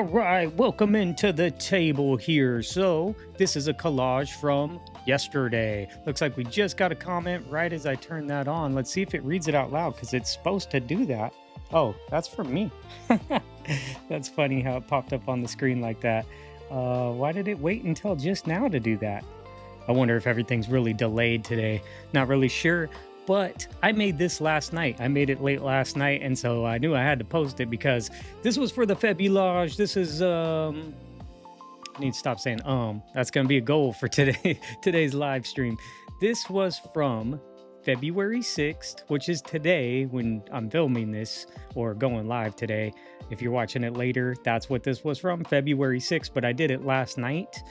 All right, welcome into the table here. So, this is a collage from yesterday. Looks like we just got a comment right as I turned that on. Let's see if it reads it out loud because it's supposed to do that. Oh, that's from me. That's funny how it popped up on the screen like that. Why did it wait until just now to do that? I wonder if everything's really delayed today. Not really sure, but I made this last night. I made it late last night, and so I knew I had to post it because this was for the Febulage. This is I need to stop saying That's gonna be a goal for today today's live stream. This was from February 6th, which is today when I'm filming this or going live today. If you're watching it later, that's what this was from, February 6th, but I did it last night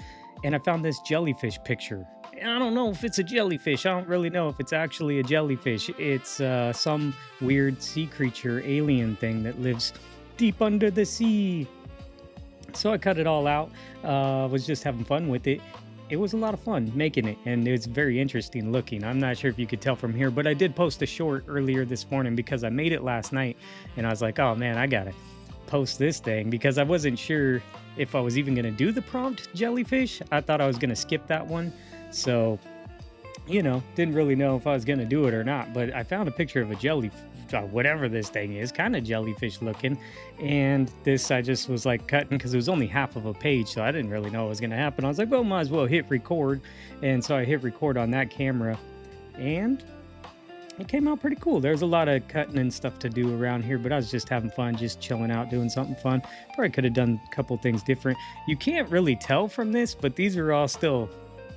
and I found this jellyfish picture. I don't know if it's a jellyfish. I don't really know if it's actually a jellyfish. It's some weird sea creature, alien thing that lives deep under the sea. So I cut it all out. Was just having fun with it. It was a lot of fun making it, and it's very interesting looking. I'm not sure if you could tell from here, but I did post a short earlier this morning because I made it last night, and I was like, oh man, I gotta post this thing because I wasn't sure if I was even gonna do the prompt jellyfish. I thought I was gonna skip that one. So, didn't really know if I was going to do it or not, but I found a picture of a jellyfish, whatever this thing is, kind of jellyfish looking. And this, I just was like cutting because it was only half of a page. So I didn't really know what was going to happen. I was like, well, might as well hit record. And so I hit record on that camera and it came out pretty cool. There's a lot of cutting and stuff to do around here, but I was just having fun, just chilling out, doing something fun. Probably could have done a couple things different. You can't really tell from this, but these are all still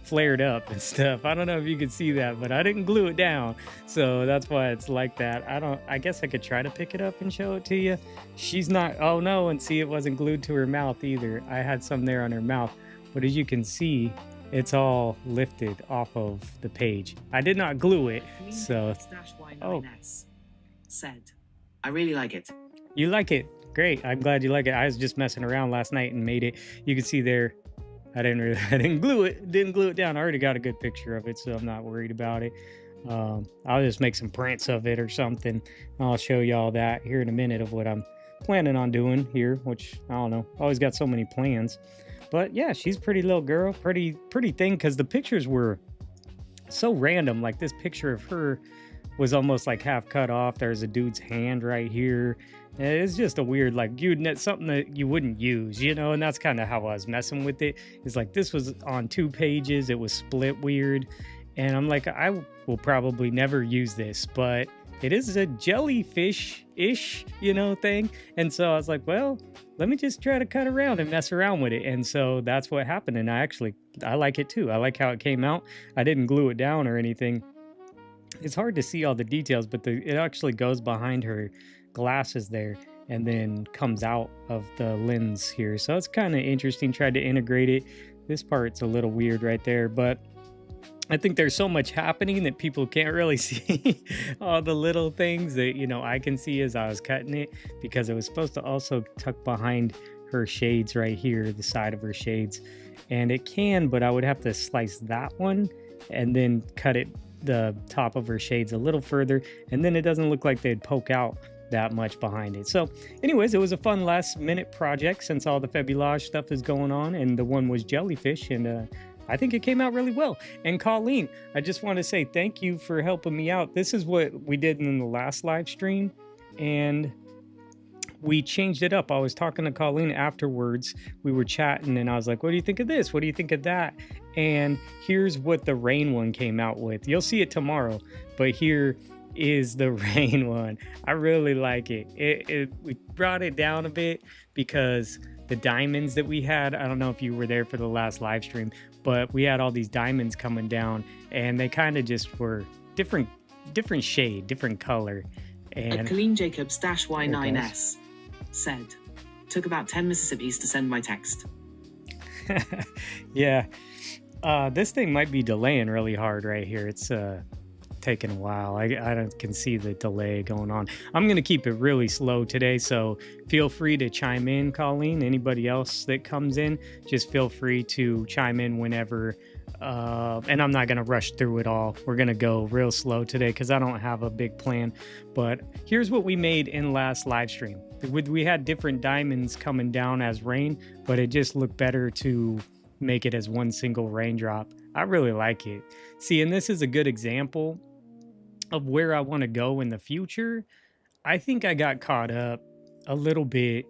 flared up and stuff. I don't know if you can see that, but I didn't glue it down, so that's why it's like that. I guess I could try to pick it up and show it to you. She's not, oh no, and see, it wasn't glued to her mouth either. I had some there on her mouth, but as you can see, it's all lifted off of the page. I did not glue it, so oh, said I really like it. You like it? Great, I'm glad you like it. I was just messing around last night and made it. You can see there I didn't glue it down. I already got a good picture of it, so I'm not worried about it. I'll just make some prints of it or something. I'll show y'all that here in a minute of what I'm planning on doing here, which I don't know. Always got so many plans. But yeah, she's a pretty little girl, pretty thing, because the pictures were so random. Like this picture of her was almost like half cut off. There's a dude's hand right here. It's just a weird, like, something that you wouldn't use, and that's kind of how I was messing with it. It's like this was on 2 pages. It was split weird. And I'm like, I will probably never use this, but it is a jellyfish-ish, thing. And so I was like, well, let me just try to cut around and mess around with it. And so that's what happened. And I like it too. I like how it came out. I didn't glue it down or anything. It's hard to see all the details, but it actually goes behind her glasses there and then comes out of the lens here. So it's kind of interesting. Tried to integrate it. This part's a little weird right there, but I think there's so much happening that people can't really see all the little things that, I can see as I was cutting it, because it was supposed to also tuck behind her shades right here, the side of her shades. And it can, but I would have to slice that one and then cut it the top of her shades a little further, and then it doesn't look like they'd poke out that much behind it. So anyways, it was a fun last minute project since all the Febulage stuff is going on, and the one was jellyfish, and I think it came out really well. And Colleen, I just want to say thank you for helping me out. This is what we did in the last live stream, and we changed it up. I was talking to Colleen afterwards. We were chatting and I was like, what do you think of this? What do you think of that? And here's what the rain one came out with. You'll see it tomorrow, but here is the rain one. I really like it. We brought it down a bit because the diamonds that we had, I don't know if you were there for the last live stream, but we had all these diamonds coming down and they kind of just were different shade, different color. And Colleen Jacobs Y9S said, took about 10 Mississippis to send my text. Yeah, this thing might be delaying really hard right here. It's taking a while. I can see the delay going on. I'm going to keep it really slow today, so feel free to chime in, Colleen. Anybody else that comes in, just feel free to chime in whenever. And I'm not going to rush through it all. We're going to go real slow today because I don't have a big plan. But here's what we made in last live stream. we had different diamonds coming down as rain, but it just looked better to make it as one single raindrop. I really like it. See, and this is a good example of where I want to go in the future. I think I got caught up a little bit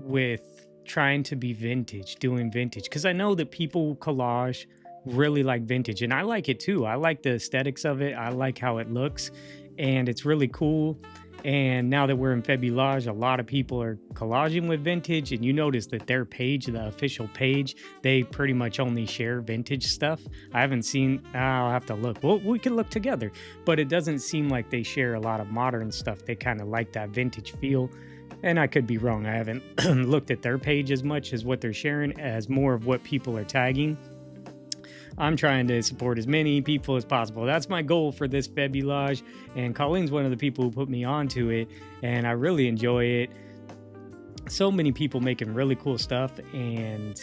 with trying to be vintage, doing vintage, because I know that people collage really like vintage, and I like it too. I like the aesthetics of it. I like how it looks, and it's really cool. And now that we're in Febulage, a lot of people are collaging with vintage, and you notice that their page, the official page, they pretty much only share vintage stuff. I haven't seen. I'll have to look. Well, we can look together, but it doesn't seem like they share a lot of modern stuff. They kind of like that vintage feel. And I could be wrong. I haven't looked at their page as much as what they're sharing, as more of what people are tagging. I'm trying to support as many people as possible. That's my goal for this Febulage. And Colleen's one of the people who put me onto it, and I really enjoy it. So many people making really cool stuff, and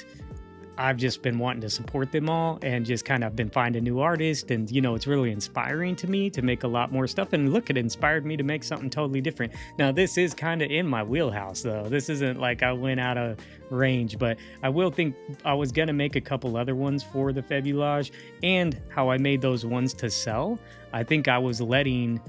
I've just been wanting to support them all and just kind of been finding new artists. And, you know, it's really inspiring to me to make a lot more stuff. And look, it inspired me to make something totally different. Now, this is kind of in my wheelhouse, though. This isn't like I went out of range, but I will think I was going to make a couple other ones for the Febulage, and how I made those ones to sell. I think I was letting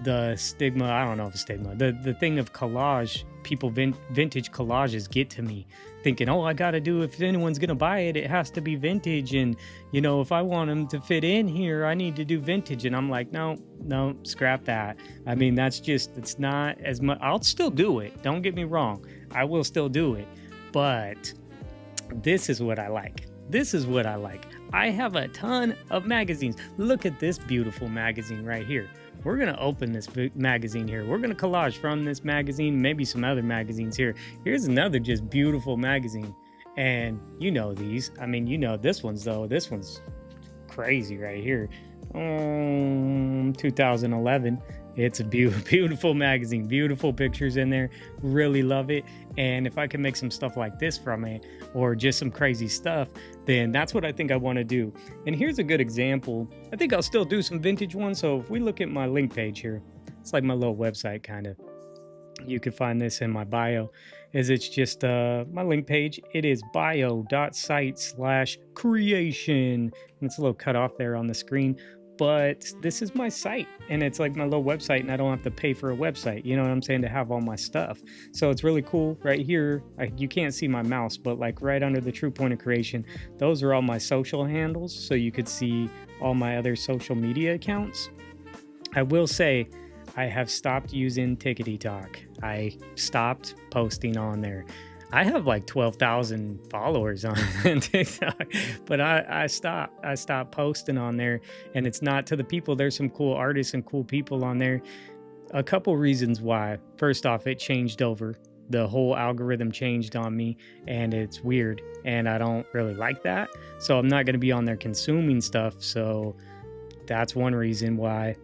the stigma, I don't know if it's stigma, the thing of collage, people vintage collages get to me, thinking, oh, I gotta do, if anyone's gonna buy it, it has to be vintage, and you know, if I want them to fit in here, I need to do vintage. And I'm like, no, scrap that. I mean, that's just, it's not as much. I'll still do it, don't get me wrong, I will still do it, but this is what I like. I have a ton of magazines. Look at this beautiful magazine right here. We're going to open this magazine here. We're going to collage from this magazine, maybe some other magazines here. Here's another just beautiful magazine. And you know these. I mean, you know this one's, though. This one's crazy right here. 2011. It's a beautiful magazine. Beautiful pictures in there. Really love it. And if I can make some stuff like this from it, or just some crazy stuff, then that's what I think I want to do. And here's a good example. I think I'll still do some vintage ones. So if we look at my link page here, it's like my little website kind of. You can find this in my bio. It's just my link page. It is bio.site/creation. And it's a little cut off there on the screen. But this is my site, and it's like my little website, and I don't have to pay for a website, you know what I'm saying, to have all my stuff. So it's really cool. Right here, you can't see my mouse, but like right under the true point of creation, those are all my social handles, so you could see all my other social media accounts. I will say I have stopped using Tickety Talk. I stopped posting on there. I have like 12,000 followers on TikTok, but I stopped posting on there, and it's not to the people. There's some cool artists and cool people on there. A couple reasons why. First off, it changed over. The whole algorithm changed on me, and it's weird, and I don't really like that. So I'm not going to be on there consuming stuff. So that's one reason why.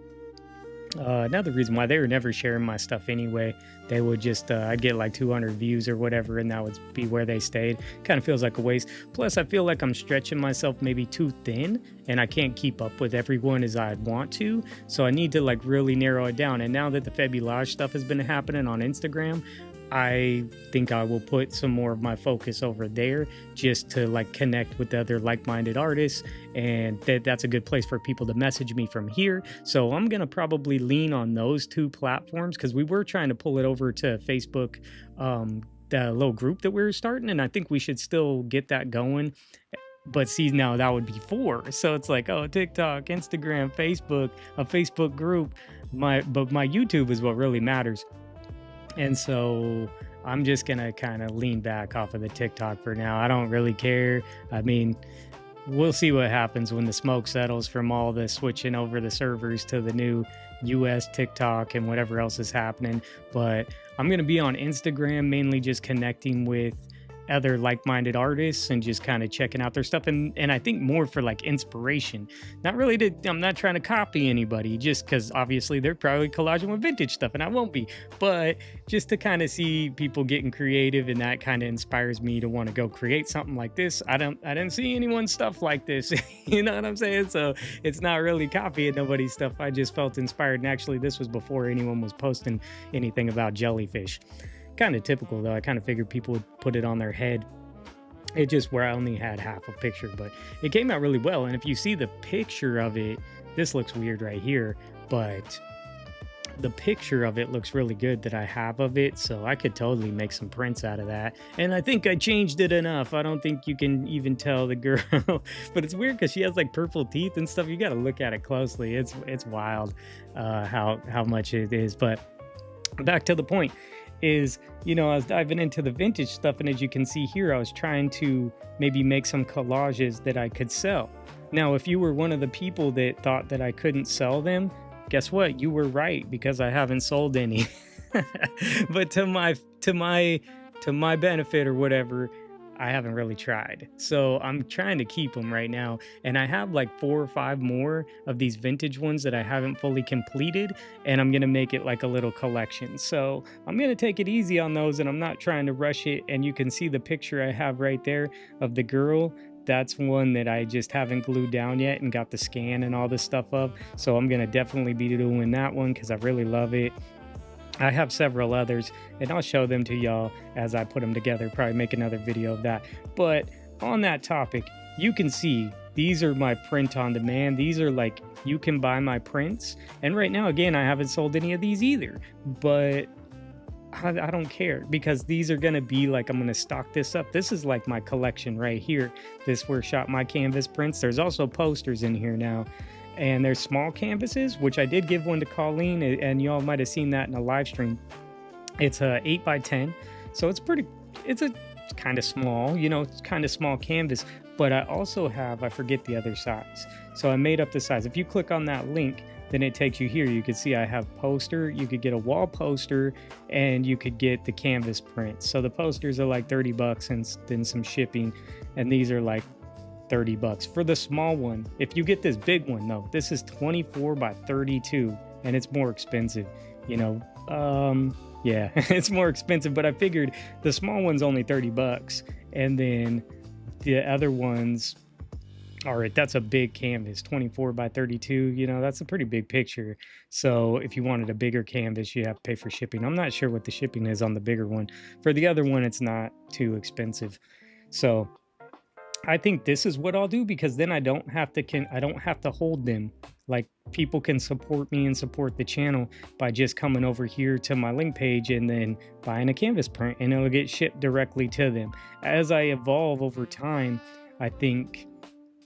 Another reason why, they were never sharing my stuff anyway. They would just, I'd get like 200 views or whatever, and that would be where they stayed. Kind of feels like a waste. Plus, I feel like I'm stretching myself maybe too thin, and I can't keep up with everyone as I'd want to. So I need to like really narrow it down. And now that the Febulage stuff has been happening on Instagram, I think I will put some more of my focus over there, just to like connect with other like-minded artists, and that's a good place for people to message me from here. So I'm gonna probably lean on those two platforms, because we were trying to pull it over to Facebook, the little group that we were starting, and I think we should still get that going. But see, now that would be 4. So it's like, oh, TikTok, Instagram, Facebook, a Facebook group. But my YouTube is what really matters. And so I'm just going to kind of lean back off of the TikTok for now. I don't really care. I mean, we'll see what happens when the smoke settles from all the switching over the servers to the new US TikTok and whatever else is happening. But I'm going to be on Instagram, mainly just connecting with other like-minded artists and just kind of checking out their stuff, and I think more for like inspiration, not really to, I'm not trying to copy anybody, just because obviously they're probably collaging with vintage stuff and I won't be, but just to kind of see people getting creative, and that kind of inspires me to want to go create something like this. I didn't see anyone's stuff like this. You know what I'm saying? So it's not really copying nobody's stuff. I just felt inspired, and actually this was before anyone was posting anything about jellyfish. Kind of typical though. I kind of figured people would put it on their head. It just where I only had half a picture, but it came out really well. And if you see the picture of it, this looks weird right here, but the picture of it looks really good that I have of it. So I could totally make some prints out of that. And I think I changed it enough. I don't think you can even tell the girl, but it's weird because she has like purple teeth and stuff. You got to look at it closely. It's wild how much it is. But back to the point is, you know, I was diving into the vintage stuff, and as you can see here, I was trying to maybe make some collages that I could sell. Now, if you were one of the people that thought that I couldn't sell them, guess what? You were right, because I haven't sold any. But to my benefit or whatever, I haven't really tried. So I'm trying to keep them right now. And I have like 4 or 5 more of these vintage ones that I haven't fully completed. And I'm going to make it like a little collection. So I'm going to take it easy on those, and I'm not trying to rush it. And you can see the picture I have right there of the girl. That's one that I just haven't glued down yet and got the scan and all this stuff of. So I'm going to definitely be doing that one because I really love it. I have several others, and I'll show them to y'all as I put them together, probably make another video of that. But on that topic, you can see these are my print on demand. These are like, you can buy my prints. And right now, again, I haven't sold any of these either, but I don't care, because these are going to be like, I'm going to stock this up. This is like my collection right here. This where I shot my canvas prints. There's also posters in here now. And there's small canvases, which I did give one to Colleen, and y'all might have seen that in a live stream. It's a 8x10, so it's kind of small, you know, it's kind of small canvas. But I also have, I forget the other size, so I made up the size. If you click on that link, then it takes you here. You can see I have poster. You could get a wall poster, and you could get the canvas prints. So the posters are like $30 and then some shipping, and these are like $30 for the small one. If you get this big one though, this is 24 by 32, and it's more expensive, you know. Yeah, it's more expensive, but I figured the small one's only $30, and then the other ones are, that's a big canvas, 24 by 32, you know, that's a pretty big picture. So if you wanted a bigger canvas, you have to pay for shipping. I'm not sure what the shipping is on the bigger one. For the other one, it's not too expensive. So I think this is what I'll do, because then I don't have to hold them. Like, people can support me and support the channel by just coming over here to my link page and then buying a canvas print, and it'll get shipped directly to them. As I evolve over time, I think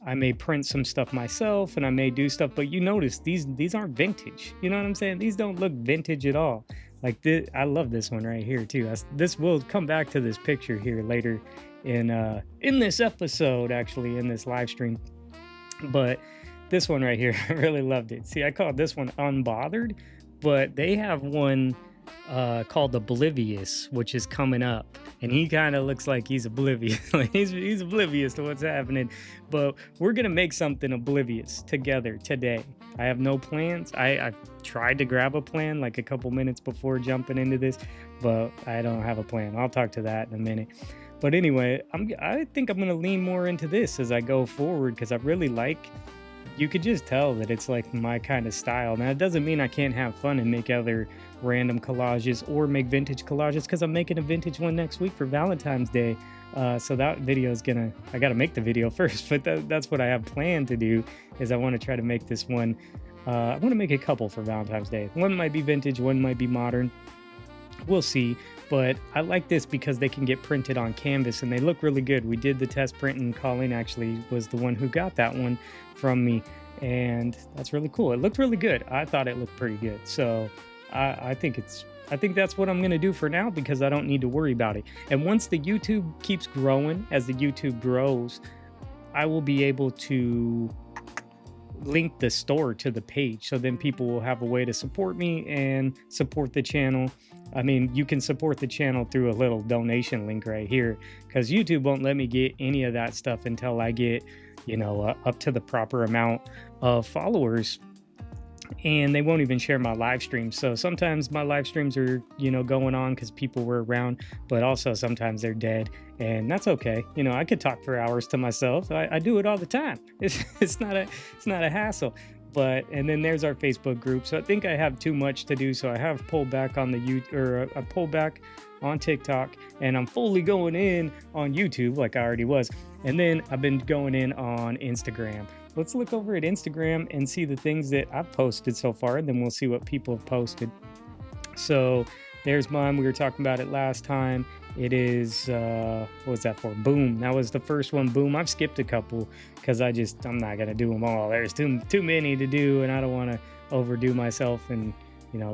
I may print some stuff myself, and I may do stuff, but you notice these aren't vintage. You know what I'm saying? These don't look vintage at all. Like this, I love this one right here too. This will come back to this picture here later in this episode, actually, in this live stream. But this one right here, I really loved it. See, I called this one Unbothered, but they have one called Oblivious, which is coming up, and he kind of looks like he's oblivious. Like he's oblivious to what's happening, but we're gonna make something oblivious together today. I have no plans. I've tried to grab a plan like a couple minutes before jumping into this, but I don't have a plan. I'll talk to that in a minute. But anyway, I think I'm gonna lean more into this as I go forward, because I really like, you could just tell that it's like my kind of style. Now, it doesn't mean I can't have fun and make other random collages or make vintage collages, because I'm making a vintage one next week for Valentine's Day. So that video is I gotta make the video first, but that's what I have planned to do, is I want to try to make this one. I want to make a couple for Valentine's Day. One might be vintage, one might be modern. We'll see. But I like this because they can get printed on canvas, and they look really good. We did the test print, and Colleen actually was the one who got that one from me, and that's really cool. It looked really good. I thought it looked pretty good. So I think that's what I'm going to do for now, because I don't need to worry about it. And once the YouTube keeps growing, as the YouTube grows, I will be able to link the store to the page, so then people will have a way to support me and support the channel. I mean, you can support the channel through a little donation link right here, because YouTube won't let me get any of that stuff until I get, up to the proper amount of followers, and they won't even share my live streams. So sometimes my live streams are, going on because people were around, but also sometimes they're dead, and that's okay. I could talk for hours to myself. I do it all the time. It's not a hassle. But and then there's our Facebook group. So I think I have too much to do. So I have pulled back on the I pulled back on TikTok, and I'm fully going in on YouTube like I already was. And then I've been going in on Instagram. Let's look over at Instagram and see the things that I've posted so far, and then we'll see what people have posted. So there's mine. We were talking about it last time. It is, what was that for? Boom. That was the first one. Boom. I've skipped a couple because I'm not going to do them all. There's too many to do, and I don't want to overdo myself, and,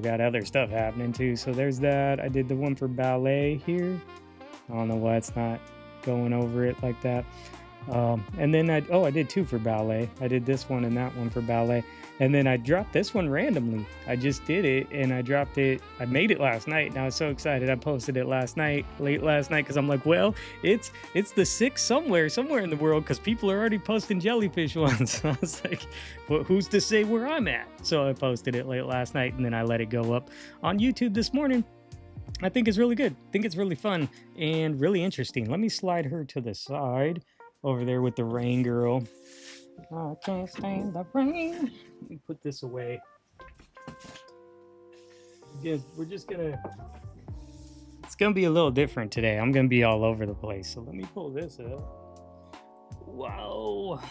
got other stuff happening too. So there's that. I did the one for ballet here. I don't know why it's not going over it like that. And then I did two for ballet. I did this one and that one for ballet. And then I dropped this one randomly. I just did it, and I dropped it. I made it last night, and I was so excited. I posted it late last night, because I'm like, well, it's the 6th somewhere in the world, because people are already posting jellyfish ones. I was like, well, who's to say where I'm at? So I posted it late last night, and then I let it go up on YouTube this morning. I think it's really good. I think it's really fun and really interesting. Let me slide her to the side over there with the rain girl. I can't stand the rain. Let me put this away. We're just gonna, it's gonna be a little different today. I'm gonna be all over the place. So let me pull this up. Wow.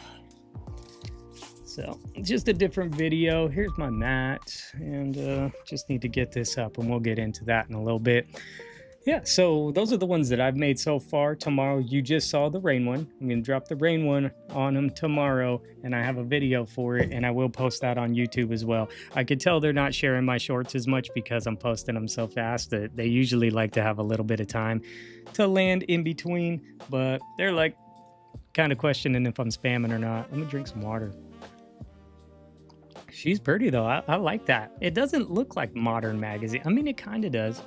So just a different video. Here's my mat, and just need to get this up, and we'll get into that in a little bit. Yeah, so those are the ones that I've made so far. Tomorrow, you just saw the rain one. I'm going to drop the rain one on them tomorrow, and I have a video for it, and I will post that on YouTube as well. I could tell they're not sharing my shorts as much because I'm posting them so fast that they usually like to have a little bit of time to land in between, but they're like kind of questioning if I'm spamming or not. Let me drink some water. She's pretty though. I like that. It doesn't look like modern magazine. I mean, it kind of does.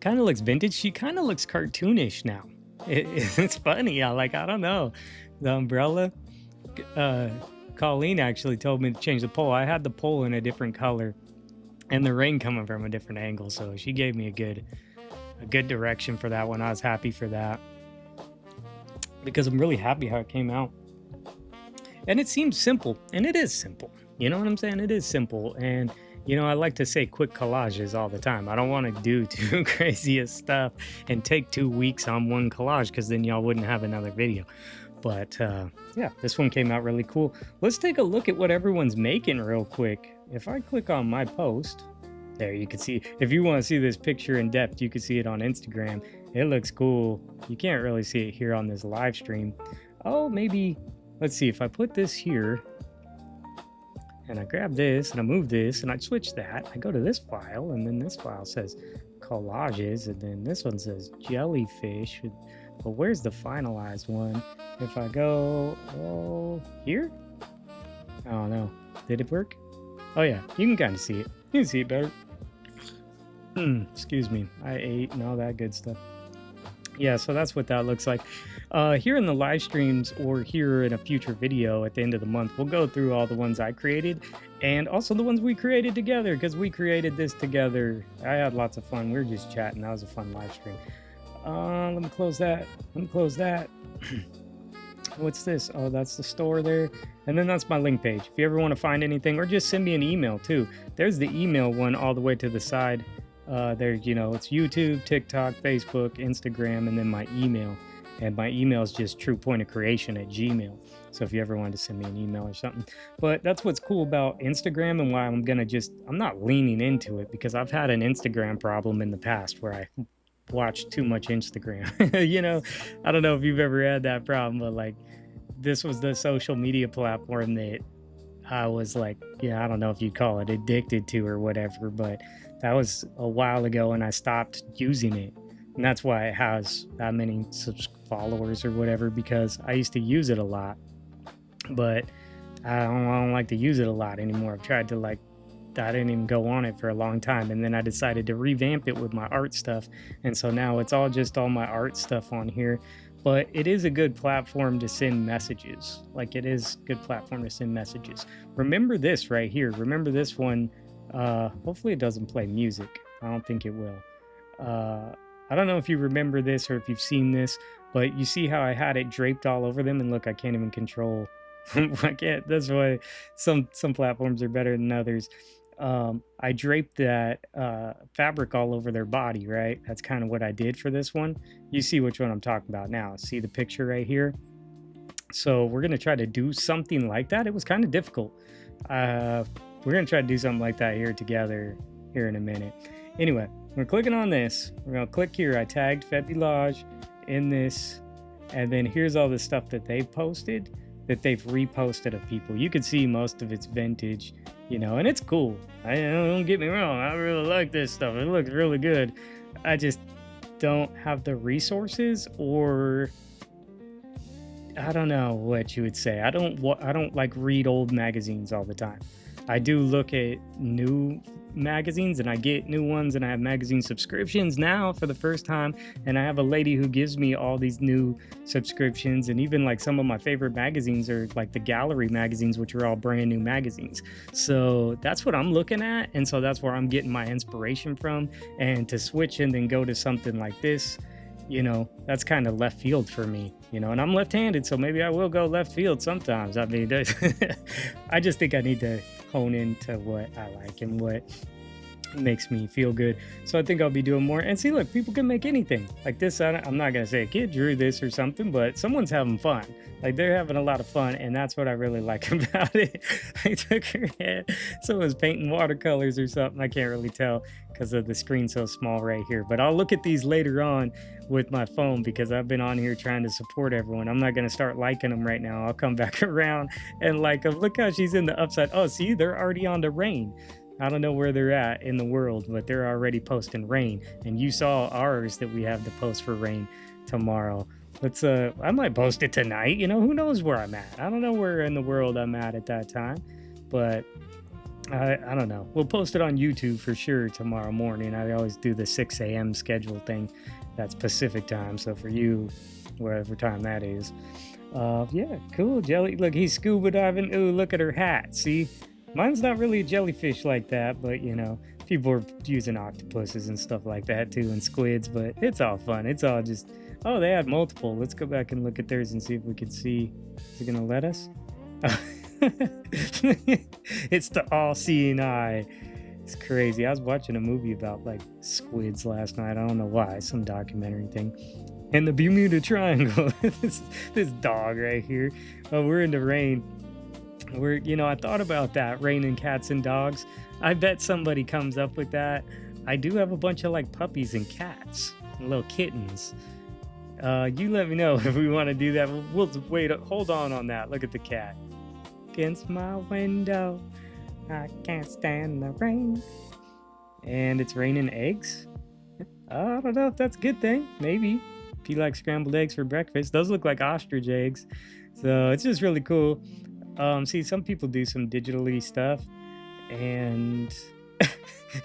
Kind of looks vintage. She kind of looks cartoonish now. It's funny. I don't know. The umbrella. Colleen actually told me to change the pole. I had the pole in a different color, and the rain coming from a different angle. So she gave me a good direction for that one. I was happy for that, because I'm really happy how it came out. And it seems simple, and it is simple. You know what I'm saying? It is simple. And I like to say quick collages all the time. I don't want to do too crazy of stuff and take 2 weeks on one collage, because then y'all wouldn't have another video. But yeah, this one came out really cool. Let's take a look at what everyone's making real quick. If I click on my post, there you can see, if you want to see this picture in depth, you can see it on Instagram. It looks cool. You can't really see it here on this live stream. Oh, maybe, let's see, if I put this here, and I grab this, and I move this, and I switch that, I go to this file, and then this file says collages, and then this one says jellyfish. But where's the finalized one? If I go here? Oh no, did it work? Oh yeah, you can kind of see it. You can see it better. Excuse me, I ate and all that good stuff. Yeah, so that's what that looks like. Here in the live streams, or here in a future video at the end of the month, we'll go through all the ones I created, and also the ones we created together, because we created this together. I had lots of fun. We were just chatting. That was a fun live stream. Let me close that. What's this? Oh, that's the store there. And then that's my link page. If you ever want to find anything, or just send me an email too. There's the email one all the way to the side. There, it's YouTube, TikTok, Facebook, Instagram, and then my email. And my email is just truepointofcreation@gmail. So if you ever wanted to send me an email or something. But that's what's cool about Instagram, and why I'm not leaning into it, because I've had an Instagram problem in the past where I watched too much Instagram. I don't know if you've ever had that problem, but this was the social media platform that I was I don't know if you'd call it addicted to or whatever, but that was a while ago, and I stopped using it. And that's why it has that many followers or whatever, because I used to use it a lot, but I don't like to use it a lot anymore. I've tried to I didn't even go on it for a long time, and then I decided to revamp it with my art stuff, and so now it's all my art stuff on here. But it is a good platform to send messages. Like, it is a good platform to send messages. Remember this right here. Remember this one. Hopefully it doesn't play music. I don't think it will. I don't know if you remember this or if you've seen this, but you see how I had it draped all over them, and look, I can't even control. I can't. That's why some platforms are better than others. I draped that fabric all over their body, right? That's kind of what I did for this one. You see which one I'm talking about now. See the picture right here? So we're going to try to do something like that. It was kind of difficult. We're going to try to do something like that here together here in a minute. Anyway, we're clicking on this. We're going to click here. I tagged Fête Village in this. And then here's all the stuff that they've posted, that they've reposted of people. You can see most of it's vintage, you know, and it's cool. Don't get me wrong, I really like this stuff. It looks really good. I just don't have the resources, or I don't know what you would say. I don't like read old magazines all the time. I do look at new magazines, and I get new ones, and I have magazine subscriptions now for the first time, and I have a lady who gives me all these new subscriptions, and even like some of my favorite magazines are like the gallery magazines, which are all brand new magazines. So that's what I'm looking at, and so that's where I'm getting my inspiration from. And to switch and then go to something like this, you know, that's kind of left field for me, you know, and I'm left-handed, so maybe I will go left field sometimes. I mean, I just think I need to hone into what I like and what makes me feel good. So I think I'll be doing more. And see, look, people can make anything like this. I'm not gonna say a kid drew this or something, but someone's having fun. Like, they're having a lot of fun, and that's what I really like about it. I took her head, someone's painting watercolors or something. I can't really tell because of the screen so small right here, but I'll look at these later on with my phone, because I've been on here trying to support everyone. I'm not going to start liking them right now. I'll come back around and like them. Look how she's in the upside. Oh, see, they're already on the rain. I don't know where they're at in the world, but they're already posting rain. And you saw ours that we have to post for rain tomorrow. Let's I might post it tonight. You know, who knows where I'm at? I don't know where in the world I'm at that time, but I don't know. We'll post it on YouTube for sure tomorrow morning. I always do the 6 a.m. schedule thing. That's Pacific time. So for you, whatever time that is. Yeah, cool. Jelly. Look, he's scuba diving. Ooh, look at her hat. See? Mine's not really a jellyfish like that, but you know, people are using octopuses and stuff like that too, and squids, but it's all fun. It's all just, oh, they had multiple. Let's go back and look at theirs and see if we can see. Is it gonna let us? It's the all-seeing eye. It's crazy. I was watching a movie about like squids last night. I don't know why, some documentary thing. And the Bermuda Triangle. this dog right here. Oh, we're in the rain. You know, I thought about that, raining cats and dogs. I bet somebody comes up with that. I do have a bunch of like puppies and cats and little kittens. You let me know if we want to do that. We'll wait. Hold on that. Look at the cat. Against my window, I can't stand the rain. And it's raining eggs. I don't know if that's a good thing. Maybe. If you like scrambled eggs for breakfast. Those look like ostrich eggs. So it's just really cool. See, some people do some digitally stuff, and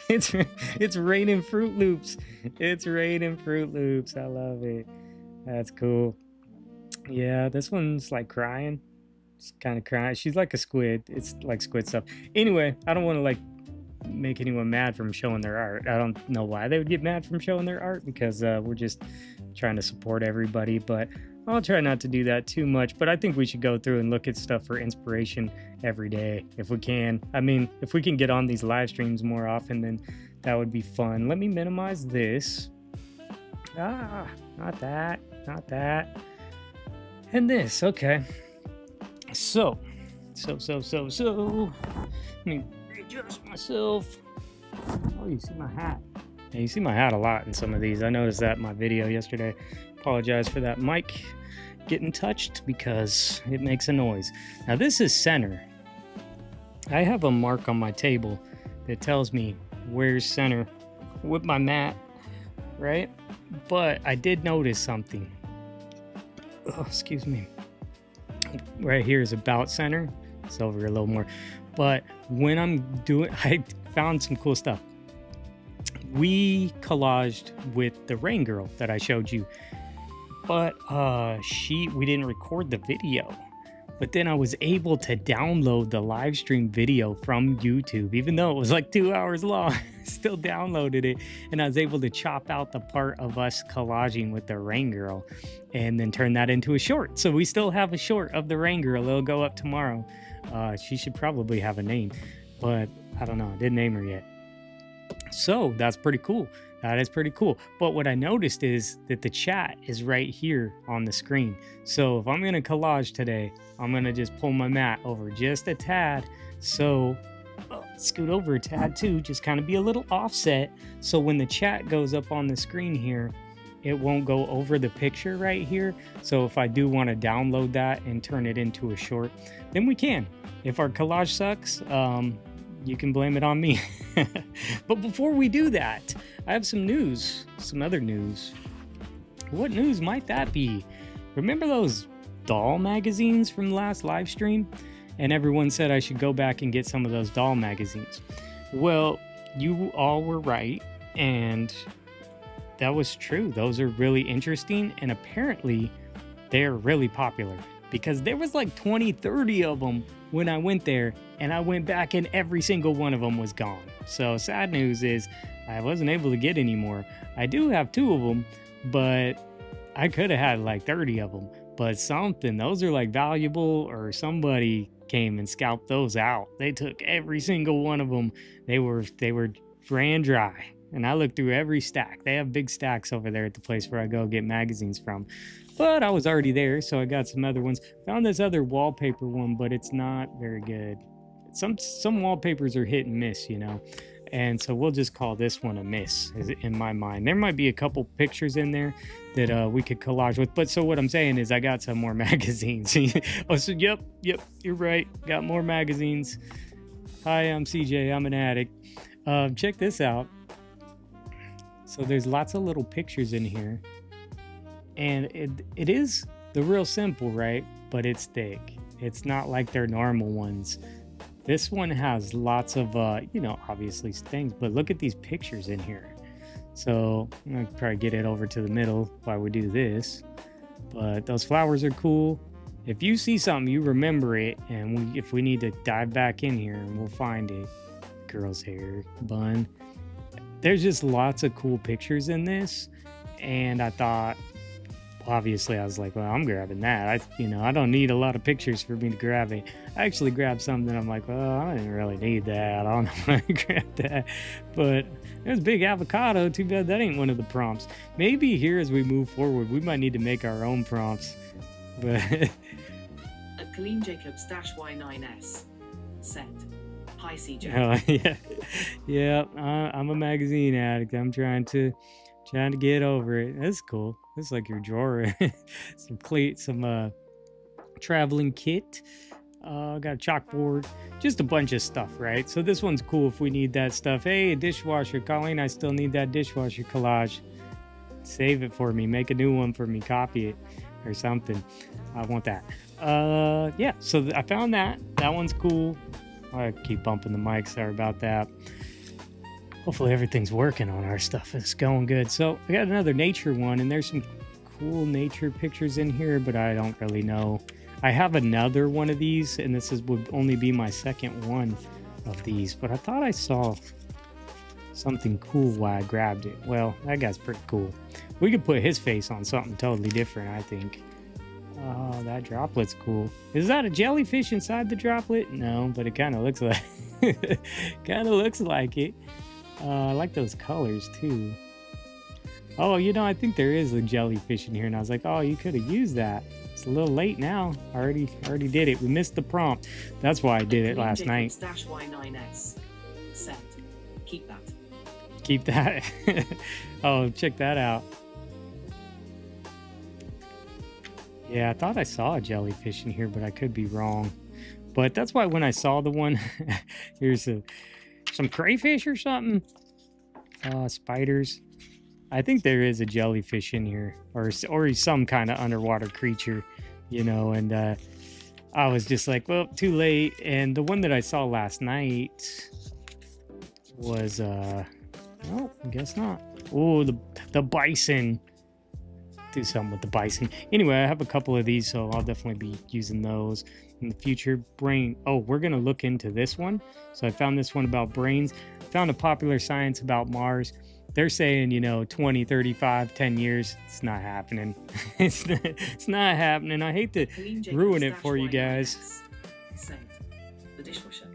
it's raining Fruit Loops. It's raining Fruit Loops. I love it. That's cool. Yeah, this one's like crying. It's kind of crying. She's like a squid. It's like squid stuff. Anyway, I don't want to like make anyone mad from showing their art. I don't know why they would get mad from showing their art, because we're just trying to support everybody, but I'll try not to do that too much. But I think we should go through and look at stuff for inspiration every day if we can. I mean, if we can get on these live streams more often, then that would be fun. Let me minimize this. Not that. And this, okay. So. Let me readjust myself. Oh, you see my hat. Yeah, you see my hat a lot in some of these. I noticed that in my video yesterday. Apologize for that mic getting touched because it makes a noise. Now this is center. I have a mark on my table that tells me where's center with my mat, right? But I did notice something. Oh, excuse me. Right here is about center. silver a little more. But when I'm doing, I found some cool stuff. We collaged with the rain girl that I showed you, but we didn't record the video. But then I was able to download the live stream video from YouTube, even though it was like 2 hours long. I still downloaded it, and I was able to chop out the part of us collaging with the rain girl and then turn that into a short. So we still have a short of the rain girl. It'll go up tomorrow. She should probably have a name, but I don't know. I didn't name her yet. So that's pretty cool. That is pretty cool. But what I noticed is that the chat is right here on the screen. So if I'm going to collage today, I'm going to just pull my mat over just a tad. So scoot over a tad too, just kind of be a little offset. So when the chat goes up on the screen here, it won't go over the picture right here. So if I do want to download that and turn it into a short, then we can. If our collage sucks, you can blame it on me. But before we do that, I have some news, some other news. What news might that be? Remember those doll magazines from the last live stream? And everyone said I should go back and get some of those doll magazines. Well, you all were right, and that was true. Those are really interesting, and apparently they're really popular because there was like 20, 30 of them when I went there, and I went back and every single one of them was gone. So sad news is I wasn't able to get any more. I do have 2 of them, but I could have had like 30 of them. But those are like valuable, or somebody came and scalped those out. They took every single one of them. They were ran dry. And I looked through every stack. They have big stacks over there at the place where I go get magazines from. But I was already there, so I got some other ones. Found this other wallpaper one, but it's not very good. Some wallpapers are hit and miss, you know. And so we'll just call this one a miss, in my mind. There might be a couple pictures in there that we could collage with. But so what I'm saying is I got some more magazines. Oh, so yep, you're right. Got more magazines. Hi, I'm CJ. I'm an addict. Check this out. So there's lots of little pictures in here. And it is the real simple, right? But it's thick. It's not like their normal ones. This one has lots of, obviously things, but look at these pictures in here. So I'm gonna probably get it over to the middle while we do this. But those flowers are cool. If you see something, you remember it, and if we need to dive back in here, and we'll find it. Girl's hair, bun. There's just lots of cool pictures in this, and I thought, obviously I was like, well, I'm grabbing that. I don't need a lot of pictures for me to grab it. I actually grabbed something. I'm like, well, I didn't really need that. I don't know why I grabbed that. But there's big avocado. Too bad that ain't one of the prompts. Maybe here as we move forward, we might need to make our own prompts. But At Colleen Jacobs Y9S said, "Hi CJ." Oh yeah. I'm a magazine addict. I'm trying to get over it. That's cool. It's like your drawer. some traveling kit. Got a chalkboard, just a bunch of stuff, right? So this one's cool if we need that stuff. Hey, a dishwasher. Colleen, I still need that dishwasher collage. Save it for me. Make a new one for me. Copy it or something. I want that. Yeah, so I found that. That one's cool. I keep bumping the mic. Sorry about that. Hopefully everything's working on our stuff. It's going good. So I got another nature one, and there's some cool nature pictures in here, but I don't really know. I have another one of these, and would only be my second one of these, but I thought I saw something cool while I grabbed it. Well, that guy's pretty cool. We could put his face on something totally different, I think. Oh, that droplet's cool. Is that a jellyfish inside the droplet? No, but it kind of looks like it. I like those colors too. Oh, I think there is a jellyfish in here, and I was like, oh, you could have used that. It's a little late now. I already did it. We missed the prompt. That's why I did it last night. Y9S said, "Keep that." Keep that. Oh, check that out. Yeah, I thought I saw a jellyfish in here, but I could be wrong. But that's why when I saw the one, here's some crayfish or something. Spiders. I think there is a jellyfish in here, or some kind of underwater creature, and I was just like, well, too late. And the one that I saw last night was well, I guess not. Oh, the bison. Do something with the bison. Anyway, I have a couple of these, so I'll definitely be using those in the future. Brain. Oh, we're gonna look into this one. So I found this one about brains. Found a popular science about Mars. They're saying, 20, 35, 10 years. It's not happening. It's not happening. I hate to ruin it for you guys. Said the dishwasher.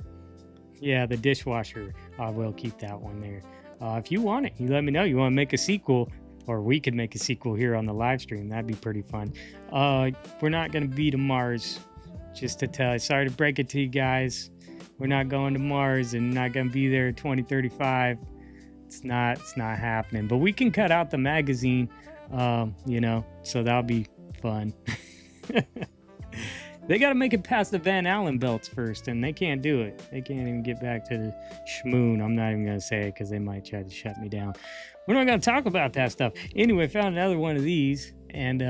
Yeah, the dishwasher. I will keep that one there. If you want it, you let me know. You want to make a sequel, or we could make a sequel here on the live stream. That'd be pretty fun. We're not going to be to Mars, just to tell you. Sorry to break it to you guys. We're not going to Mars and not going to be there 2035. It's not happening. But we can cut out the magazine, so that'll be fun. They got to make it past the Van Allen belts first, and they can't do it. They can't even get back to the schmoon. I'm not even going to say it because they might try to shut me down. We're not going to talk about that stuff. Anyway, found another one of these, and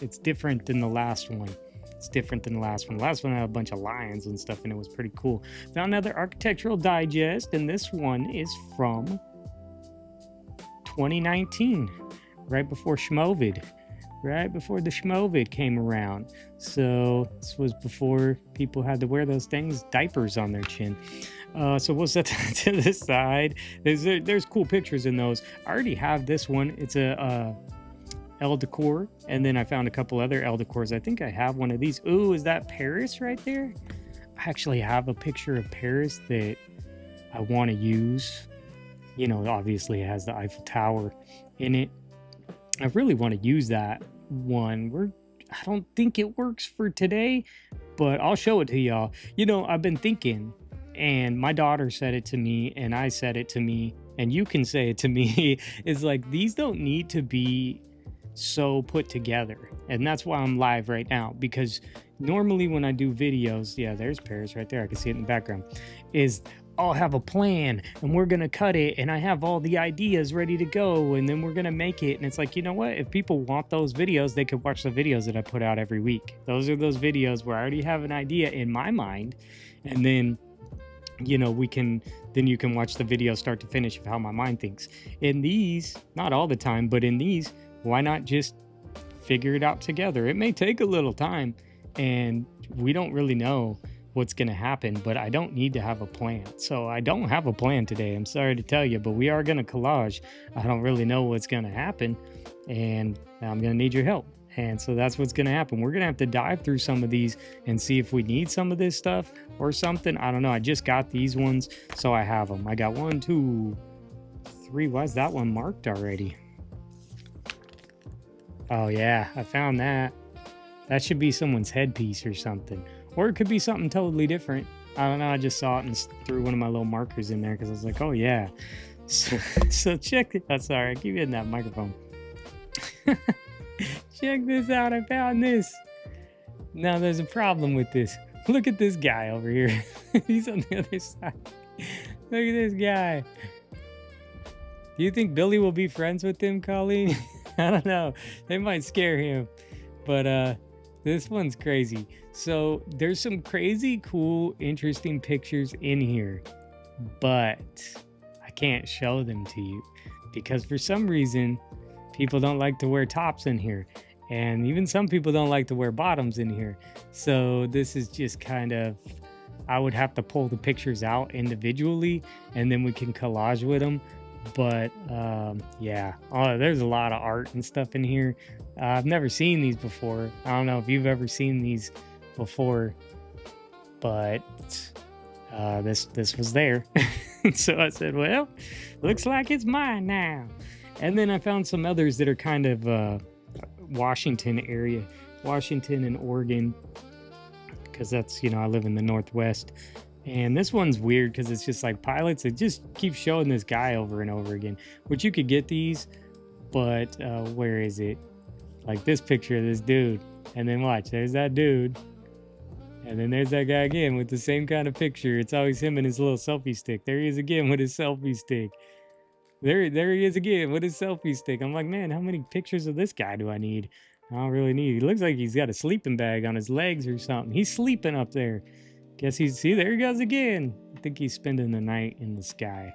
it's different than the last one. It's different than the last one. The last one had a bunch of lions and stuff, and it was pretty cool. Found another architectural digest, and this one is from 2019, right before Schmovid. Right before the Schmovid came around. So this was before people had to wear those things, diapers on their chin. So we'll set that to the side. There's cool pictures in those. I already have this one. It's a El Decor, and then I found a couple other El Decors. I think I have one of these. Ooh, is that Paris right there? I actually have a picture of Paris that I want to use. Obviously it has the Eiffel Tower in it. I really want to use that one. I don't think it works for today, but I'll show it to y'all. I've been thinking, and my daughter said it to me, and I said it to me, and you can say it to me. It's like, these don't need to be so put together. And that's why I'm live right now, because normally when I do videos, yeah, there's Paris right there. I can see it in the background. I'll have a plan, and we're going to cut it, and I have all the ideas ready to go, and then we're going to make it. And it's like, you know what? If people want those videos, they could watch the videos that I put out every week. Those are those videos where I already have an idea in my mind, and then you can watch the video start to finish of how my mind thinks. In these, not all the time, but in these, why not just figure it out together? It may take a little time, and we don't really know what's going to happen, but I don't need to have a plan. So I don't have a plan today. I'm sorry to tell you, but we are going to collage. I don't really know what's going to happen, and I'm going to need your help. And so that's what's going to happen. We're going to have to dive through some of these and see if we need some of this stuff or something. I don't know. I just got these ones, so I have them. I got 1, 2, 3. Why is that one marked already? Oh yeah, I found that. That should be someone's headpiece or something. Or it could be something totally different. I don't know. I just saw it and threw one of my little markers in there because I was like, oh, yeah. So check it out. Sorry, I keep hitting that microphone. Check this out. I found this. Now, there's a problem with this. Look at this guy over here. He's on the other side. Look at this guy. Do you think Billy will be friends with him, Colleen? I don't know. They might scare him. But this one's crazy. So there's some crazy, cool, interesting pictures in here, but I can't show them to you because for some reason, people don't like to wear tops in here. And even some people don't like to wear bottoms in here. So this is just kind of, I would have to pull the pictures out individually and then we can collage with them. But yeah, there's a lot of art and stuff in here. I've never seen these before. I don't know if you've ever seen these before, but this was there. So I said, well, looks like it's mine now. And then I found some others that are kind of Washington area, Washington and Oregon, because that's, I live in the Northwest. And this one's weird because it's just like pilots. It just keeps showing this guy over and over again, which you could get these, but where is it? Like this picture of this dude. And then watch, there's that dude. And then there's that guy again with the same kind of picture. It's always him and his little selfie stick. There he is again with his selfie stick. There he is again with his selfie stick. I'm like, man, how many pictures of this guy do I need? I don't really need. He looks like he's got a sleeping bag on his legs or something. He's sleeping up there. Guess he's, see, there he goes again. I think he's spending the night in the sky.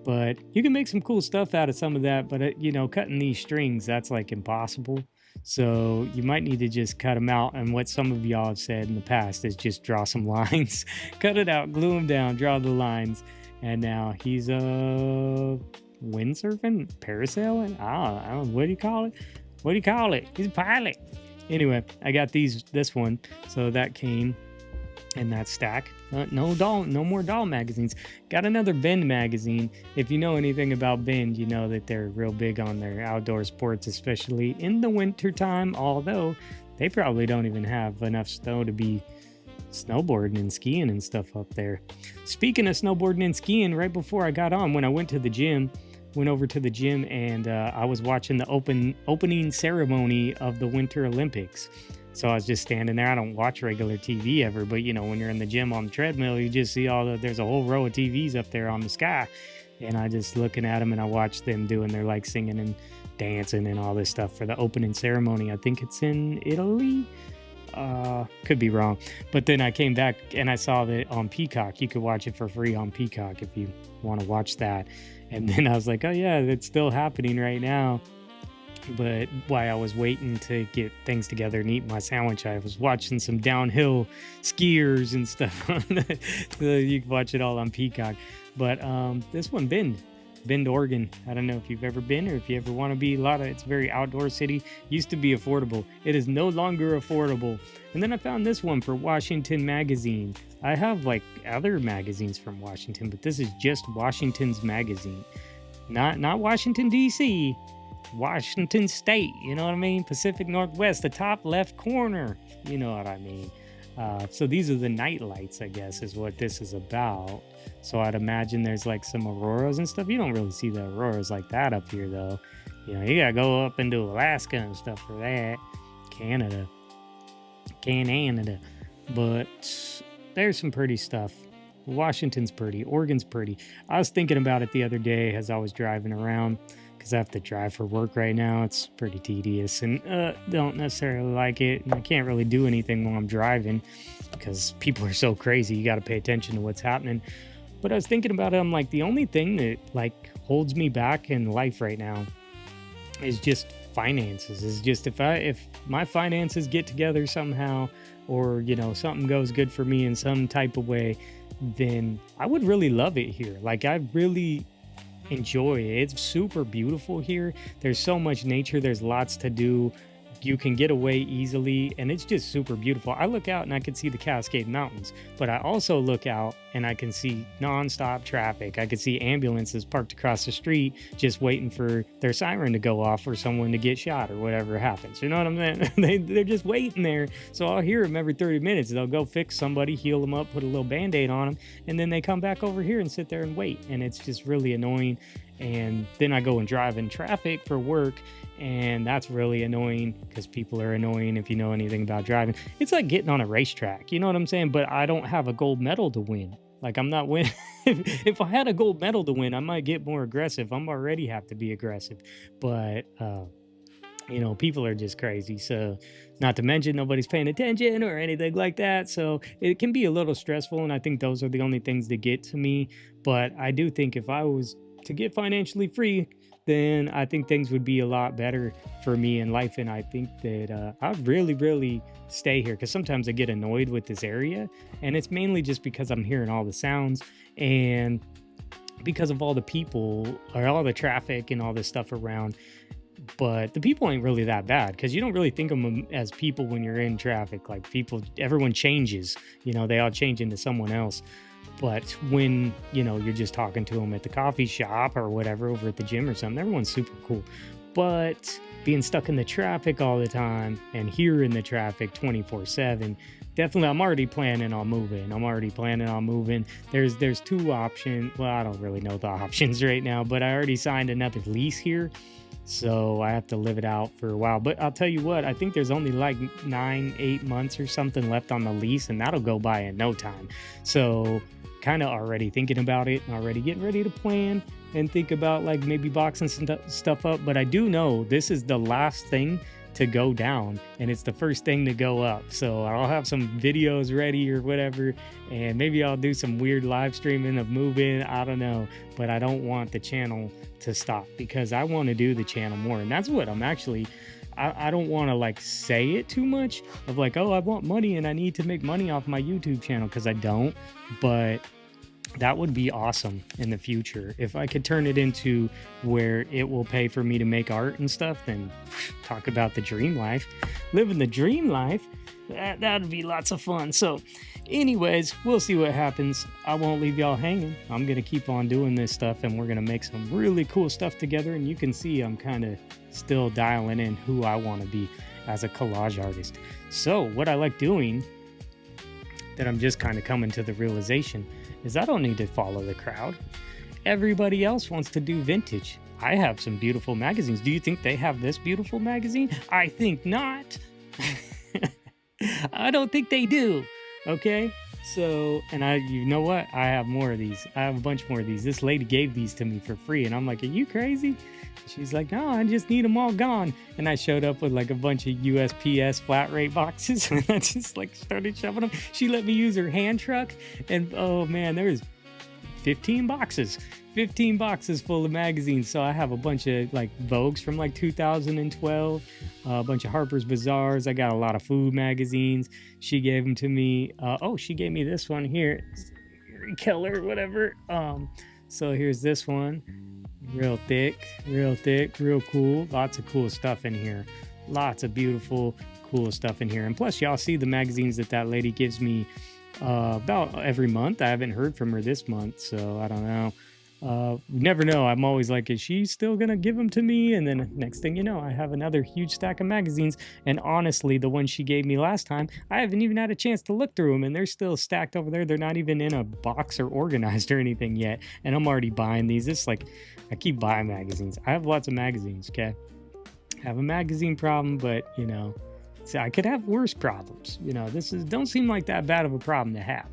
But you can make some cool stuff out of some of that. But, you know, cutting these strings, that's like impossible. So you might need to just cut them out. And what some of y'all have said in the past is just draw some lines, cut it out, glue them down, draw the lines. And now he's windsurfing, parasailing. I don't know. What do you call it? What do you call it? He's a pilot. Anyway, I got this one. So that came in that stack. No more doll magazines. Got another Bend magazine. If you know anything about Bend, you know that they're real big on their outdoor sports, especially in the winter time, although they probably don't even have enough snow to be snowboarding and skiing and stuff up there. Speaking of snowboarding and skiing, right before I got on, when I went over to the gym, and I was watching the opening ceremony of the Winter Olympics. So I was just standing there. I don't watch regular TV ever, but you know, when you're in the gym on the treadmill, you just see there's a whole row of TVs up there on the sky. And I just looking at them, and I watched them doing their like singing and dancing and all this stuff for the opening ceremony. I think it's in Italy. Could be wrong. But then I came back and I saw that on Peacock. You could watch it for free on Peacock if you want to watch that. And then I was like, oh yeah, it's still happening right now. But while I was waiting to get things together and eat my sandwich, I was watching some downhill skiers and stuff. So you can watch it all on Peacock. But this one, Bend, Oregon. I don't know if you've ever been or if you ever want to be. It's a very outdoor city. Used to be affordable. It is no longer affordable. And then I found this one for Washington Magazine. I have like other magazines from Washington, but this is just Washington's magazine. Not Washington, D.C., Washington State, you know what I mean? Pacific Northwest, the top left corner, you know what I mean? So these are the night lights, I guess, is what this is about. So I'd imagine there's like some auroras and stuff. You don't really see the auroras like that up here, though. You know, you gotta go up into Alaska and stuff for that. Canada. But there's some pretty stuff. Washington's pretty. Oregon's pretty. I was thinking about it the other day as I was driving around, because I have to drive for work right now. It's pretty tedious and don't necessarily like it. And I can't really do anything while I'm driving because people are so crazy. You got to pay attention to what's happening. But I was thinking about it. I'm like, the only thing that like holds me back in life right now is just finances. Is just if my finances get together somehow, or you know, something goes good for me in some type of way, then I would really love it here. Like I really enjoy it. It's super beautiful here. There's so much nature. There's lots to do. You can get away easily, and it's just super beautiful. I look out and I can see the Cascade Mountains, but I also look out and I can see nonstop traffic. I can see ambulances parked across the street just waiting for their siren to go off or someone to get shot or whatever happens. You know what I'm saying? They're just waiting there. So I'll hear them every 30 minutes. They'll go fix somebody, heal them up, put a little Band-Aid on them, and then they come back over here and sit there and wait. And it's just really annoying. And then I go and drive in traffic for work, and that's really annoying because people are annoying if you know anything about driving. It's like getting on a racetrack, you know what I'm saying? But I don't have a gold medal to win. Like I'm not winning. If I had a gold medal to win, I might get more aggressive. I'm already have to be aggressive. But you know, people are just crazy. So not to mention nobody's paying attention or anything like that. So it can be a little stressful. And I think those are the only things that get to me. But I do think if I was to get financially free, then I think things would be a lot better for me in life. And I think that I'd really stay here, because sometimes I get annoyed with this area, and it's mainly just because I'm hearing all the sounds and because of all the people or all the traffic and all this stuff around. But the people ain't really that bad, because you don't really think of them as people when you're in traffic. Like people, everyone changes, you know, they all change into someone else. But when, you know, you're just talking to them at the coffee shop or whatever, over at the gym or something, everyone's super cool. But being stuck in the traffic all the time and hearing the traffic 24/7, definitely, I'm already planning on moving. There's two options. Well, I don't really know the options right now, but I already signed another lease here. So I have to live it out for a while. But I'll tell you what, I think there's only like 8 months or something left on the lease, and that'll go by in no time. So kind of already thinking about it and already getting ready to plan and think about like maybe boxing some stuff up. But I do know this is the last thing to go down, and it's the first thing to go up. So I'll have some videos ready or whatever, and maybe I'll do some weird live streaming of moving. I don't know, but I don't want the channel to stop because I want to do the channel more. And that's what I'm actually, I don't want to like say it too much of like, oh, I want money and I need to make money off my YouTube channel, because I don't. But that would be awesome in the future if I could turn it into where it will pay for me to make art and stuff. Then talk about the dream life, living the dream life. That'd be lots of fun. So anyways, we'll see what happens. I won't leave y'all hanging. I'm gonna keep on doing this stuff, and we're gonna make some really cool stuff together. And you can see I'm kind of still dialing in who I want to be as a collage artist. So what I like doing, that I'm just kind of coming to the realization, is I don't need to follow the crowd. Everybody else wants to do vintage. I have some beautiful magazines. Do you think they have this beautiful magazine? I think not. I don't think they do. Okay. So, and you know what? I have more of these. I have a bunch more of these. This lady gave these to me for free, and I'm like, are you crazy? She's like, no, I just need them all gone. And I showed up with like a bunch of USPS flat rate boxes, and I just like started shoving them. She let me use her hand truck, and oh man, there was 15 boxes full of magazines. So I have a bunch of like Vogues from like 2012, a bunch of Harper's Bazaars. I got a lot of food magazines. She gave them to me. Oh, she gave me this one here, Keller, whatever. So here's this one, real thick, real cool. Lots of cool stuff in here. Lots of beautiful, cool stuff in here. And plus, y'all see the magazines that lady gives me about every month. I haven't heard from her this month, so I don't know. Never know. I'm always like, is she still gonna give them to me? And then next thing you know, I have another huge stack of magazines. And honestly, the one she gave me last time, I haven't even had a chance to look through them, and they're still stacked over there. They're not even in a box or organized or anything yet, and I'm already buying these. It's like I keep buying magazines. I have lots of magazines. Okay, I have a magazine problem, but you know, so I could have worse problems. You know, don't seem like that bad of a problem to have.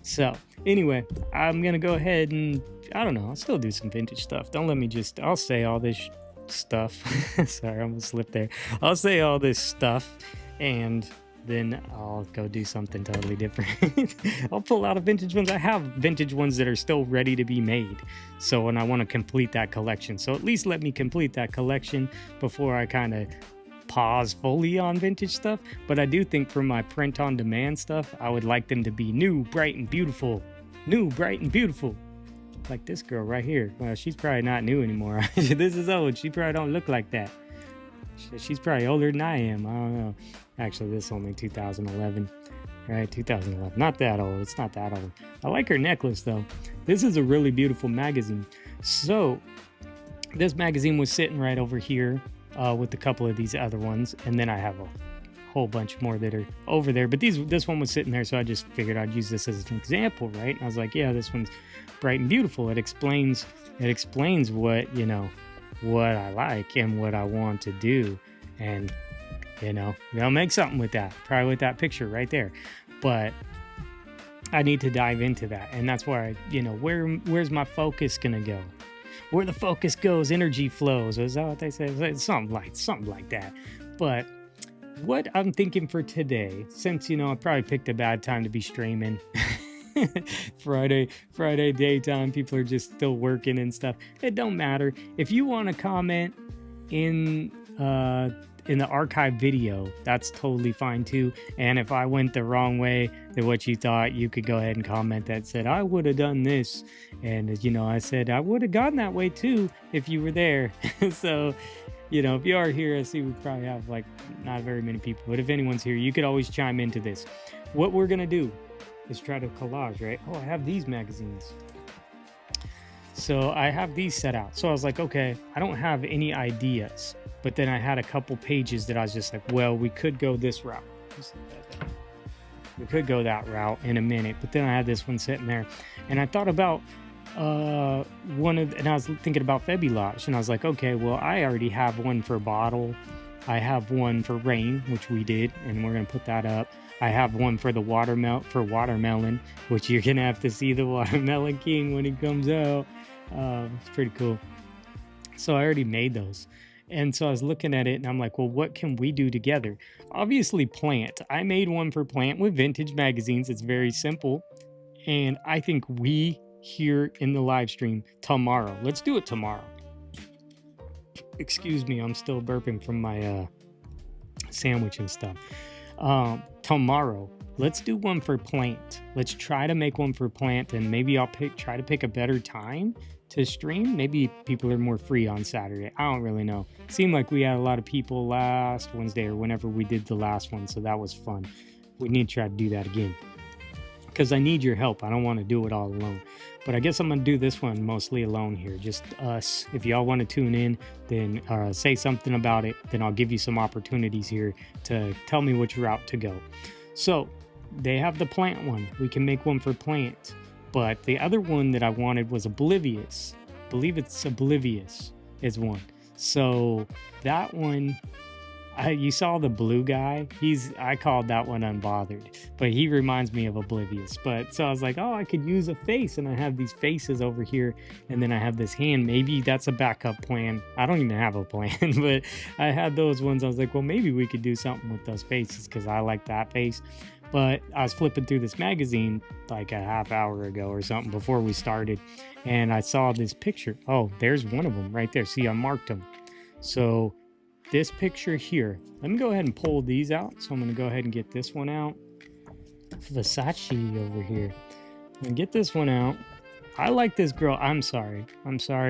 So anyway, I'm gonna go ahead and, I don't know, I'll still do some vintage stuff. Don't let me just, I'll say all this stuff. Sorry, I'm gonna slip there. I'll say all this stuff, and then I'll go do something totally different. I'll pull out a vintage ones. I have vintage ones that are still ready to be made. So when I want to complete that collection, so at least let me complete that collection before I kind of pause fully on vintage stuff. But I do think for my print on demand stuff, I would like them to be new, bright and beautiful. New, bright and beautiful. Like this girl right here. Well, she's probably not new anymore. This is old. She probably don't look like that. She's probably older than I am. I don't know. Actually, this is only 2011. Right, 2011. Not that old. It's not that old. I like her necklace though. This is a really beautiful magazine. So this magazine was sitting right over here with a couple of these other ones, and then I have a whole bunch more that are over there. But this one was sitting there, so I just figured I'd use this as an example, right? And I was like, yeah, this one's bright and beautiful. It explains what, you know, what I like and what I want to do, and you know, they'll make something with that, probably with that picture right there. But I need to dive into that, and that's why, you know, where's my focus gonna go? Where the focus goes, energy flows. Is that what they say? Something like that. But what I'm thinking for today, since, you know, I probably picked a bad time to be streaming. Friday daytime, people are just still working and stuff. It don't matter. If you want to comment in the archive video, that's totally fine too. And if I went the wrong way than what you thought, you could go ahead and comment that said, I would have done this. And, you know, I said, I would have gone that way too if you were there. So, you know, if you are here, I see we probably have like not very many people, but if anyone's here, you could always chime into this. What we're going to do is try to collage, right? Oh, I have these magazines. So I have these set out. So I was like, okay, I don't have any ideas. But then I had a couple pages that I was just like, well, we could go this route. We could go that route in a minute. But then I had this one sitting there. And I thought about and I was thinking about Fabulage. And I was like, okay, well, I already have one for bottle. I have one for rain, which we did. And we're going to put that up. I have one for the watermelon, which you're going to have to see the Watermelon King when he comes out. It's pretty cool. So I already made those. And so I was looking at it and I'm like, well, what can we do together? Obviously, plant. I made one for plant with vintage magazines. It's very simple. And I think we here in the live stream tomorrow, let's do it tomorrow. Excuse me, I'm still burping from my sandwich and stuff. Tomorrow, let's do one for plant. Let's try to make one for plant, and maybe I'll try to pick a better time to stream. Maybe people are more free on Saturday. I don't really know. Seemed like we had a lot of people last Wednesday or whenever we did the last one, so that was fun. We need to try to do that again because I need your help. I don't want to do it all alone. But I guess I'm going to do this one mostly alone here, just us. If y'all want to tune in, then say something about it. Then I'll give you some opportunities here to tell me which route to go. So they have the plant one. We can make one for plant. But the other one that I wanted was oblivious. I believe it's oblivious is one. So that one, you saw the blue guy. I called that one unbothered, but he reminds me of oblivious. But so I was like, oh, I could use a face, and I have these faces over here, and then I have this hand. Maybe that's a backup plan. I don't even have a plan, but I had those ones. I was like, well, maybe we could do something with those faces because I like that face. But I was flipping through this magazine like a half hour ago or something before we started, and I saw this picture. Oh, there's one of them right there. See, I marked them. So this picture here, let me go ahead and pull these out. So I'm going to go ahead and get this one out. Versace over here. I'm going to get this one out. I like this girl. I'm sorry,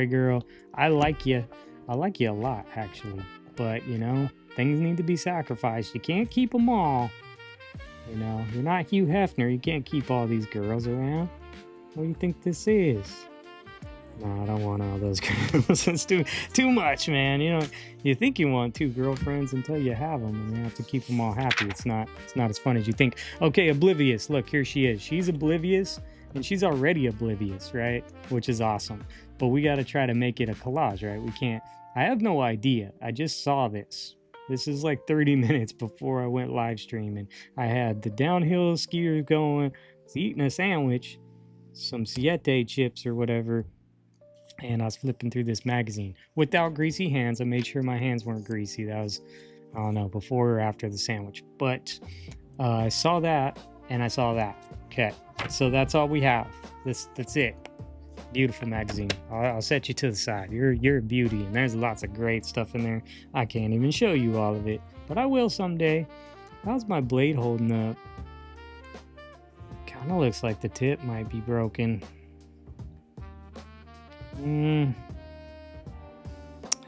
girl. I like you a lot, actually. But, you know, things need to be sacrificed. You can't keep them all. You know, you're not Hugh Hefner. You can't keep all these girls around. What do you think this is? No, I don't want all those girls. It's too much, man. You know, you think you want 2 girlfriends until you have them, and you have to keep them all happy. It's not as fun as you think. Okay, oblivious. Look, here she is. She's oblivious, and she's already oblivious, right? Which is awesome. But we got to try to make it a collage, right? We can't. I have no idea. I just saw this. This is like 30 minutes before I went live streaming. I had the downhill skiers going, was eating a sandwich, some Siete chips or whatever, and I was flipping through this magazine without greasy hands. I made sure my hands weren't greasy. That was, I don't know, before or after the sandwich. But I saw that, and I saw that. Okay, so that's all we have. That's it. Beautiful magazine. I'll set you to the side. You're a beauty, and there's lots of great stuff in there. I can't even show you all of it, but I will someday. How's my blade holding up? Kind of looks like the tip might be broken.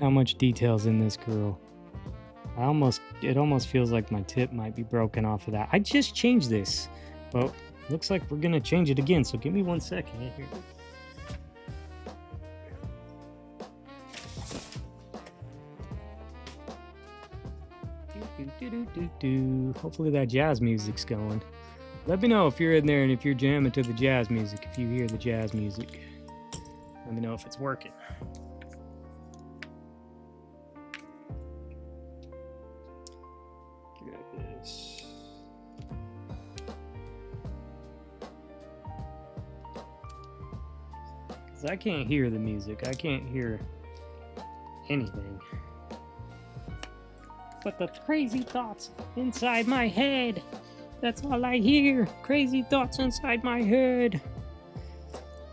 How much detail's in this girl? It almost feels like my tip might be broken off of that. I just changed this, but looks like we're gonna change it again. So give me 1 second here. Hopefully that jazz music's going. Let me know if you're in there and if you're jamming to the jazz music. If you hear the jazz music, let me know if it's working. Grab this. Because I can't hear the music. I can't hear anything. But the crazy thoughts inside my head. That's all I hear. Crazy thoughts inside my head.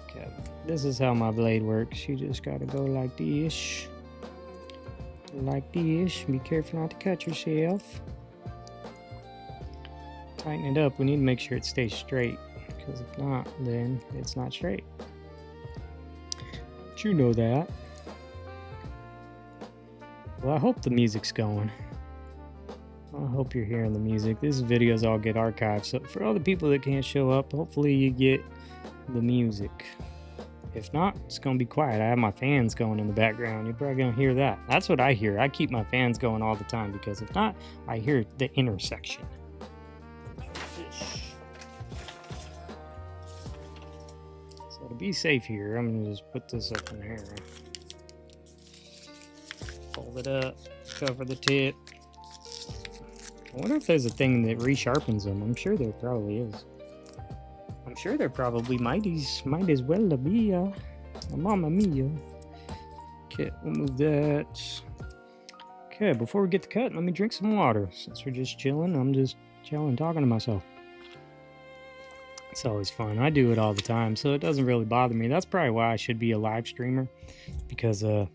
Okay, this is how my blade works. You just gotta go like this. Like this. Be careful not to cut yourself. Tighten it up. We need to make sure it stays straight. Because if not, then it's not straight. But you know that. Well, I hope the music's going. I hope you're hearing the music. These videos all get archived, so for all the people that can't show up, hopefully you get the music. If not, it's gonna be quiet. I have my fans going in the background. You're probably gonna hear that. That's what I hear. I keep my fans going all the time because if not, I hear the intersection. So to be safe here, I'm gonna just put this up in there. Fold it up, cover the tip. I wonder if there's a thing that resharpens them. I'm sure there probably is. I'm sure there probably might as well be a Mamma Mia. Okay, we'll move that. Okay, before we get to cut, let me drink some water. Since we're just chilling, I'm just chilling, talking to myself. It's always fun. I do it all the time, so it doesn't really bother me. That's probably why I should be a live streamer, because I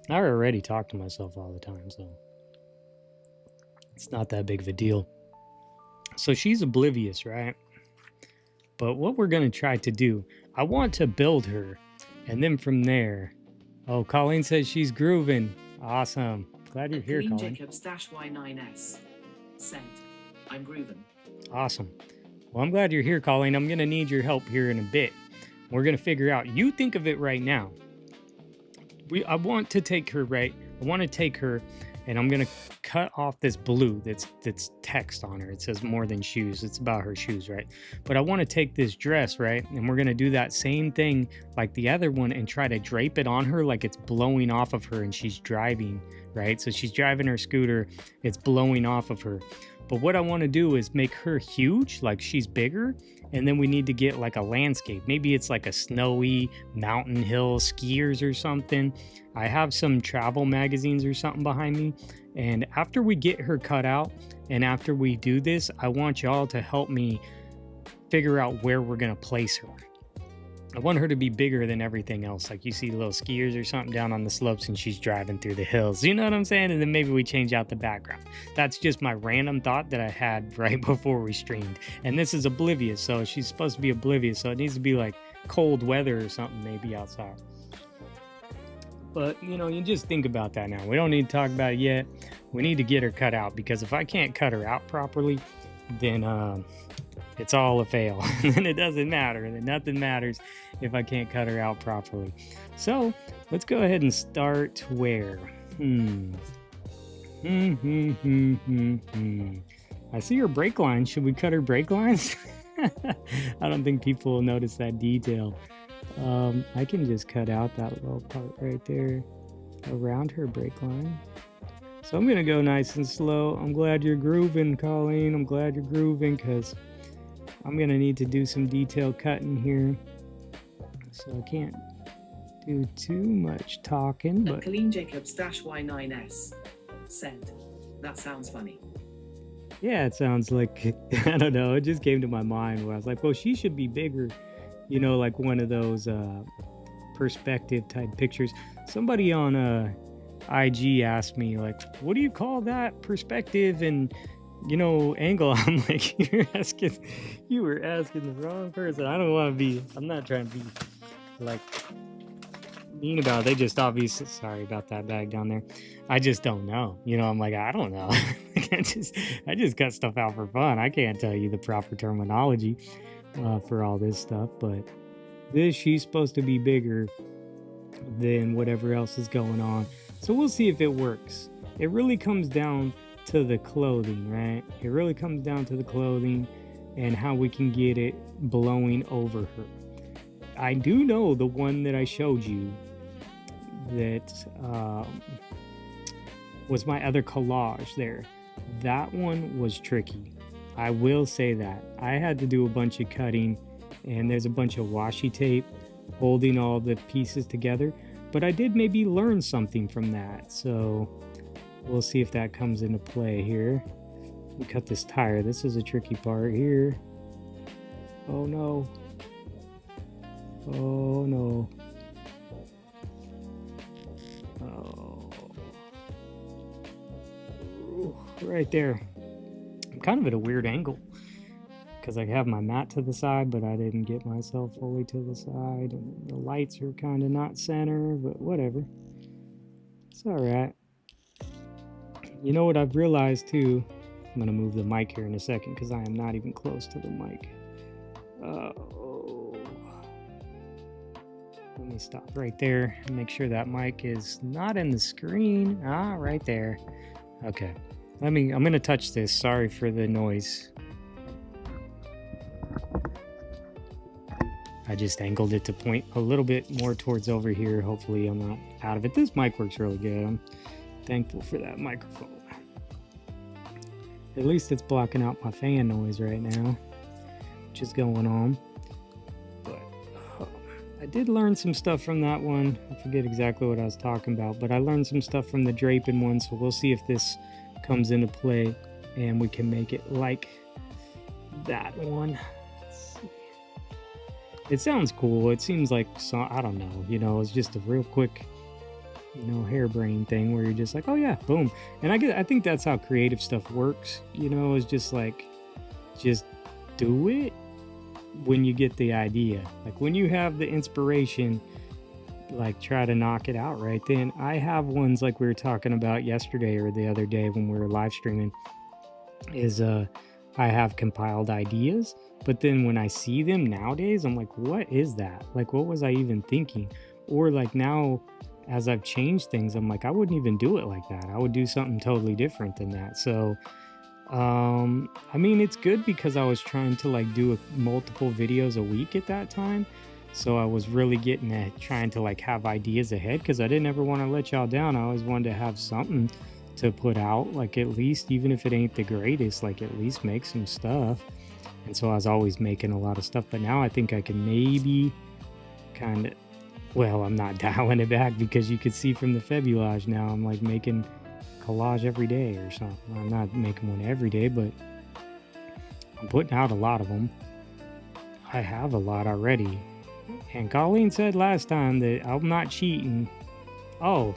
already talk to myself all the time, so it's not that big of a deal. So she's oblivious, right? But what we're going to try to do, I want to build her, and then from there, oh, Colleen says she's grooving. Awesome. Glad you're here, Colleen. Jacobs-Y9S said, I'm grooving. Awesome. Well, I'm glad you're here, Colleen. I'm going to need your help here in a bit. We're going to figure out, you think of it right now. I want to take her, right? I want to take her, and I'm going to cut off this blue that's text on her. It says more than shoes. It's about her shoes, right? But I want to take this dress, right? And we're going to do that same thing like the other one and try to drape it on her like it's blowing off of her and she's driving, right? So she's driving her scooter. It's blowing off of her. But what I want to do is make her huge, like she's bigger, and then we need to get like a landscape. Maybe it's like a snowy mountain hill, skiers or something. I have some travel magazines or something behind me. And after we get her cut out and after we do this, I want y'all to help me figure out where we're going to place her. I want her to be bigger than everything else. Like you see little skiers or something down on the slopes and she's driving through the hills. You know what I'm saying? And then maybe we change out the background. That's just my random thought that I had right before we streamed. And this is oblivious. So she's supposed to be oblivious. So it needs to be like cold weather or something maybe outside. But, you know, you just think about that now. We don't need to talk about it yet. We need to get her cut out because if I can't cut her out properly, then it's all a fail. And it doesn't matter. And nothing matters if I can't cut her out properly. So let's go ahead and start where? I see her brake lines. Should we cut her brake lines? I don't think people will notice that detail. I can just cut out that little part right there around her brake line. So I'm gonna go nice and slow. I'm glad you're grooving, Colleen. I'm glad you're grooving because I'm gonna need to do some detail cutting here. So I can't do too much talking, but Colleen Jacobs-Y9S said, that sounds funny. Yeah, it sounds like, I don't know, it just came to my mind where I was like, well, she should be bigger, you know, like one of those perspective type pictures. Somebody on IG asked me, like, what do you call that perspective and, you know, angle? I'm like, you were asking the wrong person. I don't want to be, I'm not trying to be like mean about it. They just obviously, sorry about that bag down there. I just don't know. You know, I'm like, I don't know. I just cut stuff out for fun. I can't tell you the proper terminology for all this stuff, but she's supposed to be bigger than whatever else is going on. So we'll see if it works. It really comes down to the clothing, right? It really comes down to the clothing and how we can get it blowing over her. I do know the one that I showed you that was my other collage there. That one was tricky. I will say that. I had to do a bunch of cutting and there's a bunch of washi tape holding all the pieces together. But I did maybe learn something from that. So we'll see if that comes into play here. We cut this tire. This is a tricky part here. Oh no. Oh no. Oh. Ooh, right there. I'm kind of at a weird angle because I have my mat to the side, but I didn't get myself fully to the side, and the lights are kind of not center, but whatever. It's all right. You know what I've realized too? I'm gonna move the mic here in a second because I am not even close to the mic. Let me stop right there and make sure that mic is not in the screen. Ah, right there. Okay. I'm gonna touch this. Sorry for the noise. I just angled it to point a little bit more towards over here. Hopefully I'm not out of it. This mic works really good. I'm thankful for that microphone. At least it's blocking out my fan noise right now, which is going on. But I did learn some stuff from that one. I forget exactly what I was talking about, but I learned some stuff from the draping one, so we'll see if this comes into play and we can make it like that one. Let's see. It sounds cool. It seems like, so I don't know, you know, it's just a real quick, you know, harebrained thing where you're just like, oh yeah, boom. And I think that's how creative stuff works, you know, is just like, just do it when you get the idea. Like when you have the inspiration, like try to knock it out right then. I have ones like we were talking about yesterday or the other day when we were live streaming, is I have compiled ideas, but then when I see them nowadays, I'm like, what is that? Like, what was I even thinking? Or like now, as I've changed things, I'm like, I wouldn't even do it like that. I would do something totally different than that. So I mean, it's good because I was trying to like do multiple videos a week at that time. So I was really getting at trying to like have ideas ahead, because I didn't ever want to let y'all down. I always wanted to have something to put out, like at least, even if it ain't the greatest, like at least make some stuff. And so I was always making a lot of stuff, but now I think I can maybe kind of, well, I'm not dialing it back because you could see from the Febulage now I'm like making collage every day or something. I'm not making one every day, but I'm putting out a lot of them. I have a lot already. And Colleen said last time that I'm not cheating. Oh.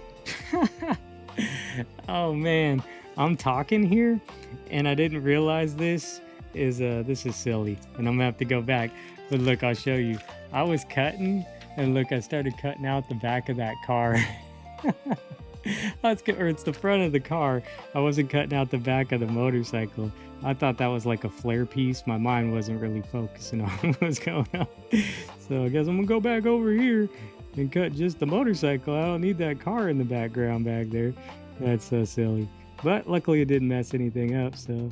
Oh man, I'm talking here and I didn't realize this is silly and I'm gonna have to go back. But look, I'll show you. I was cutting and look, I started cutting out the back of that car. Or it's the front of the car. I wasn't cutting out the back of the motorcycle. I thought that was like a flare piece. My mind wasn't really focusing on what was going on. So I guess I'm gonna go back over here and cut just the motorcycle. I don't need that car in the background back there. That's so silly. But luckily it didn't mess anything up, so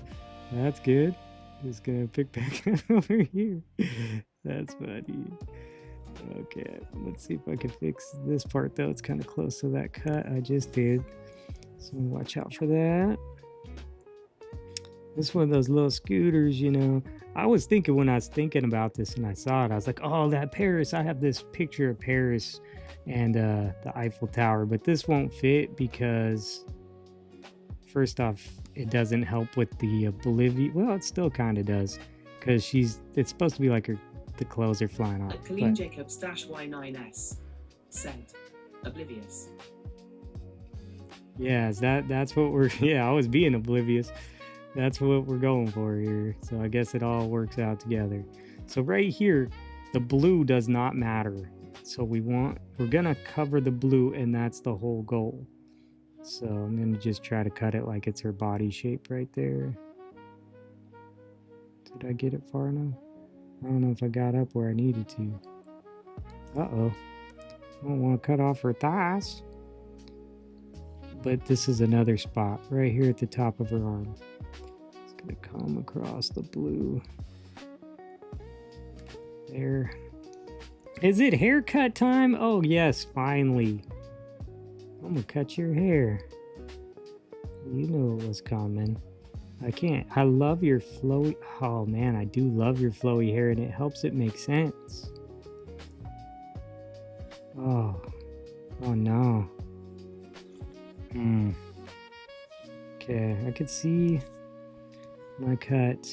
that's good. Just gonna pick back up over here. That's funny. Okay, let's see if I can fix this part though. It's kind of close to that cut I just did. So watch out for that. This one of those little scooters, you know. I was thinking when I was thinking about this and I saw it, I was like, oh, that Paris. I have this picture of Paris and the Eiffel Tower, but this won't fit because first off, it doesn't help with the oblivion. Well, it still kind of does because it's supposed to be like the clothes are flying off. Colleen Jacobs Y9S said, oblivious. Yeah, that's what we're, yeah, I was being oblivious. That's what we're going for here. So I guess it all works out together. So right here, the blue does not matter. So we're gonna cover the blue and that's the whole goal. So I'm gonna just try to cut it like it's her body shape right there. Did I get it far enough? I don't know if I got up where I needed to. Uh-oh. I don't want to cut off her thighs. But this is another spot right here at the top of her arm. It's gonna come across the blue. There. Is it haircut time? Oh yes, finally. I'm gonna cut your hair. You knew it was coming. I love your flowy, oh man, I do love your flowy hair and it helps it make sense. Oh no. Okay, I could see my cut.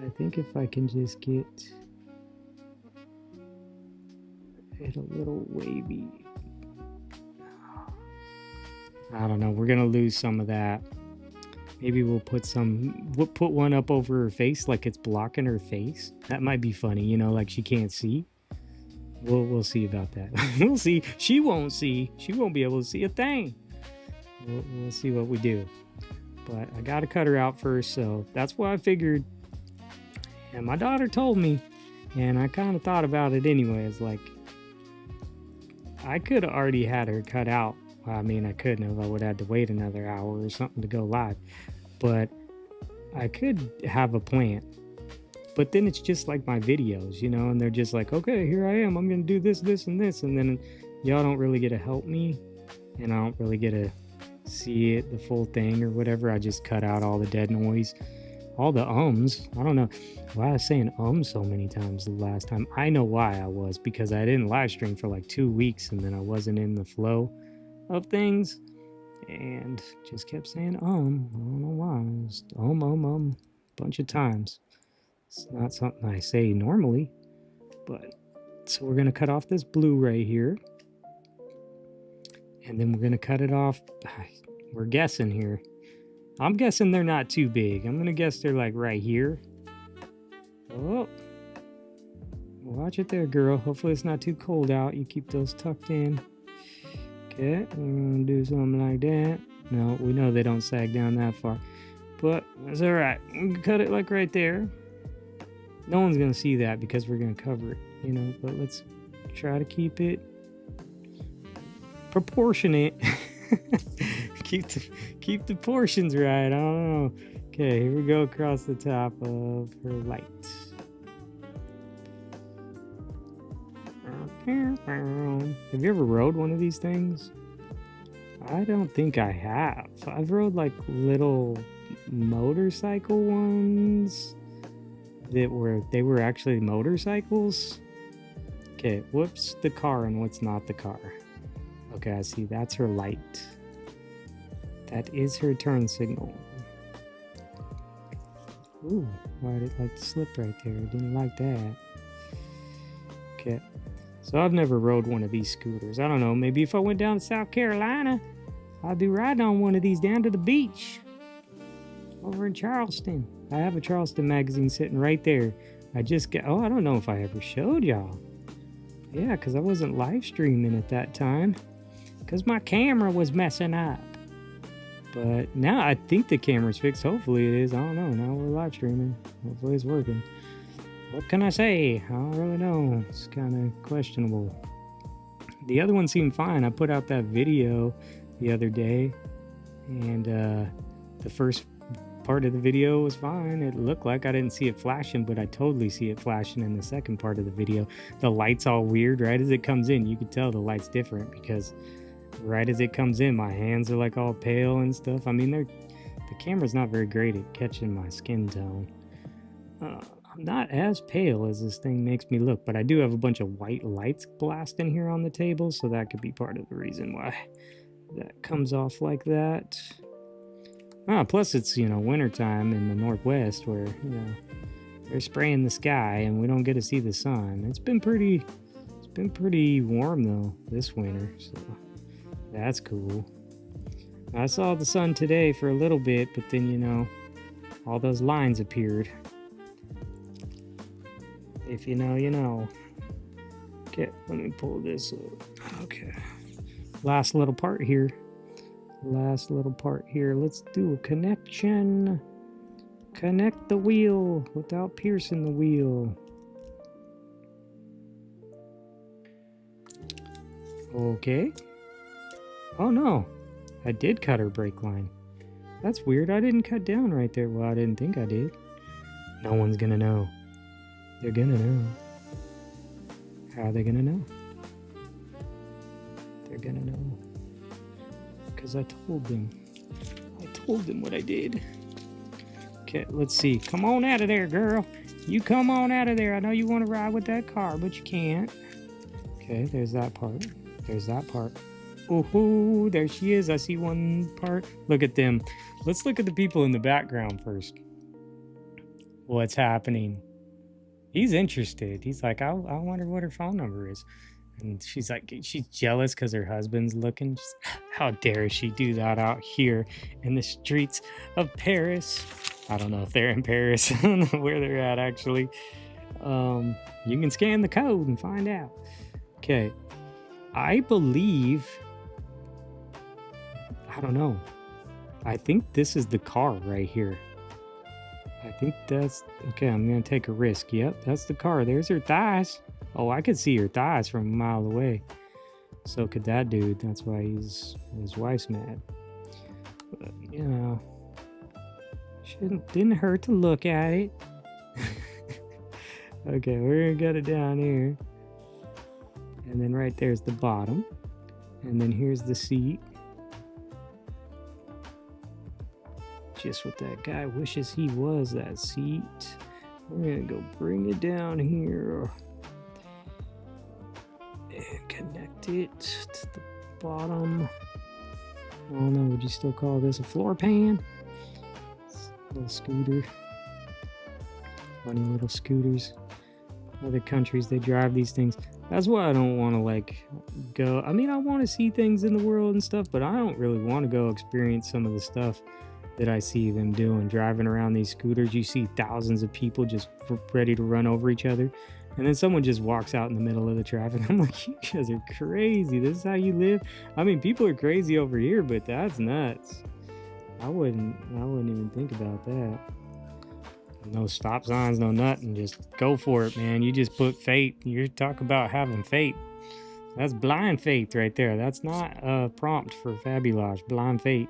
I think if I can just get it a little wavy. I don't know, we're gonna lose some of that. Maybe we'll put one up over her face like it's blocking her face. That might be funny, you know, like she can't see. We'll see about that. We'll see. She won't see. She won't be able to see a thing. We'll see what we do. But I gotta cut her out first, so that's what I figured. And my daughter told me, and I kind of thought about it anyway. It's like, I could have already had her cut out. I mean, I couldn't have. I would have had to wait another hour or something to go live. But I could have a plan. But then it's just like my videos, you know, and they're just like, okay, here I am. I'm going to do this, this, and this. And then y'all don't really get to help me. And I don't really get to see it, the full thing or whatever. I just cut out all the dead noise, all the ums. I don't know why I was saying so many times the last time. I know why I was, because I didn't live stream for like 2 weeks and then I wasn't in the flow of things and just kept saying I don't know why. Just a bunch of times. It's not something I say normally, but so we're gonna cut off this blue right here, and then we're gonna cut it off. We're guessing here. I'm guessing they're not too big. I'm gonna guess they're like right here. Oh, watch it there, girl. Hopefully it's not too cold out. You keep those tucked in. Okay, we're gonna do something like that. No, we know they don't sag down that far, but that's all right. We can cut it like right there. No one's gonna see that because we're gonna cover it, you know, but let's try to keep it proportionate. keep the portions right. I don't know. Okay, here we go across the top of her light. Have you ever rode one of these things? I don't think I have. I've rode like little motorcycle ones they were actually motorcycles. Okay, what's the car and what's not the car? Okay, I see. That's her light. That is her turn signal. Ooh, why did it like to slip right there? Didn't like that. Okay, so I've never rode one of these scooters. I don't know, maybe if I went down to South Carolina, I'd be riding on one of these down to the beach over in Charleston. I have a Charleston magazine sitting right there. I just got, I don't know if I ever showed y'all. Yeah, because I wasn't live streaming at that time because my camera was messing up. But now I think the camera's fixed. Hopefully it is. I don't know. Now we're live streaming. Hopefully it's working. What can I say? I don't really know. It's kind of questionable. The other one seemed fine. I put out that video the other day, and the first part of the video was fine. It looked like I didn't see it flashing, but I totally see it flashing in the second part of the video. The light's all weird right as it comes in. You can tell the light's different because right as it comes in, my hands are like all pale and stuff. I mean, the camera's not very great at catching my skin tone. I'm not as pale as this thing makes me look, but I do have a bunch of white lights blasting here on the table, so that could be part of the reason why that comes off like that. Plus it's, wintertime in the Northwest where, they're spraying the sky and we don't get to see the sun. It's been pretty warm though this winter, so that's cool. I saw the sun today for a little bit, but then, all those lines appeared. If you know, you know. Okay, let me pull this up. Okay. Last little part here. Let's do a connection. Connect the wheel without piercing the wheel. Okay. Oh no, I did cut her brake line. That's weird. I didn't cut down right there. Well, I didn't think I did. No one's gonna know. They're gonna know. How are they gonna know? They're gonna know. Because I told them. I told them what I did. Okay, let's see. Come on out of there, girl. You come on out of there. I know you want to ride with that car, but you can't. Okay, there's that part. There's that part. Oh, there she is. I see one part. Look at them. Let's look at the people in the background first. What's happening? He's interested. He's like, I wonder what her phone number is. And she's like, she's jealous because her husband's looking. How dare she do that out here in the streets of Paris? I don't know if they're in Paris. I don't know where they're at, actually. You can scan the code and find out. Okay. I believe... I don't know. I think this is the car right here. I think that's... Okay, I'm going to take a risk. Yep, that's the car. There's her thighs. Oh, I could see her thighs from a mile away. So could that dude. That's why his wife's mad. But, didn't hurt to look at it. Okay, we're gonna get it down here. And then right there's the bottom. And then here's the seat. just what that guy wishes he was, that seat. We're gonna go bring it down here and connect it to the bottom. I don't know, would you still call this a floor pan? Little scooter. Funny little scooters. Other countries, they drive these things. That's why I don't want to like go. I mean, I want to see things in the world and stuff, but I don't really want to go experience some of the stuff that I see them doing. Driving around these scooters, you see thousands of people just ready to run over each other. And then someone just walks out in the middle of the traffic. I'm like, you guys are crazy. This is how you live? I mean, people are crazy over here, but that's nuts. I wouldn't even think about that. No stop signs, no nothing. Just go for it, man. You just put faith. You're talking about having faith. That's blind faith right there. That's not a prompt for Fabulage. Blind faith.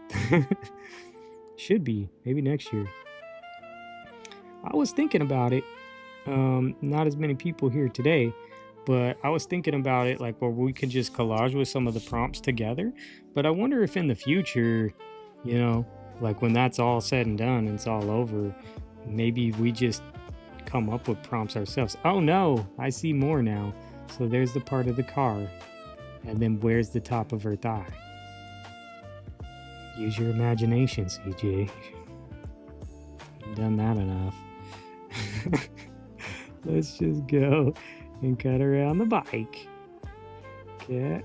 Should be. Maybe next year. I was thinking about it. Not as many people here today, but I was thinking about it like where we could just collage with some of the prompts together. But I wonder if in the future, you know, like when that's all said and done and it's all over, maybe we just come up with prompts ourselves. Oh no, I see more now. So there's the part of the car. And then where's the top of her thigh? Use your imagination, CJ. You've done that enough. Let's just go and cut around the bike. Cut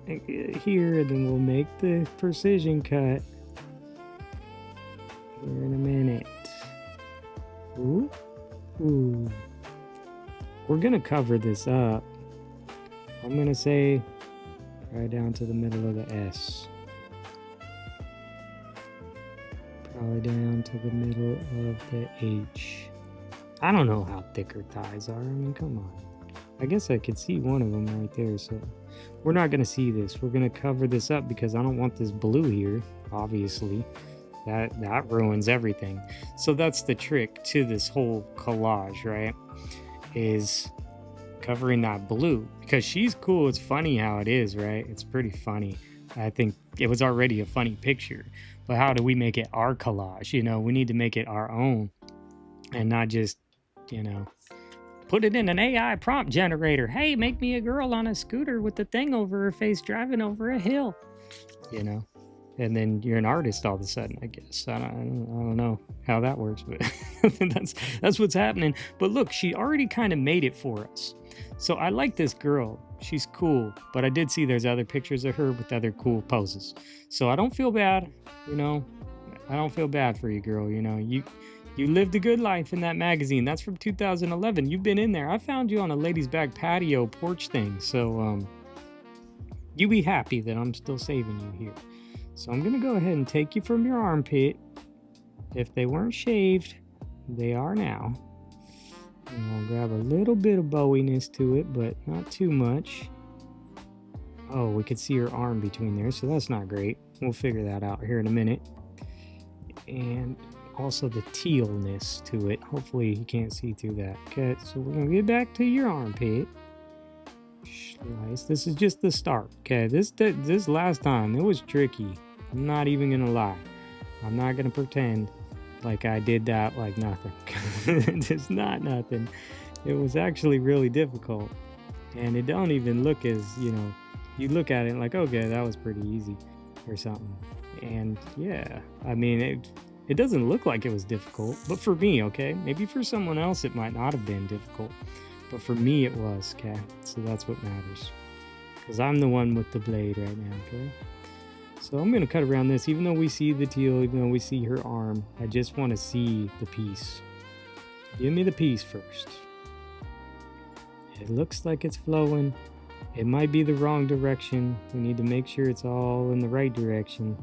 here, and then we'll make the precision cut here in a minute. Ooh. Ooh. We're gonna cover this up. I'm gonna say right down to the middle of the S. Probably down to the middle of the H. I don't know how thick her thighs are. I mean, come on. I guess I could see one of them right there. So we're not gonna see this. We're gonna cover this up because I don't want this blue here, obviously. That ruins everything. So that's the trick to this whole collage, right? Is covering that blue because she's cool. It's funny how it is, right? It's pretty funny. I think it was already a funny picture, but how do we make it our collage? You know, we need to make it our own and not just, you know, put it in an AI prompt generator. Hey, make me a girl on a scooter with the thing over her face driving over a hill, you know. And then you're an artist all of a sudden, I guess. I don't know how that works, but that's what's happening. But look, she already kind of made it for us. So I like this girl. She's cool. But I did see there's other pictures of her with other cool poses. So I don't feel bad, you know. I don't feel bad for you, girl. You know, you lived a good life in that magazine. That's from 2011. You've been in there. I found you on a ladies' back patio porch thing. So you be happy that I'm still saving you here. So I'm going to go ahead and take you from your armpit. If they weren't shaved, they are now. And I'll grab a little bit of bowiness to it, but not too much. Oh, we could see her arm between there, so that's not great. We'll figure that out here in a minute. And also the tealness to it. Hopefully you can't see through that. Okay, so we're going to get back to your armpit. Slice. This is just the start. Okay, this last time it was tricky. I'm not even gonna lie. I'm not gonna pretend like I did that like nothing. It's not nothing. It was actually really difficult, and it don't even look as, you know, you look at it like, okay, that was pretty easy or something. And yeah, I mean, it doesn't look like it was difficult, but for me, okay, maybe for someone else it might not have been difficult. But for me, it was, okay? So that's what matters. Because I'm the one with the blade right now, okay? So I'm going to cut around this. Even though we see the teal, even though we see her arm, I just want to see the piece. Give me the piece first. It looks like it's flowing. It might be the wrong direction. We need to make sure it's all in the right direction.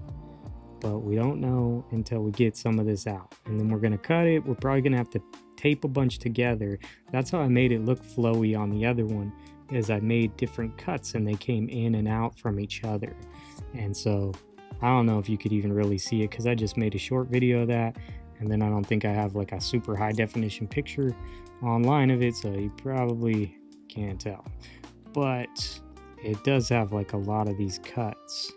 But we don't know until we get some of this out. And then we're going to cut it. We're probably going to have to tape a bunch together. That's how I made it look flowy on the other one, is I made different cuts and they came in and out from each other. And so I don't know if you could even really see it because I just made a short video of that, and then I don't think I have like a super high definition picture online of it, so you probably can't tell. But it does have like a lot of these cuts,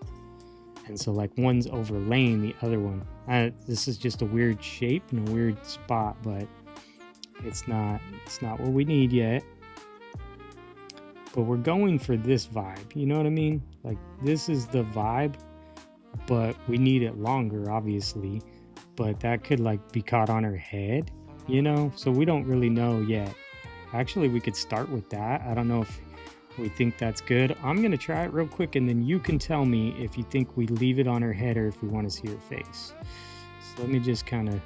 And so like one's overlaying the other one. This is just a weird shape and a weird spot, but it's not what we need yet. But we're going for this vibe, you know what I mean? Like this is the vibe, but we need it longer, obviously. But that could like be caught on her head, you know? So we don't really know yet. Actually, we could start with that. I don't know if we think that's good. I'm gonna try it real quick, and then you can tell me if you think we leave it on her head or if we want to see her face. So let me just kind of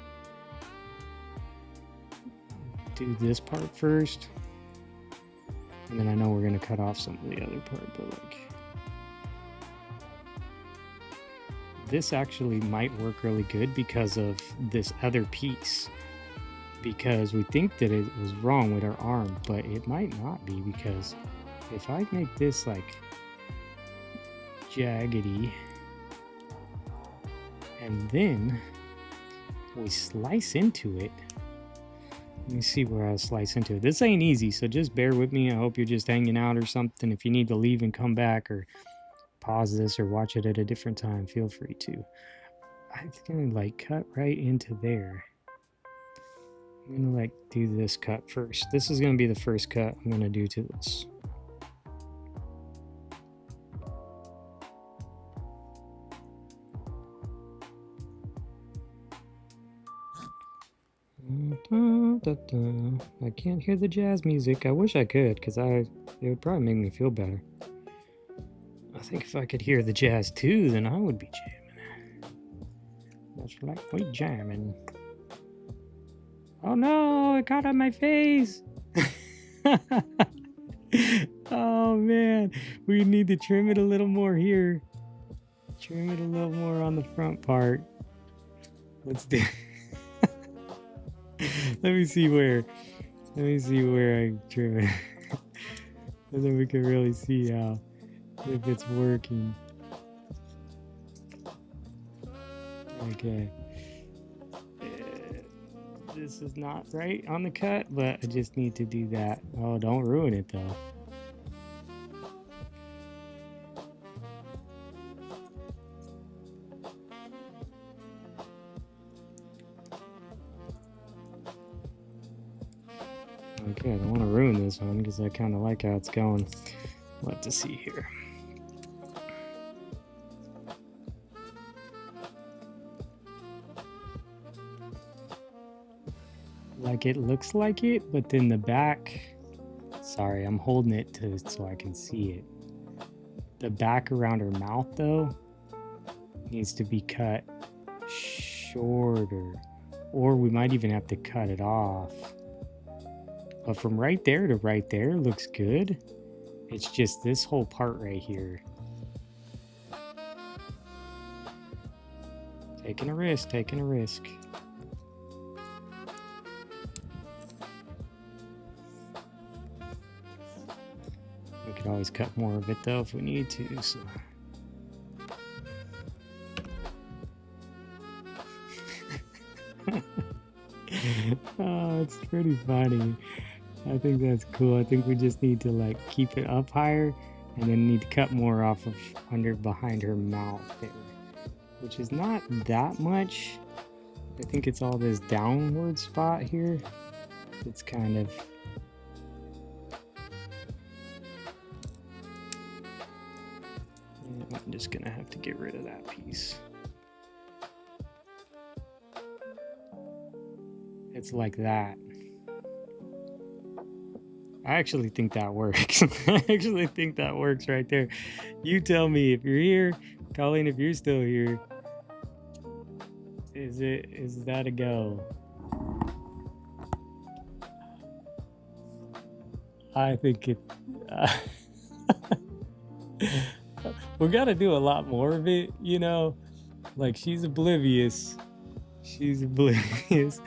do this part first. And then I know we're gonna cut off some of the other part, but like this actually might work really good because of this other piece. Because we think that it was wrong with her arm, but it might not be, because if I make this like jaggedy and then we slice into it. Let me see where I slice into it. This ain't easy, so just bear with me. I hope you're just hanging out or something. If you need to leave and come back or pause this or watch it at a different time, feel free to. I'm gonna like cut right into there. I'm gonna like do this cut first. This is gonna be the first cut I'm gonna do to this. I can't hear the jazz music. I wish I could, because it would probably make me feel better. I think if I could hear the jazz too, then I would be jamming. That's like we jamming. Oh no, it caught on my face. Oh man, we need to trim it a little more here. Trim it a little more on the front part. Let's do let me see where I trim it. And then we can really see how, if it's working. Okay. This is not right on the cut, but I just need to do that. Oh, don't ruin it though. Okay, I don't want to ruin this one because I kind of like how it's going. What to see here. Like it looks like it, but then the back, sorry, I'm holding it so I can see it. The back around her mouth though needs to be cut shorter, or we might even have to cut it off. But from right there to right there looks good. It's just this whole part right here. Taking a risk, taking a risk. We could always cut more of it though if we need to, so. Oh, it's pretty funny. I think that's cool. I think we just need to like keep it up higher and then need to cut more off of behind her mouth there, which is not that much. I think it's all this downward spot here. It's kind of, I'm just gonna have to get rid of that piece. It's like that. I actually think that works. I actually think that works right there. You tell me if you're here. Colleen, if you're still here. Is that a go? I think it... we gotta do a lot more of it, you know? Like, she's oblivious. She's oblivious.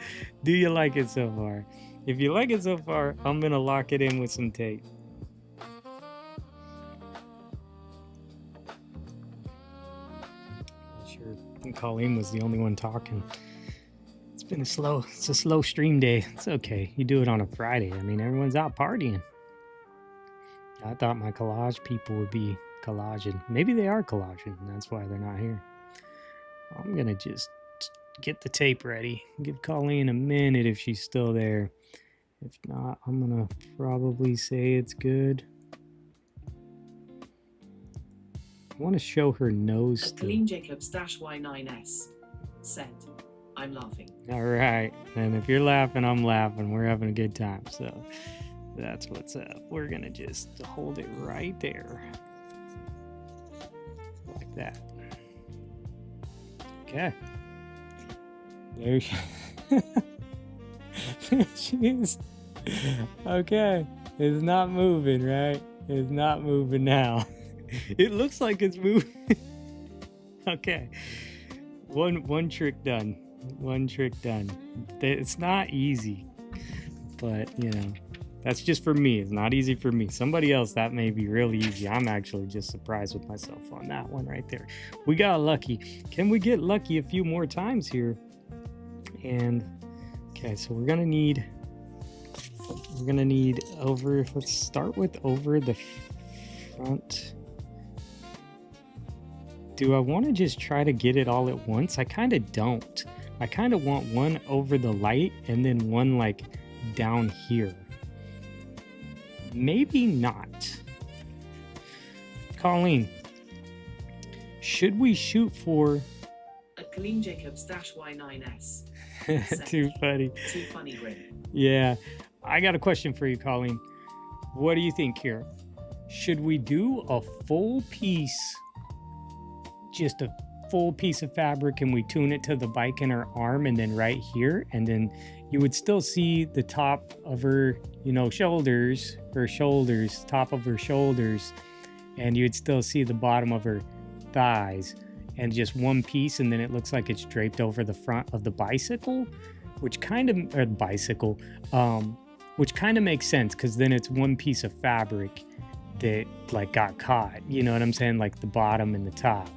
Do you like it so far? If you like it so far, I'm gonna lock it in with some tape. Sure, Colleen was the only one talking. It's a slow stream day. It's okay. You do it on a Friday. I mean, everyone's out partying. I thought my collage people would be collagen. Maybe they are collagen. That's why they're not here. I'm gonna just get the tape ready. Give Colleen a minute if she's still there. If not, I'm gonna probably say it's good. I want to show her nose still. Colleen Jacobs Y9S said, I'm laughing. All right. And if you're laughing, I'm laughing. We're having a good time. So that's what's up. We're going to just hold it right there. Like that. Okay. There she, there she is. Okay. It's not moving, right? It's not moving now. It looks like it's moving. Okay. One trick done. One trick done. It's not easy, but you know, that's just for me. It's not easy for me. Somebody else, that may be really easy. I'm actually just surprised with myself on that one right there. We got lucky. Can we get lucky a few more times here? And okay, so we're gonna need over, let's start with over the front. Do I want to just try to get it all at once? I kind of don't. I kind of want one over the light and then one like down here. Maybe not. Colleen, should we shoot for Colleen Jacobs Y9S? Too funny. Too funny, grin. Yeah. I got a question for you, Colleen. What do you think here? Should we do a full piece, just a full piece of fabric, and we tune it to the bike in her arm and then right here, and then you would still see the top of her, you know, shoulders, top of her shoulders, and you would still see the bottom of her thighs, and just one piece, and then it looks like it's draped over the front of the bicycle, which kind of, which kind of makes sense, because then it's one piece of fabric that like got caught, you know what I'm saying, like the bottom and the top.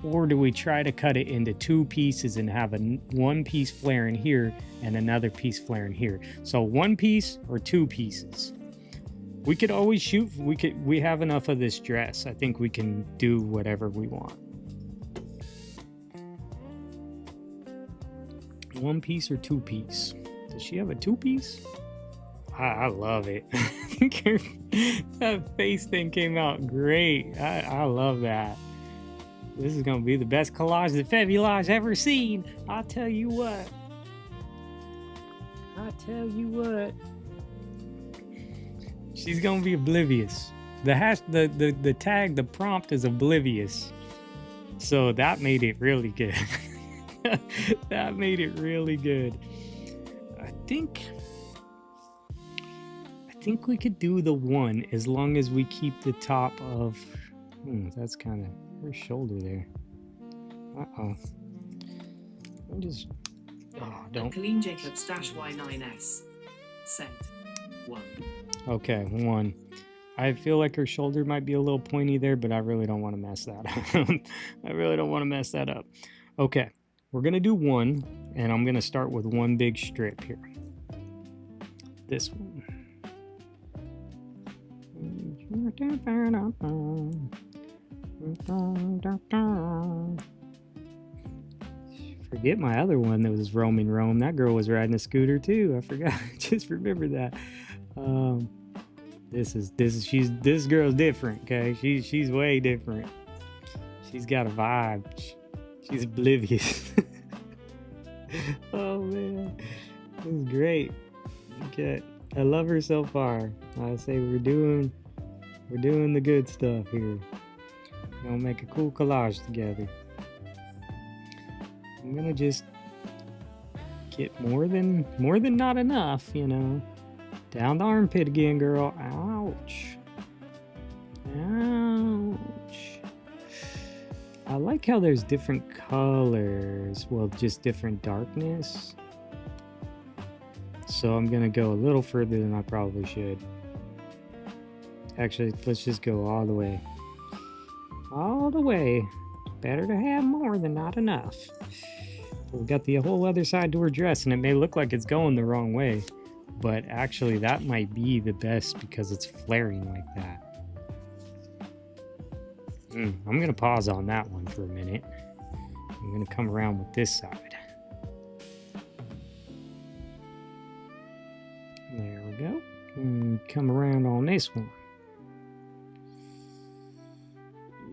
Or do we try to cut it into two pieces and have one piece flaring here and another piece flaring here? So one piece or two pieces. We could always shoot. We have enough of this dress. I think we can do whatever we want. One piece or two piece? Does she have a two piece? I love it. That face thing came out great. I love that. This is going to be the best collage that Fabulage ever seen. I'll tell you what. She's going to be oblivious. The tag, the prompt is oblivious. So that made it really good. That made it really good. I think we could do the one as long as we keep the top of... that's kind of... her shoulder there. I'm just... don't... Colleen Jacobs Y9S said 1. Okay, 1. I feel like her shoulder might be a little pointy there, but I really don't want to mess that up. Okay, we're going to do 1, and I'm going to start with one big strip here. This one. Forget my other one that was roaming Rome. That girl was riding a scooter too. I forgot. I just remembered that. This girl's different. Okay, she's way different. She's got a vibe. She's oblivious. Oh man, this is great. Okay, I love her so far. I say we're doing the good stuff here. We're gonna make a cool collage together. I'm gonna just get more than not enough, you know. Down the armpit again, girl. Ouch. Ouch. I like how there's different colors. Well, just different darkness. So I'm gonna go a little further than I probably should. Actually, let's just go all the way. All the way. Better to have more than not enough. We've got the whole other side to her dress, and it may look like it's going the wrong way, but actually that might be the best because it's flaring like that. I'm going to pause on that one for a minute. I'm going to come around with this side. There we go. And come around on this one.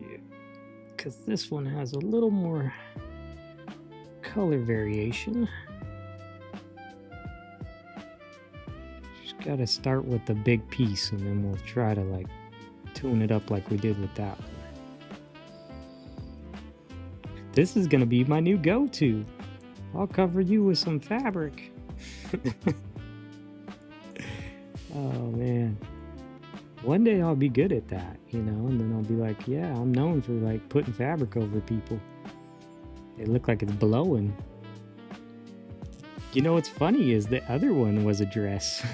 Yeah, because this one has a little more color variation. Just got to start with the big piece, and then we'll try to like tune it up like we did with that one. This is going to be my new go-to. I'll cover you with some fabric. Oh man, one day I'll be good at that, you know, and then I'll be like, yeah, I'm known for like putting fabric over people. It look like it's blowing. You know what's funny is the other one was a dress.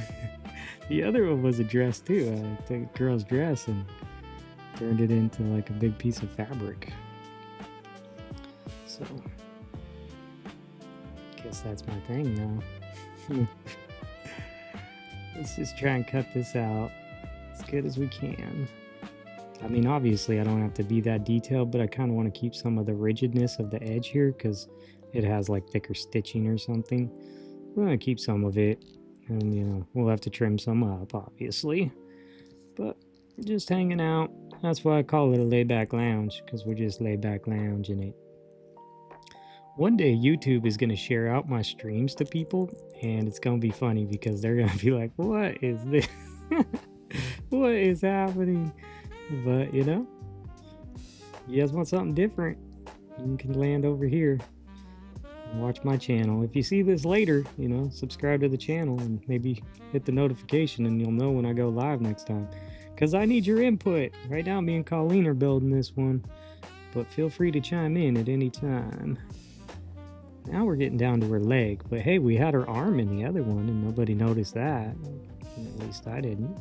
The other one was a dress too. I took a girl's dress and turned it into like a big piece of fabric. So, guess that's my thing now. Let's just try and cut this out as good as we can. I mean, obviously I don't have to be that detailed, but I kind of want to keep some of the rigidness of the edge here because it has like thicker stitching or something. We're going to keep some of it, and you know, we'll have to trim some up, obviously. But just hanging out. That's why I call it a laid-back lounge, because we're just laid-back lounging it. One day YouTube is going to share out my streams to people, and it's going to be funny because they're going to be like, what is this? What is happening? But you know, you guys want something different, you can land over here and watch my channel. If you see this later, you know, subscribe to the channel and maybe hit the notification, and you'll know when I go live next time, because I need your input. Right now me and Colleen are building this one, but feel free to chime in at any time. Now we're getting down to her leg, but hey, we had her arm in the other one and nobody noticed that. At least I didn't.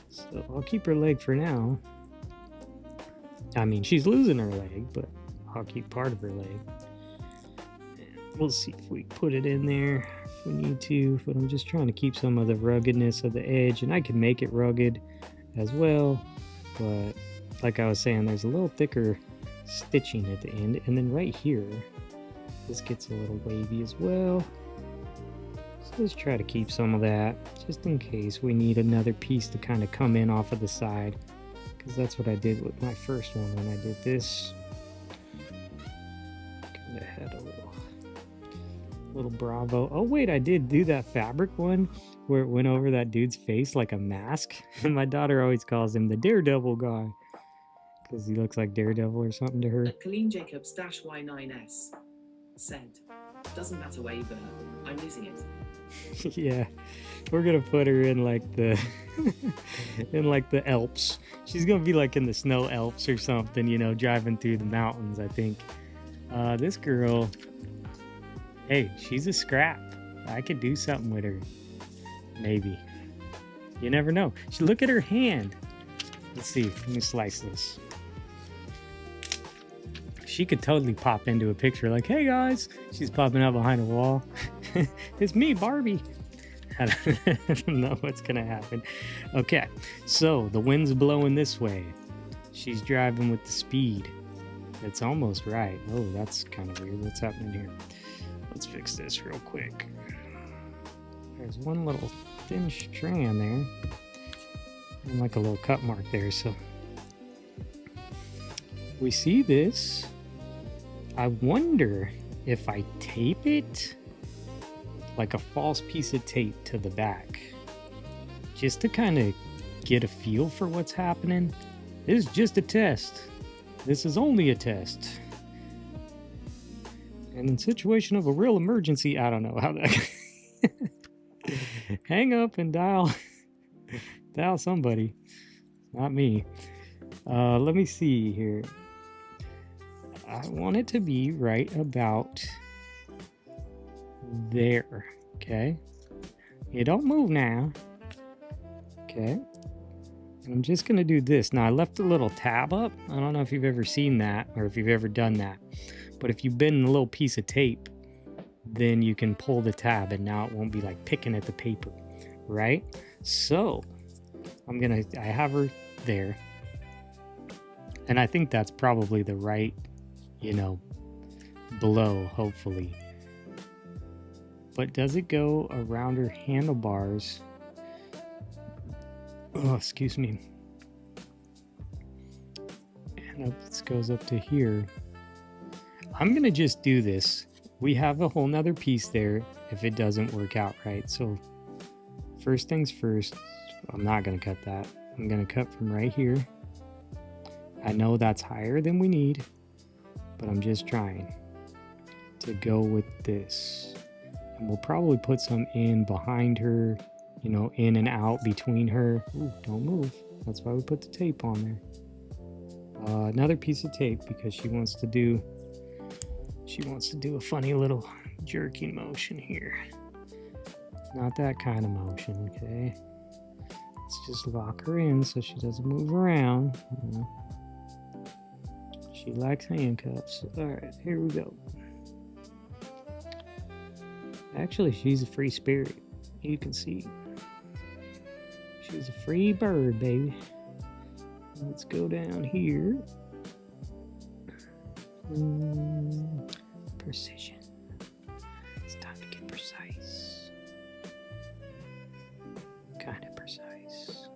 So I'll keep her leg for now. I mean, she's losing her leg, but I'll keep part of her leg. And we'll see if we put it in there if we need to, but I'm just trying to keep some of the ruggedness of the edge, and I can make it rugged as well. But like I was saying, there's a little thicker stitching at the end, and then right here, this gets a little wavy as well. So let's try to keep some of that just in case we need another piece to kind of come in off of the side, because that's what I did with my first one when I did this. Kind of had a little bravo. Oh wait, I did do that fabric one where it went over that dude's face like a mask. And my daughter always calls him the Daredevil guy because he looks like Daredevil or something to her. Colleen Jacobs Y9S said, doesn't matter where you put her, I'm losing it. Yeah, we're gonna put her in like the in like the Alps. She's gonna be like in the snow Alps or something, you know, driving through the mountains, I think. This girl, hey, she's a scrap. I could do something with her, maybe. You never know. Look at her hand. Let's see, let me slice this. She could totally pop into a picture like, hey guys, she's popping out behind a wall. It's me, Barbie. I don't know what's gonna happen. Okay, so the wind's blowing this way. She's driving with the speed. It's almost right. Oh, that's kind of weird. What's happening here? Let's fix this real quick. There's one little thin strand there, and like a little cut mark there. So we see this. I wonder if I tape it like a false piece of tape to the back, just to kind of get a feel for what's happening. This is just a test. This is only a test. And in situation of a real emergency, I don't know how that hang up and dial somebody. Not me. Let me see here. I want it to be right about there. Okay. You don't move now. Okay. And I'm just going to do this. Now, I left a little tab up. I don't know if you've ever seen that or if you've ever done that. But if you bend a little piece of tape, then you can pull the tab and now it won't be like picking at the paper, right? So I have her there. And I think that's probably the right, blow, hopefully. But does it go around her handlebars? Oh, excuse me. And this goes up to here. I'm going to just do this. We have a whole nother piece there if it doesn't work out right. So first things first, I'm not going to cut that. I'm going to cut from right here. I know that's higher than we need, but I'm just trying to go with this. And we'll probably put some in behind her, in and out between her. Ooh, don't move. That's why we put the tape on there. Another piece of tape because she wants to do a funny little jerking motion here. Not that kind of motion, okay? Let's just lock her in so she doesn't move around. She likes handcuffs. All right, here we go. Actually, she's a free spirit. You can see. She's a free bird, baby. Let's go down here. Precision. It's time to get precise. Kind of precise.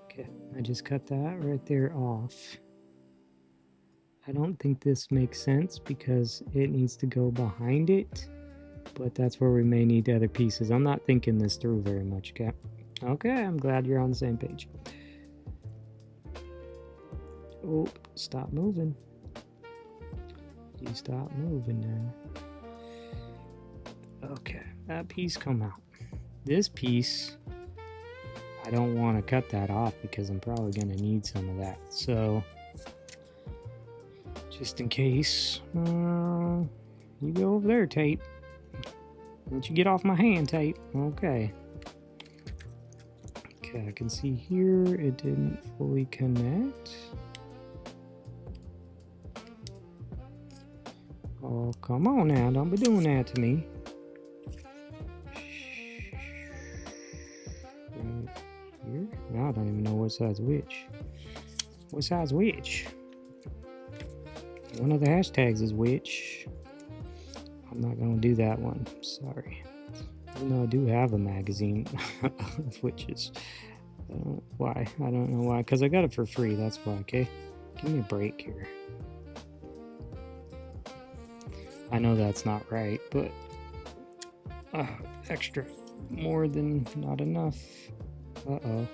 Okay, I just cut that right there off. I don't think this makes sense because it needs to go behind it, but that's where we may need the other pieces. I'm not thinking this through very much, okay? Okay, I'm glad you're on the same page. Oh, stop moving. You stop moving now. Okay, that piece come out. This piece, I don't want to cut that off because I'm probably going to need some of that. So, just in case, you go over there, tape. Don't you get off my hand, tape. Okay. Okay, I can see here it didn't fully connect. Oh, come on now. Don't be doing that to me. Right here? Now I don't even know what side's which. What side's which? One of the hashtags is which. I'm not going to do that one. Sorry. Even though I do have a magazine of witches. Why? I don't know why. Because I got it for free. That's why, okay? Give me a break here. I know that's not right, but extra. More than not enough. Uh-oh.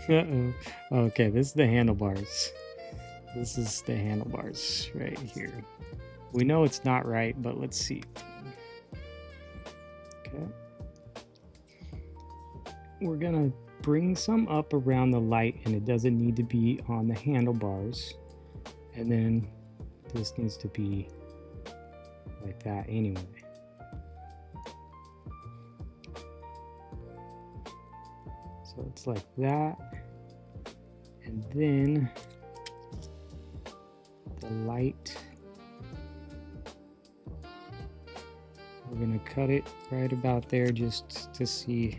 Uh-oh. Okay, this is the handlebars. This is the handlebars right here. We know it's not right, but let's see. Okay. We're gonna bring some up around the light, and it doesn't need to be on the handlebars. And then this needs to be like that anyway. So it's like that. And then the light, we're gonna cut it right about there just to see.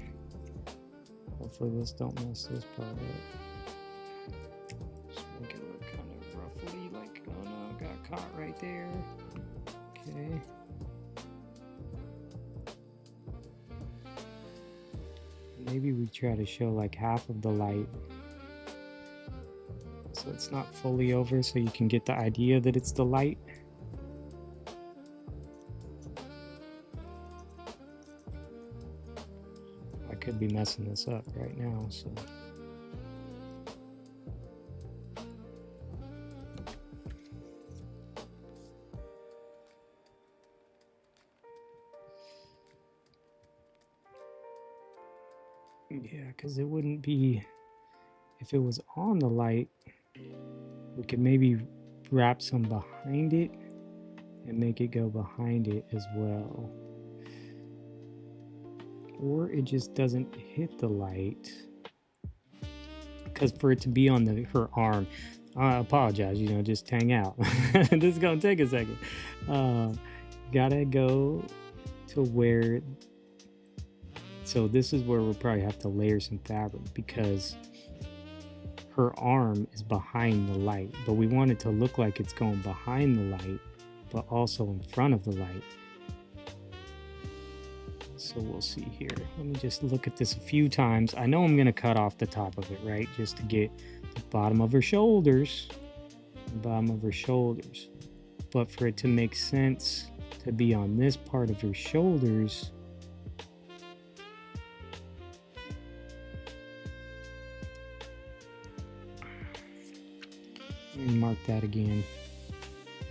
Hopefully this don't mess this part up. Just make it look kind of roughly like, oh no, got caught right there. Okay. Maybe we try to show like half of the light, so it's not fully over, so you can get the idea that it's the light. I could be messing this up right now, so. Yeah, because it wouldn't be, if it was on the light, we could maybe wrap some behind it and make it go behind it as well. Or it just doesn't hit the light. Because for it to be on her arm, I apologize, just hang out. This is going to take a second. Gotta go to where, so this is where we'll probably have to layer some fabric, because her arm is behind the light, but we want it to look like it's going behind the light, but also in front of the light. So we'll see here. Let me just look at this a few times. I know I'm going to cut off the top of it, right? Just to get the bottom of her shoulders. The bottom of her shoulders. But for it to make sense to be on this part of her shoulders, let me mark that again.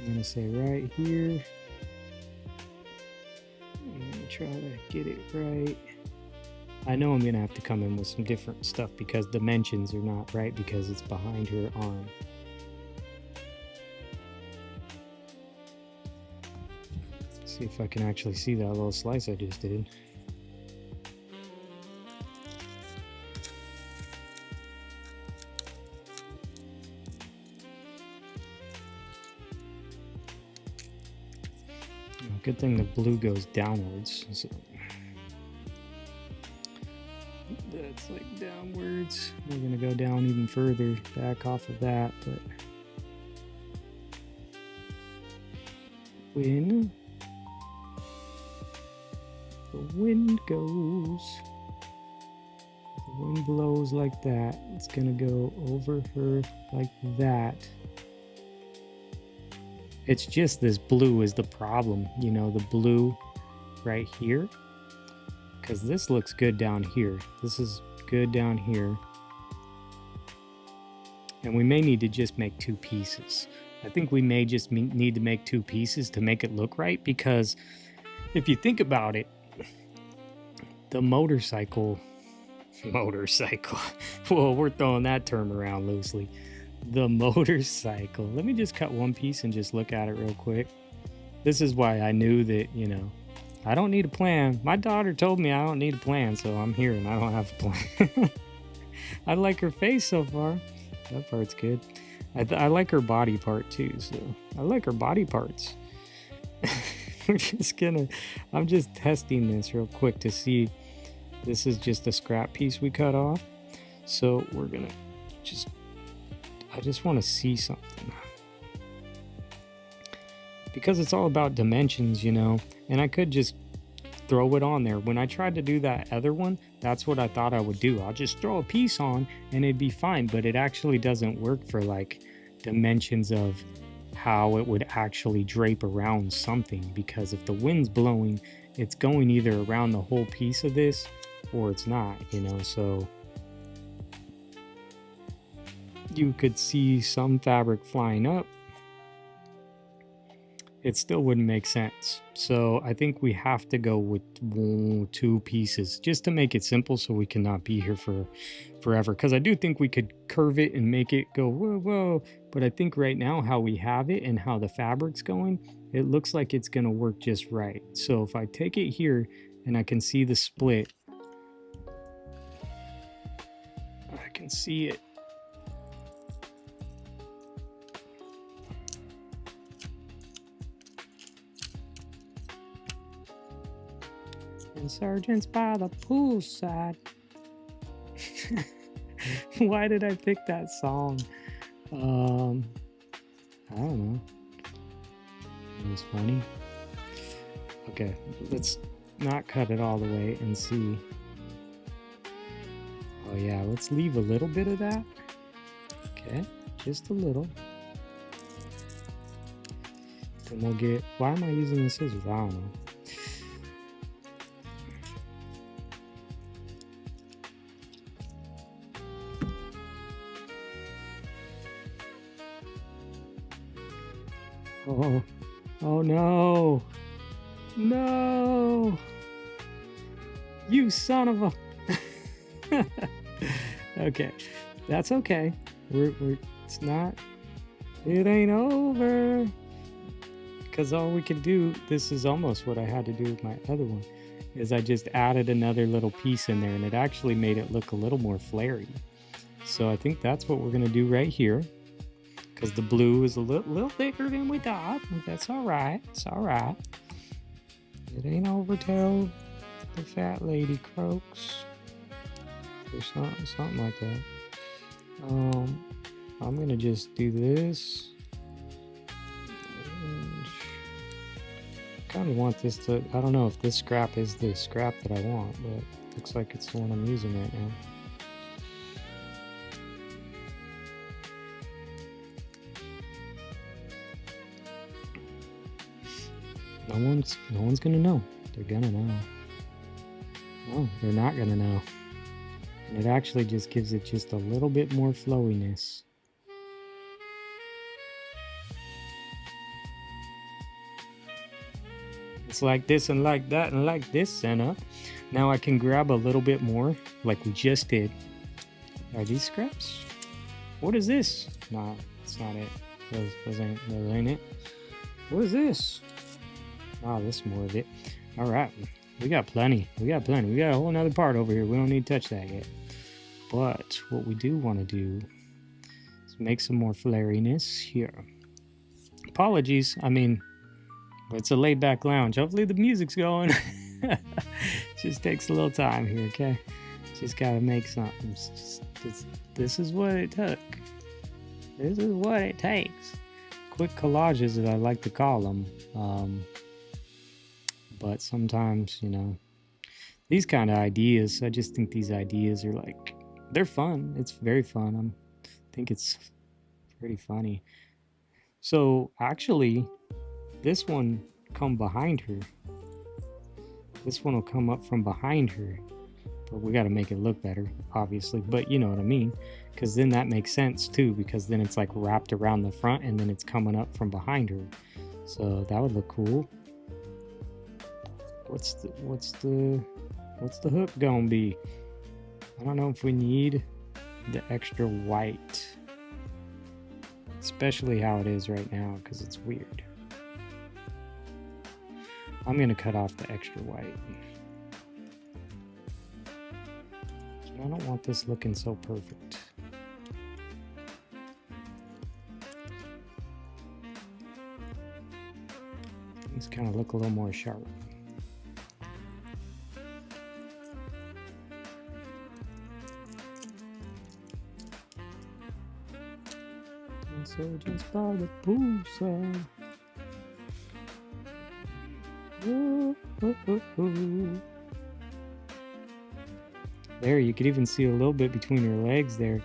I'm going to say right here. I'm going to try to get it right. I know I'm going to have to come in with some different stuff because dimensions are not right because it's behind her arm. Let's see if I can actually see that little slice I just did. Good thing the blue goes downwards. So that's like downwards. We're gonna go down even further back off of that, but when the wind goes, the wind blows like that, it's gonna go over her like that. It's just this blue is the problem, you know, the blue right here, because this looks good down here. This is good down here. And we may need to just make two pieces. I think we may just need to make two pieces to make it look right, because if you think about it, the motorcycle, well, we're throwing that term around loosely. The motorcycle. Let me just cut one piece and just look at it real quick. This is why I knew that, you know, I don't need a plan. My daughter told me I don't need a plan, so I'm here and I don't have a plan. I like her face so far. That part's good. I like her body part too, so I like her body parts. I'm just testing this real quick to see. This is just a scrap piece we cut off. So we're gonna I just want to see something, because it's all about dimensions, you know, and I could just throw it on there. When I tried to do that other one, that's what I thought I would do. I'll just throw a piece on and it'd be fine, but it actually doesn't work for like dimensions of how it would actually drape around something, because if the wind's blowing, it's going either around the whole piece of this or it's not, you know. So you could see some fabric flying up. It still wouldn't make sense. So I think we have to go with two pieces just to make it simple, so we cannot be here for forever. Because I do think we could curve it and make it go whoa, whoa. But I think right now how we have it and how the fabric's going, it looks like it's going to work just right. So if I take it here and I can see the split, I can see it. Sergeant's by the poolside. Why did I pick that song? I don't know. It was funny. Okay, let's not cut it all the way and see. Oh yeah, let's leave a little bit of that. Okay, just a little. Then we'll get, why am I using the scissors? I don't know. Oh no. No. You son of a. Okay. That's okay. It's not, it ain't over. Because all we can do, this is almost what I had to do with my other one, is I just added another little piece in there and it actually made it look a little more flary. So I think that's what we're going to do right here. Because the blue is a little thicker than we thought. That's all right. It's all right. It ain't over till the fat lady croaks. Or something like that. I'm gonna just do this. Kind of want this to, I don't know if this scrap is the scrap that I want, but it looks like it's the one I'm using right now. No one's gonna know. They're gonna know. No, they're not gonna know. And it actually just gives it just a little bit more flowiness. It's like this and like that and like this, and now I can grab a little bit more like we just did. Are these scraps? What is this? Nah, it's not it. Those ain't it. What is this? Ah, this is more of it. All right, we got plenty. We got a whole nother part over here. We don't need to touch that yet. But what we do want to do is make some more flariness here. Apologies. I mean, it's a laid back lounge. Hopefully the music's going. Just takes a little time here, okay? Just gotta make something. This is what it took. This is what it takes. Quick collages, as I like to call them. But sometimes, you know, these kind of ideas, I just think these ideas are like, they're fun. It's very fun. I think it's pretty funny. So actually, this one come behind her. This one will come up from behind her. But we got to make it look better, obviously. But you know what I mean? Because then that makes sense too, because then it's like wrapped around the front and then it's coming up from behind her. So that would look cool. What's the hook gonna be? I don't know if we need the extra white, especially how it is right now, because it's weird. I'm gonna cut off the extra white. I don't want this looking so perfect. These kind of look a little more sharp. And so just by the poolside. Ooh, ooh, ooh, ooh. There, you could even see a little bit between her legs there.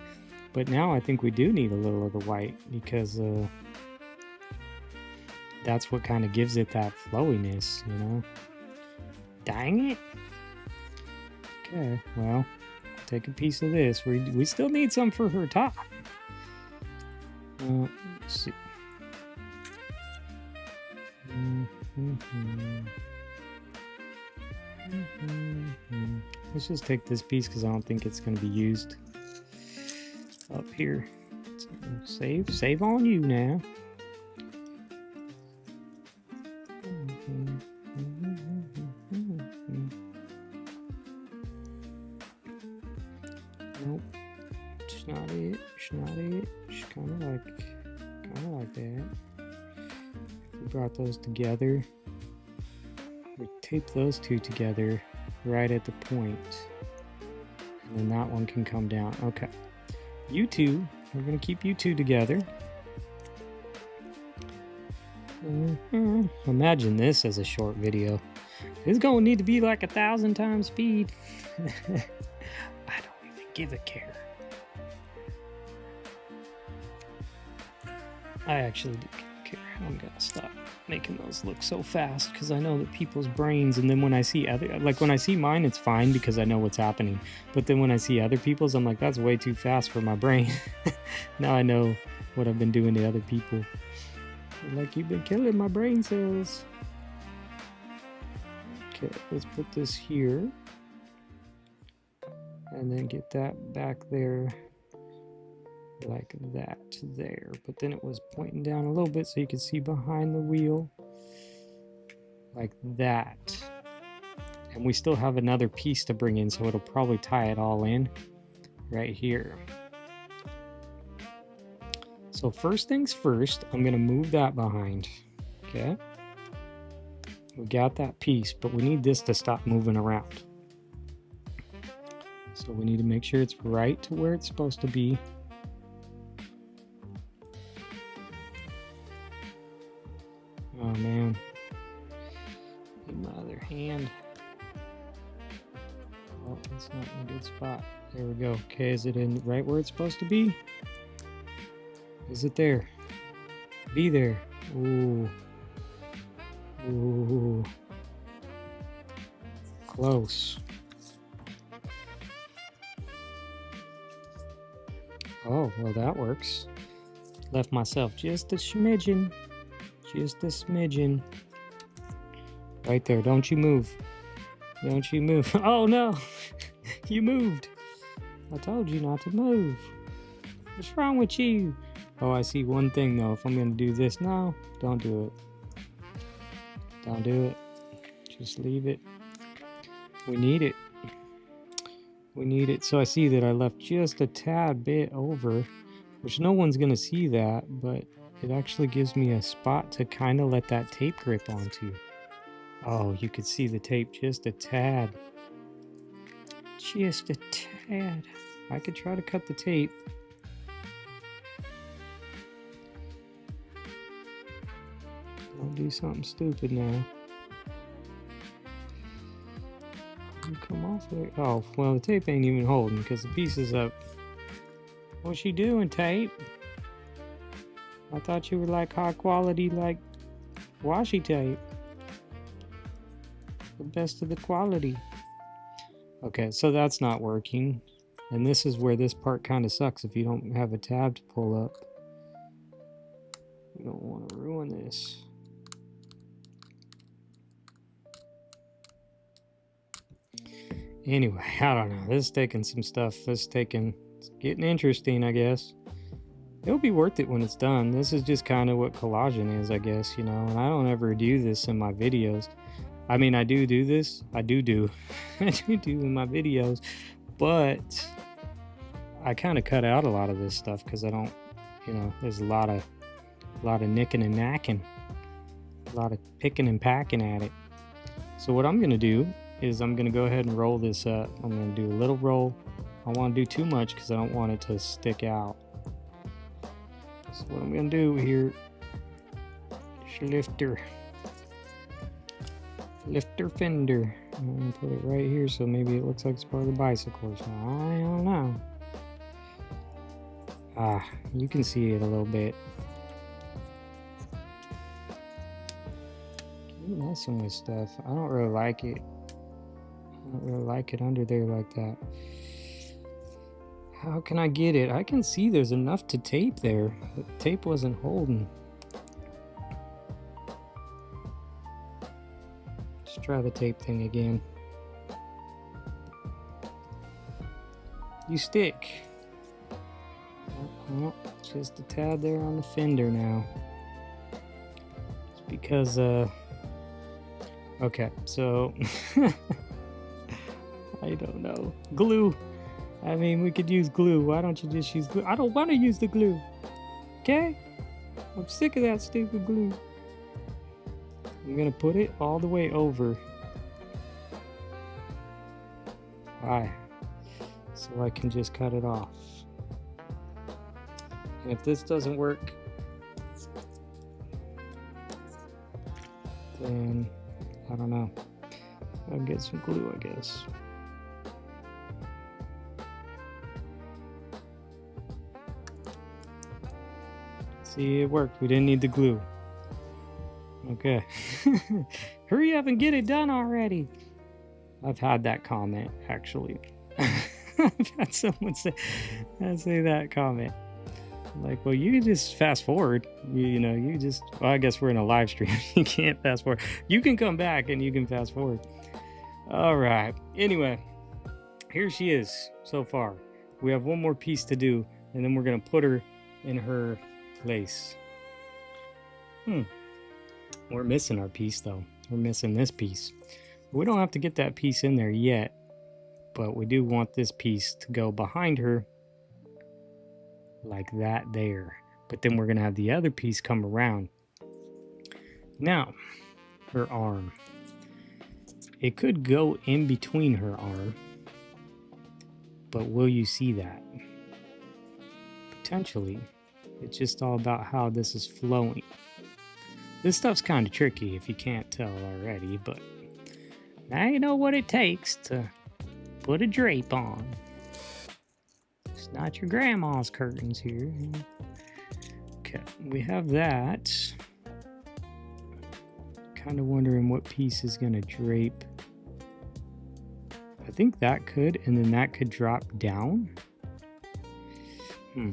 But now I think we do need a little of the white, because that's what kind of gives it that flowiness, you know? Dang it! Okay, well, take a piece of this. We still need some for her top. Let's see. Let's just take this piece because I don't think it's going to be used up here. So save on you now. Nope, it's not it. It's not it. It's kind of like that. If we brought those together, we tape those two together right at the point, and then that one can come down. Okay, you two, we're gonna keep you two together. Imagine this as a short video. It's gonna need to be like 1,000 times speed. I don't even give a care. I actually do care. I'm gonna stop making those look so fast because I know that people's brains, and then when I see when I see mine, it's fine because I know what's happening. But then when I see other people's, I'm like, that's way too fast for my brain. Now I know what I've been doing to other people. Like, you've been killing my brain cells. Okay, let's put this here. And then get that back there. Like that there. But then it was pointing down a little bit so you can see behind the wheel. Like that. And we still have another piece to bring in, so it'll probably tie it all in right here. So first things first, I'm going to move that behind, okay? We got that piece, but we need this to stop moving around. So we need to make sure it's right to where it's supposed to be. your hand. Oh, it's not in a good spot. There we go. Okay, is it in right where it's supposed to be? Is it there? Be there. Ooh. Ooh. Close. Oh, well, that works. Left myself just a smidgen. Just a smidgen. Right there. Don't you move. Don't you move. Oh, no. You moved. I told you not to move. What's wrong with you? Oh, I see one thing, though. If I'm going to do this now, don't do it. Don't do it. Just leave it. We need it. We need it. So I see that I left just a tad bit over, which no one's going to see that, but it actually gives me a spot to kind of let that tape grip onto. Oh, you could see the tape just a tad. Just a tad. I could try to cut the tape. Don't do something stupid now. Come off there. Oh, well, the tape ain't even holding because the piece is up. What's she doing, tape? I thought you were like high quality, like washi tape. The best of the quality. Okay, so that's not working. And this is where this part kind of sucks if you don't have a tab to pull up. You don't want to ruin this. Anyway, I don't know. This is taking some stuff. It's getting interesting, I guess. It'll be worth it when it's done. This is just kind of what collaging is, I guess, you know. And I don't ever do this in my videos. I mean, I do this. I do I do in my videos. But I kind of cut out a lot of this stuff because I don't, you know, there's a lot of nicking and knacking. A lot of picking and packing at it. So what I'm going to do is I'm going to go ahead and roll this up. I'm going to do a little roll. I don't want to do too much because I don't want it to stick out. So what I'm going to do here is lifter fender. I'm going to put it right here so maybe it looks like it's part of the bicycle or something. I don't know. Ah, you can see it a little bit. Keep messing with stuff. I don't really like it. I don't really like it under there like that. How can I get it? I can see there's enough to tape there. The tape wasn't holding. Let's try the tape thing again. You stick. Oh, just a tad there on the fender now. It's because, okay, so... I don't know. Glue. I mean, we could use glue. Why don't you just use glue? I don't want to use the glue. Okay? I'm sick of that stupid glue. I'm going to put it all the way over. Why? So I can just cut it off. And if this doesn't work, then I don't know. I'll get some glue, I guess. See, it worked. We didn't need the glue. Okay. Hurry up and get it done already. I've had that comment, actually. I've had someone say that comment. Like, well, you can just fast forward. You know, you just... Well, I guess we're in a live stream. You can't fast forward. You can come back and you can fast forward. All right. Anyway, here she is so far. We have one more piece to do, and then we're going to put her in her place. We're missing our piece, though. We're missing this piece. We don't have to get that piece in there yet, but we do want this piece to go behind her like that there. But then we're going to have the other piece come around. Now, her arm. It could go in between her arm, but will you see that? Potentially. It's just all about how this is flowing. This stuff's kind of tricky if you can't tell already, but Now you know what it takes to put a drape on. It's not your grandma's curtains here. Okay, we have that. Kind of wondering what piece is going to drape. I think that could, and then that could drop down. I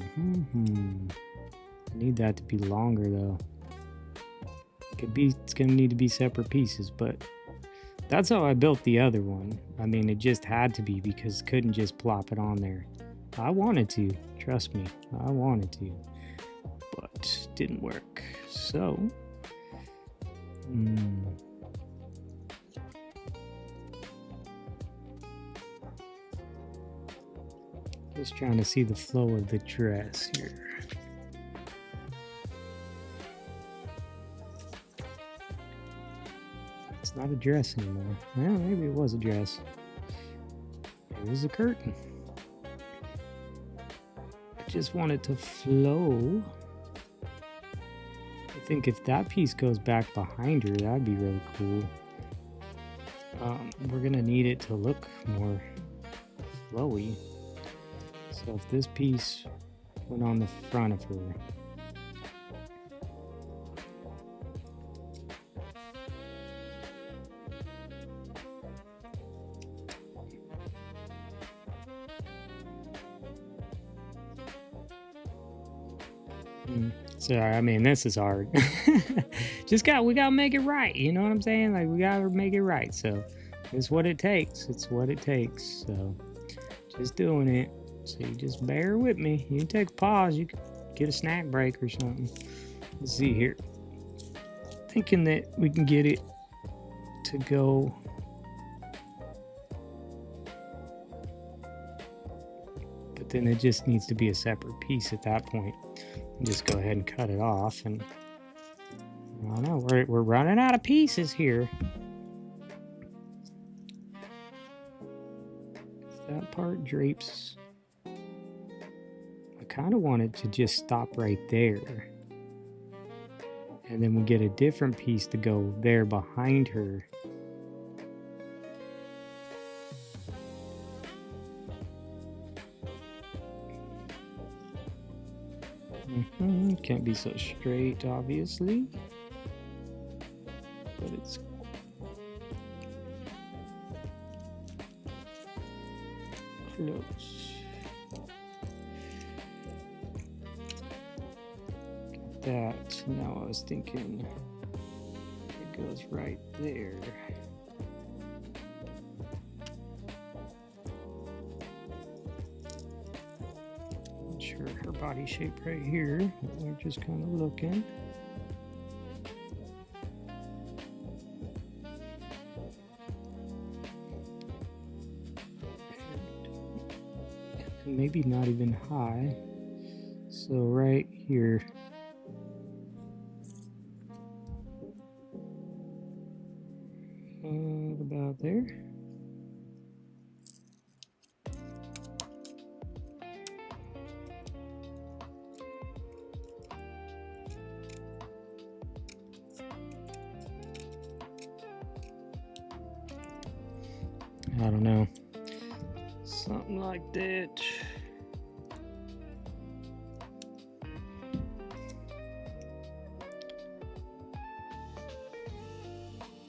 need that to be longer though. It's gonna need to be separate pieces, but that's how I built the other one. I mean, it just had to be because couldn't just plop it on there. I wanted to, trust me, I wanted to, but didn't work. So, just trying to see the flow of the dress here. It's not a dress anymore. Well, maybe it was a dress. It was a curtain. I just want it to flow. I think if that piece goes back behind her, that'd be really cool. We're gonna need it to look more flowy. So if this piece went on the front of her, so I mean, this is hard. We gotta make it right. You know what I'm saying? Like, we gotta make it right. So it's what it takes. It's what it takes. So just doing it. So you just bear with me. You can take a pause. You can get a snack break or something. Let's see here. Thinking that we can get it to go. But then it just needs to be a separate piece at that point. Just go ahead and cut it off. And I don't know, we're running out of pieces here. That part drapes. I kind of want it to just stop right there. And then we get a different piece to go there behind her. Can't be so straight, obviously. But it's close. Got that. Now I was thinking it goes right there. Not sure her body shape right here. We're just kind of looking. Maybe not even high. So right here. About there. I don't know. Something like that.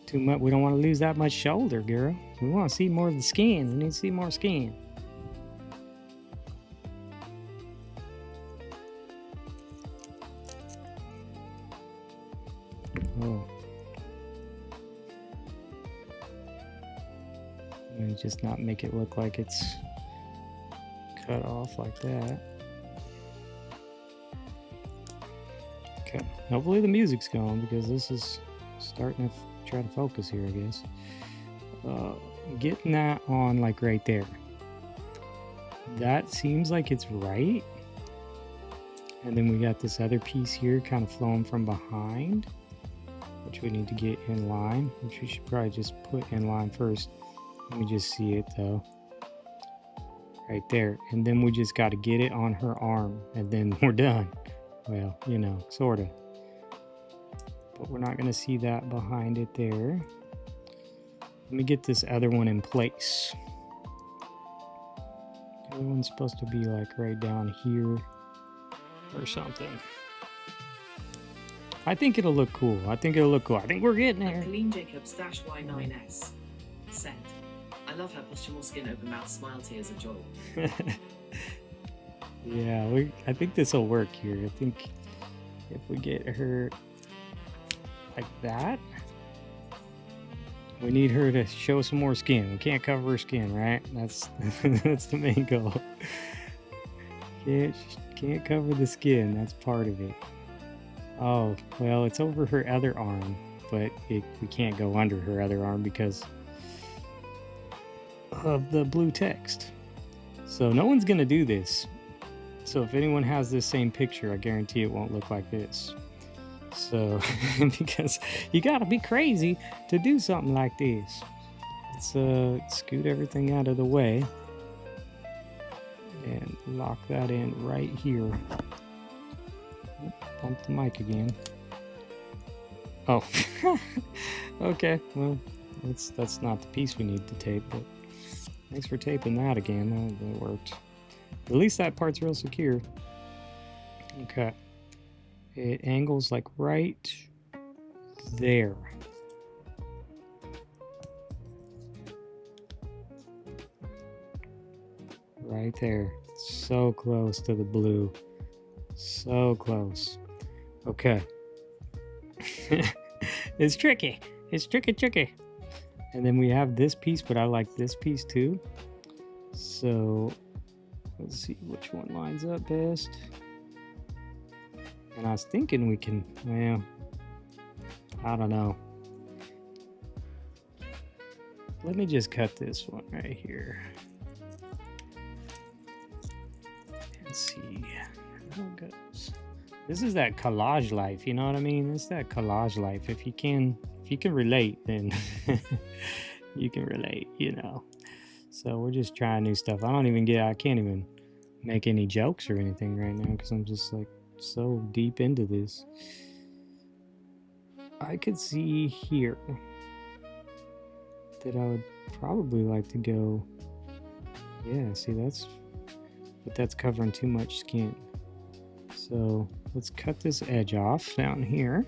Too much. We don't want to lose that much shoulder, girl. We want to see more of the skin. We need to see more skin. Oh. And just not make it look like it's cut off like that. Okay. Hopefully the music's gone because this is starting to try to focus here, I guess. Getting that on like right there. That seems like it's right. And then we got this other piece here kind of flowing from behind, which we need to get in line, which we should probably just put in line first. Let me just see it though. Right there. And then we just got to get it on her arm and then we're done. Well, you know, sort of. But we're not going to see that behind it there. Let me get this other one in place. The other one's supposed to be like right down here or something. I think it'll look cool. I think we're getting there. Colleen Jacobs Y9S said, I love her postural skin open mouth smile tears of joy. Yeah, I think this will work here. I think if we get her like that, we need her to show some more skin. We can't cover her skin, right? That's that's the main goal. Can't cover the skin. That's part of it. Oh, well, it's over her other arm, but we can't go under her other arm because of the blue text. So no one's gonna do this. So if anyone has this same picture, I guarantee it won't look like this. So because you gotta be crazy to do something like this. Let's scoot everything out of the way and lock that in right here. Bump the mic again. Oh, okay. Well, that's not the piece we need to tape, but thanks for taping that again. That worked. At least that part's real secure. Okay. It angles like right there. Right there. So close to the blue. So close. Okay. It's tricky. It's tricky. And then we have this piece, but I like this piece too. So let's see which one lines up best. And I was thinking we can, well, I don't know. Let me just cut this one right here. And see how it goes. This is that collage life, you know what I mean? It's that collage life. If you can relate, then you can relate, you know. So we're just trying new stuff. I can't even make any jokes or anything right now because I'm just like so deep into this. I could see here that I would probably like to go, yeah, see but that's covering too much skin. So let's cut this edge off down here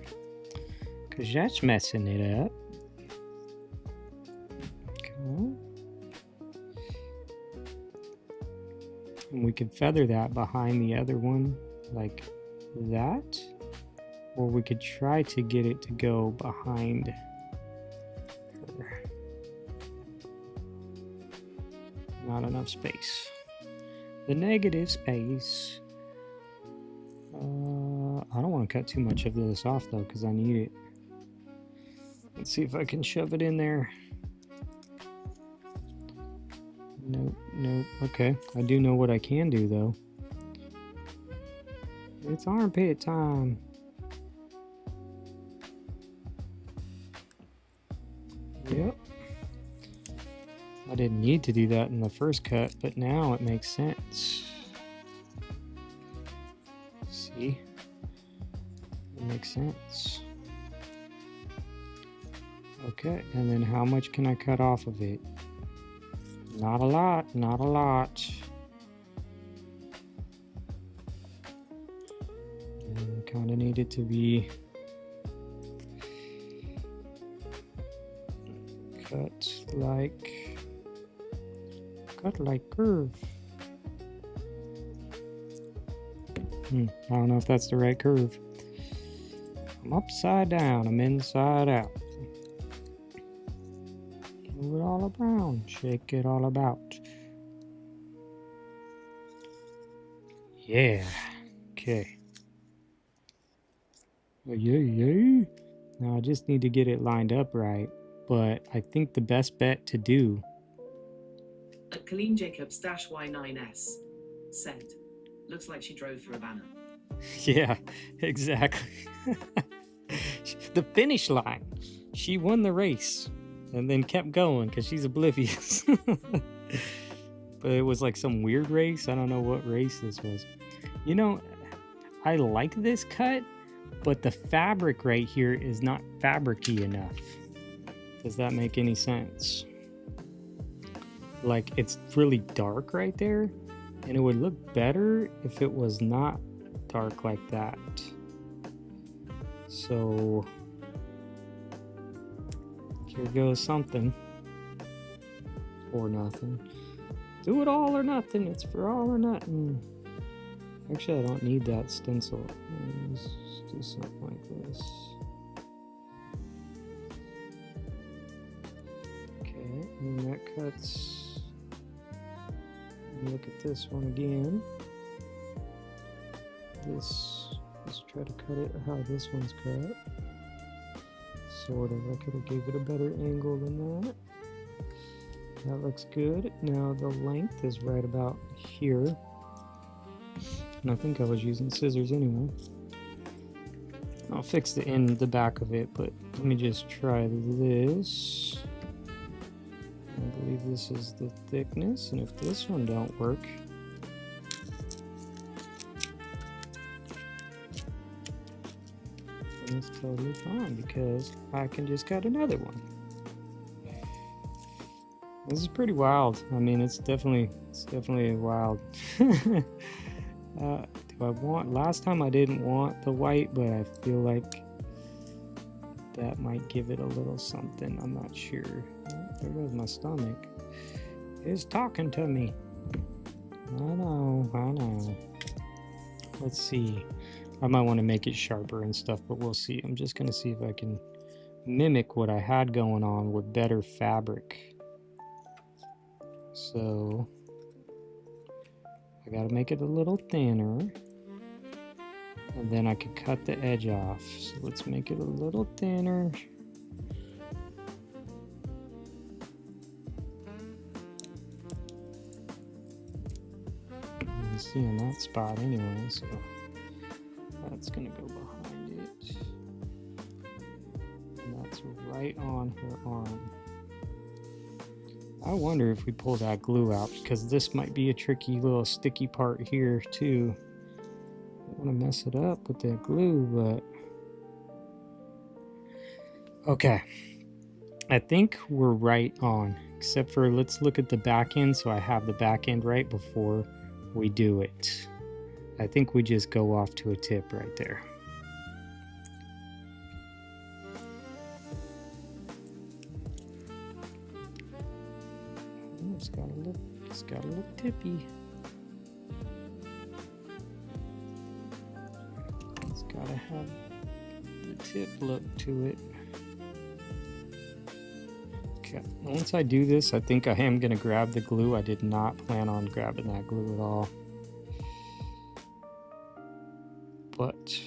because that's messing it up. Okay. And we could feather that behind the other one like that, or we could try to get it to go behind her. Not enough space. The negative space. I don't want to cut too much of this off though because I need it. Let's see if I can shove it in there. Nope. Okay, I do know what I can do though. It's armpit time. Yep. I didn't need to do that in the first cut, but now it makes sense. See? It makes sense. Okay, and then how much can I cut off of it? Not a lot. Kind of need it to be cut like curve. I don't know if that's the right curve. I'm upside down, I'm inside out. Move it all around, shake it all about. Yeah, okay. Yeah. Now I just need to get it lined up right, but I think the best bet to do. Colleen Jacobs Y9S said, looks like she drove through a banner. Yeah, exactly. The finish line. She won the race and then kept going because she's oblivious. But it was like some weird race. I don't know what race this was. You know, I like this cut, but the fabric right here is not fabric-y enough. Does that make any sense? Like, it's really dark right there, and it would look better if it was not dark like that. So here goes something or nothing. Do it all or nothing. It's for all or nothing. Actually, I don't need that stencil. Let's do something like this. Okay, and that cuts. Look at this one again. Let's try to cut it how this one's cut. Sort of. I could have gave it a better angle than that. That looks good. Now the length is right about here. And I think I was using scissors anyway. I'll fix the back of it, but let me just try this. I believe this is the thickness, and if this one don't work, then it's totally fine because I can just cut another one. This is pretty wild. I mean, it's definitely wild. Do I want? Last time I didn't want the white, but I feel like that might give it a little something. I'm not sure. There goes my stomach. It's talking to me. I know. Let's see. I might want to make it sharper and stuff, but we'll see. I'm just gonna see if I can mimic what I had going on with better fabric. So I gotta make it a little thinner, and then I could cut the edge off. So let's make it a little thinner. See in that spot anyway, so that's gonna go behind it, and that's right on her arm. I wonder if we pull that glue out, because this might be a tricky little sticky part here too. I don't want to mess it up with that glue, but okay, I think we're right on, except for let's look at the back end so I have the back end right before we do it. I think we just go off to a tip right there. It's got a little tippy. It's gotta have the tip look to it. Okay, once I do this, I think I am gonna grab the glue. I did not plan on grabbing that glue at all, but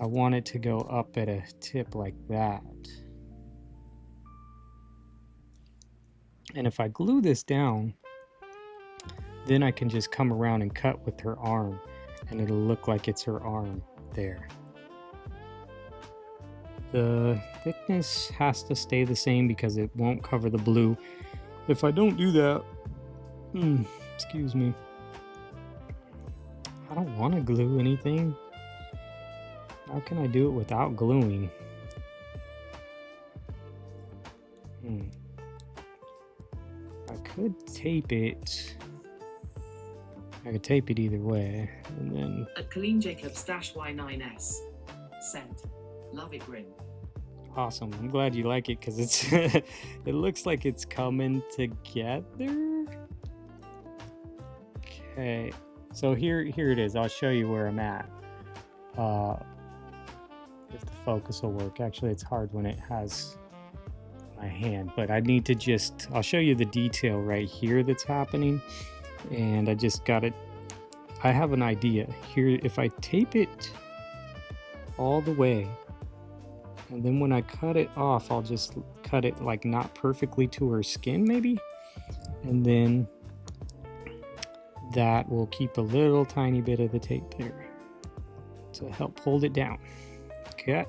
I want it to go up at a tip like that. And if I glue this down, then I can just come around and cut with her arm, and it'll look like it's her arm there. The thickness has to stay the same because it won't cover the blue. If I don't do that, excuse me, I don't want to glue anything. How can I do it without gluing? I could tape it. I could tape it either way, and then. At Colleen Jacobs -Y9S said, "Love it, Grim." Awesome. I'm glad you like it because it's it looks like it's coming together. Okay, so here it is. I'll show you where I'm at. If the focus will work. Actually, it's hard when it has my hand, but I need to I'll show you the detail right here that's happening, and I just got it. I have an idea here. If I tape it all the way, and then when I cut it off, I'll just cut it like not perfectly to her skin maybe, and then that will keep a little tiny bit of the tape there to help hold it down. Okay,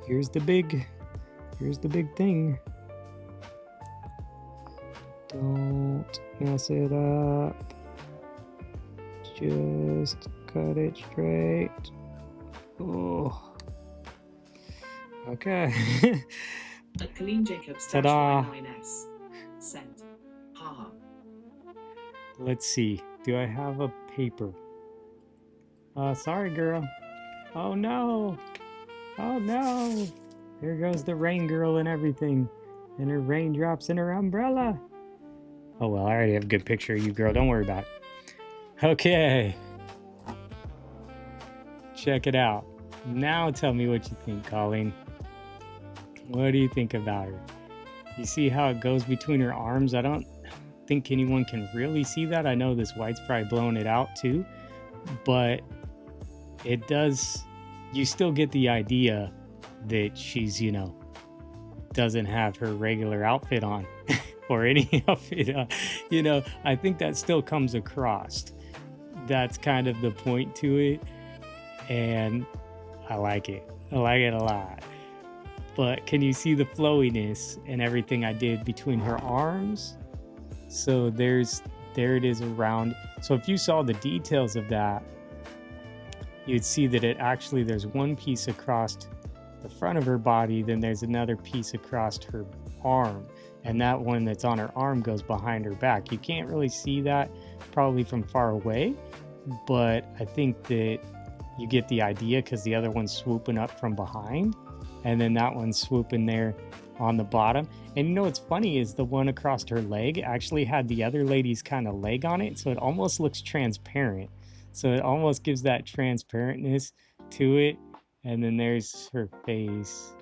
here's the big thing. Don't mess it up. Just cut it straight. Oh. Okay. At Colleen Jacobs Ta-da! Y9S said, haha. Let's see. Do I have a paper? Sorry, girl. Oh no! Oh no! There goes the rain girl and everything. And her raindrops in her umbrella. Oh well, I already have a good picture of you, girl. Don't worry about it. Okay. Check it out. Now tell me what you think, Colleen. What do you think about her? You see how it goes between her arms? I don't think anyone can really see that. I know this white's probably blowing it out too, but it does, you still get the idea that she's, doesn't have her regular outfit on or any outfit on. I think that still comes across. That's kind of the point to it, and I like it. I like it a lot. But can you see the flowiness and everything I did between her arms? So there it is around. So if you saw the details of that, you'd see that there's one piece across the front of her body, then there's another piece across her arm, and that one that's on her arm goes behind her back. You can't really see that probably from far away, but I think that you get the idea because the other one's swooping up from behind, and then that one's swooping there on the bottom. And what's funny is the one across her leg actually had the other lady's kind of leg on it, so it almost looks transparent. So it almost gives that transparentness to it. And then there's her face,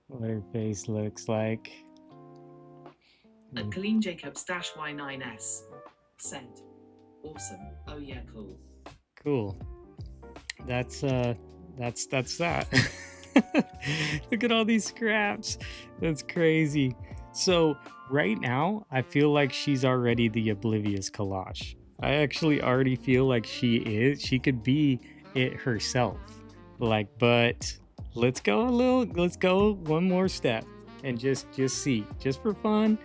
what her face looks like. At Colleen Jacobs Y9S said, awesome. Oh yeah, cool. Cool. That's that. Look at all these scraps. That's crazy. So right now, I feel like she's already the oblivious collage. I actually already feel like she could be it herself. But let's go one more step and just see, just for fun.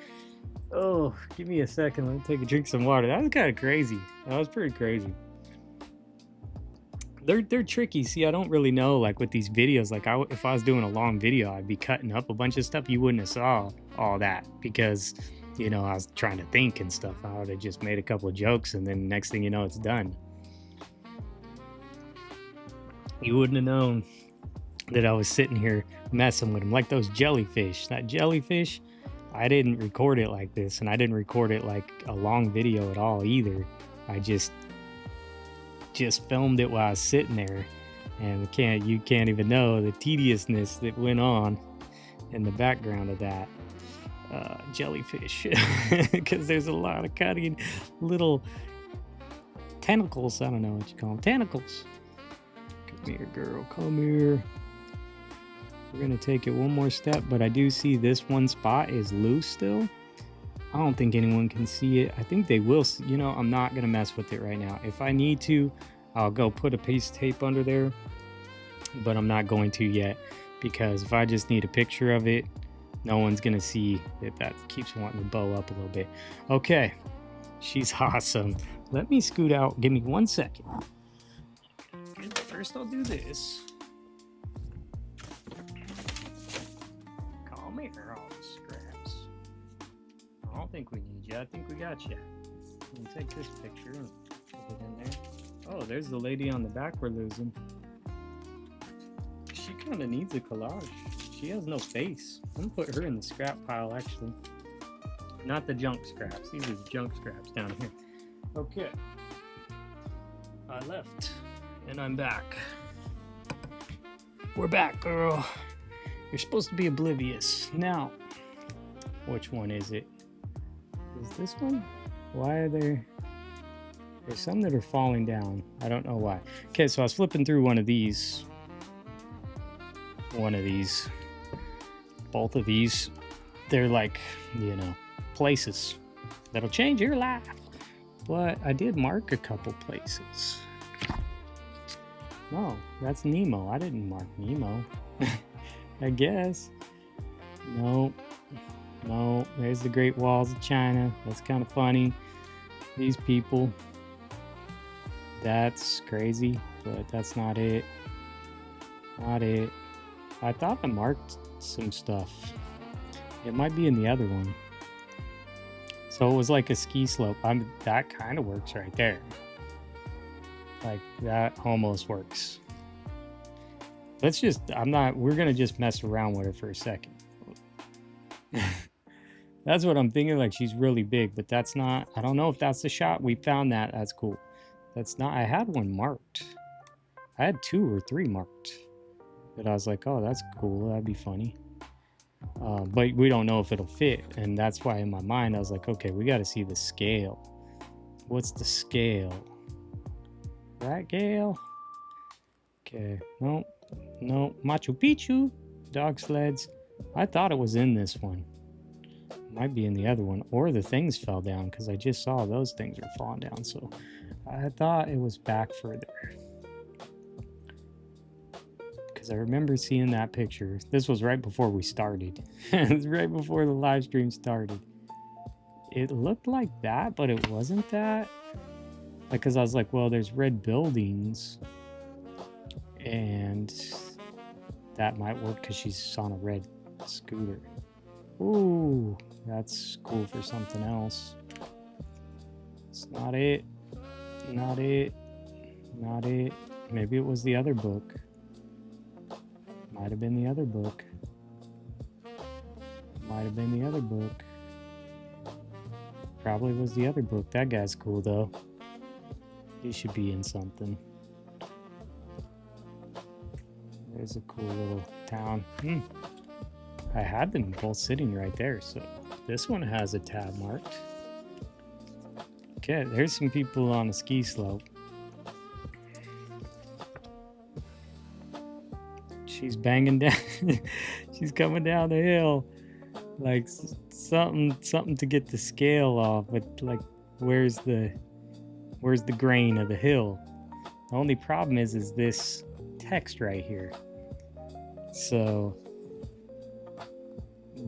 Oh, give me a second. Let me take a drink of some water. That was kind of crazy. That was pretty crazy. They're tricky. See, I don't really know, like with these videos, if I was doing a long video, I'd be cutting up a bunch of stuff. You wouldn't have saw all that because, I was trying to think and stuff. I would have just made a couple of jokes and then next thing you know, it's done. You wouldn't have known that I was sitting here messing with them like those jellyfish. That jellyfish, I didn't record it like this, and I didn't record it like a long video at all either. I just filmed it while I was sitting there, and you can't even know the tediousness that went on in the background of that jellyfish, because there's a lot of cutting little tentacles. I don't know what you call them, tentacles. Come here, girl, come here. We're gonna take it one more step, but I do see this one spot is loose still. I don't think anyone can see it. I think they will. I'm not gonna mess with it right now. If I need to, I'll go put a piece of tape under there, but I'm not going to yet, because if I just need a picture of it, no one's gonna see that keeps wanting to bow up a little bit. Okay, she's awesome. Let me scoot out. Give me 1 second. First, I'll do this. Call me for all the scraps. I don't think we need you. I think we got you. Let me take this picture and put it in there. Oh, there's the lady on the back we're losing. She kind of needs a collage. She has no face. I'm gonna put her in the scrap pile, actually. Not the junk scraps. These are the junk scraps down here. Okay. I left, and I'm back. We're back, girl. You're supposed to be oblivious. Now, which one is it? Is this one? Why are there's some that are falling down. I don't know why. Okay, so I was flipping through one of these. Both of these. They're like, places that'll change your life. But I did mark a couple places. No, that's Nemo. I didn't mark Nemo. I guess. No, there's the Great Walls of China. That's kind of funny. These people. That's crazy, but that's not it. Not it. I thought I marked some stuff. It might be in the other one. So it was like a ski slope. That kind of works right there. Like that almost works. Let's just, we're going to just mess around with her for a second. That's what I'm thinking. Like she's really big, but that's not, I don't know if that's the shot. We found that. That's cool. That's not, I had one marked. I had 2 or 3 marked. That I was like, oh, that's cool. That'd be funny. But we don't know if it'll fit. And that's why in my mind, I was like, okay, we got to see the scale. What's the scale? That Gale? Okay. Nope. Machu Picchu. Dog sleds. I thought it was in this one. Might be in the other one. Or the things fell down because I just saw those things are falling down. So I thought it was back further. I remember seeing that picture. This was right before we started. It was right before the live stream started. It looked like that, but it wasn't that. Like, because I was like, well, there's red buildings. And that might work because she's on a red scooter. Ooh, that's cool for something else. It's not it. Not it. Not it. Maybe it was the other book. Might have been the other book. Might have been the other book. Probably was the other book. That guy's cool though. He should be in something. There's a cool little town. I had them both sitting right there, so this one has a tab marked. Okay, there's some people on a ski slope. She's banging down. She's coming down the hill, like something to get the scale off. But like, where's the grain of the hill? The only problem is this text right here. So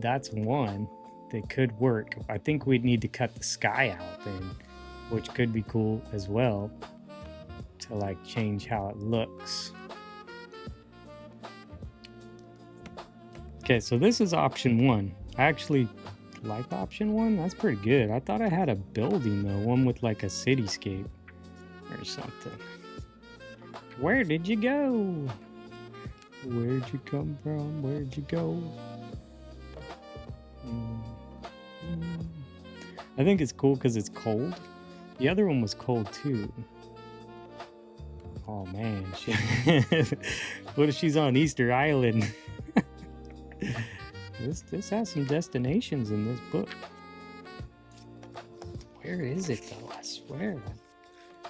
that's one that could work. I think we'd need to cut the sky out then, which could be cool as well to like change how it looks. Okay, so this is option 1. I actually like option 1. That's pretty good. I thought I had a building though, one with like a cityscape or something. Where did you go? Where'd you come from? Where'd you go? I think it's cool because it's cold. The other one was cold too. Oh man, what if she's on Easter Island? This has some destinations in this book. Where is it though?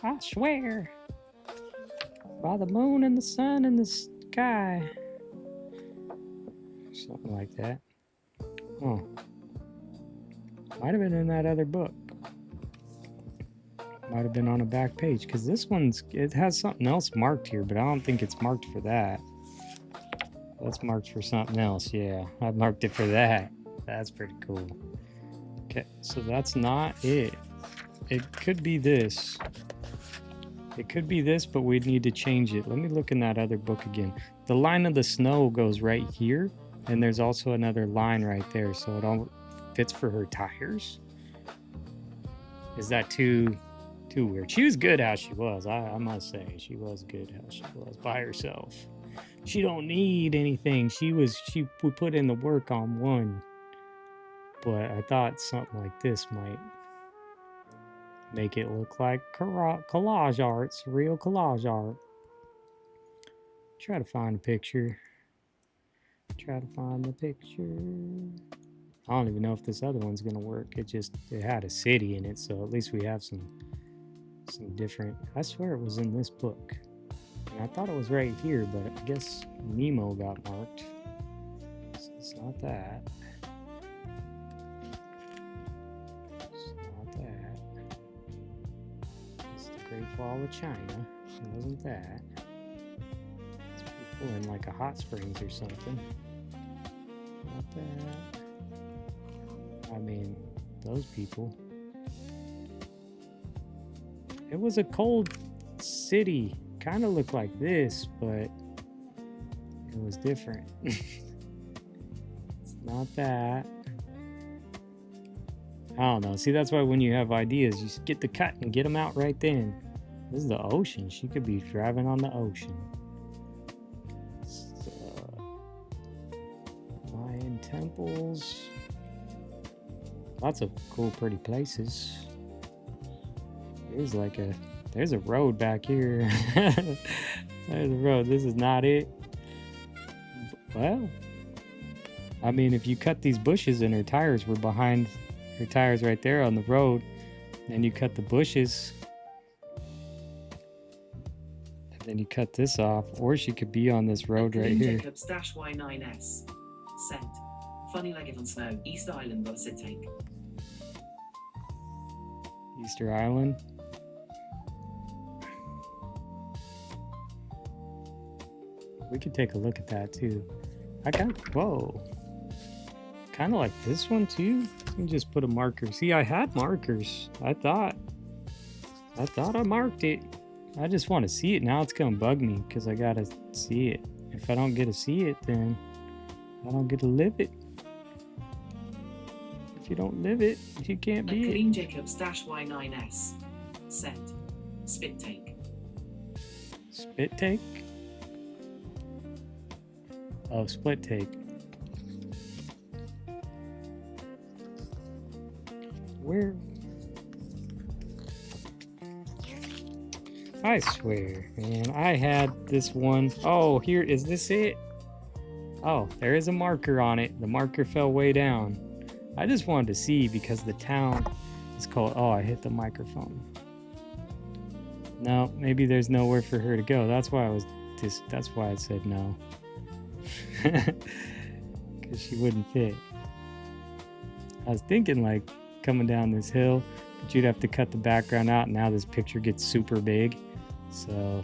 I swear. By the moon and the sun and the sky. Something like that. Oh. Might have been in that other book. Might have been on a back page, because this it has something else marked here, but I don't think it's marked for that. That's marked for something else. Yeah, I marked it for that. That's pretty cool. Okay, so that's not it. It could be this. It could be this, but we'd need to change it. Let me look in that other book again. The line of the snow goes right here, and there's also another line right there, so it all fits for her tires. Is that too weird? She was good how she was. I must say, she was good how she was by herself. She don't need anything. We put in the work on one, but I thought something like this might make it look like collage art, surreal collage art. Try to find a picture. Try to find the picture. I don't even know if this other one's gonna work. It had a city in it, so at least we have some different. I swear it was in this book. And I thought it was right here, but I guess Nemo got marked. So it's not that. It's not that. It's the Great Wall of China. It wasn't that. It's people in like a hot springs or something. Not that. I mean, those people. It was a cold city. Kind of looked like this, but it was different. It's not that. I don't know. See, that's why when you have ideas, you just get the cut and get them out right then. This is the ocean. She could be driving on the ocean. Mayan temples. Lots of cool, pretty places. There's a road back here. There's a road. This is not it. Well, I mean, if you cut these bushes and her tires were behind her tires right there on the road, and you cut the bushes, and then you cut this off, or she could be on this road right here. Jacobs Y9S said, funny like it on snow, Easter Island got a sit take. Easter Island. We could take a look at that too. Whoa. Kind of like this one too. Let me just put a marker. See, I had markers. I thought I marked it. I just want to see it. Now it's gonna bug me because I gotta see it. If I don't get to see it, then I don't get to live it. If you don't live it, you can't be it. Colleen Jacobs Y9S said, spit take. Spit take? Oh, split take. Where? I swear, man, I had this one. Oh, here, is this it? Oh, there is a marker on it. The marker fell way down. I just wanted to see because the town is called, oh, I hit the microphone. No, maybe there's nowhere for her to go. That's why I said no. Because she wouldn't fit. I was thinking like coming down this hill, but you'd have to cut the background out. And now this picture gets super big. So,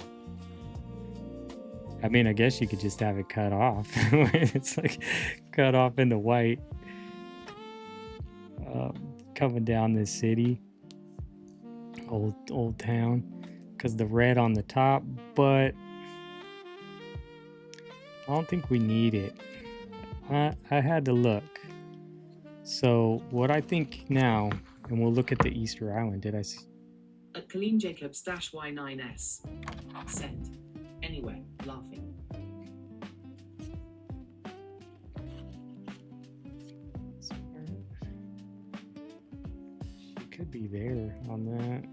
I mean, I guess you could just have it cut off. It's like cut off into white. Coming down this city, old town, because the red on the top, but I don't think we need it. I had to look. So what I think now, and we'll look at the Easter Island. Did I see? Colleen Jacobs Y9S said, anyway, laughing. She could be there on that.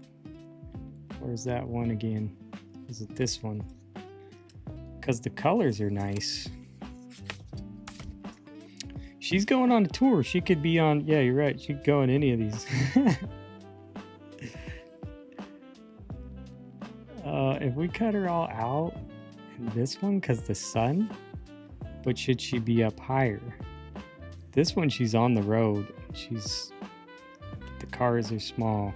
Where's that one again? Is it this one? Because the colors are nice. She's going on a tour. She could be on, yeah, you're right. She could go on any of these. If we cut her all out in this one, because the sun, but should she be up higher? This one, she's on the road. The cars are small.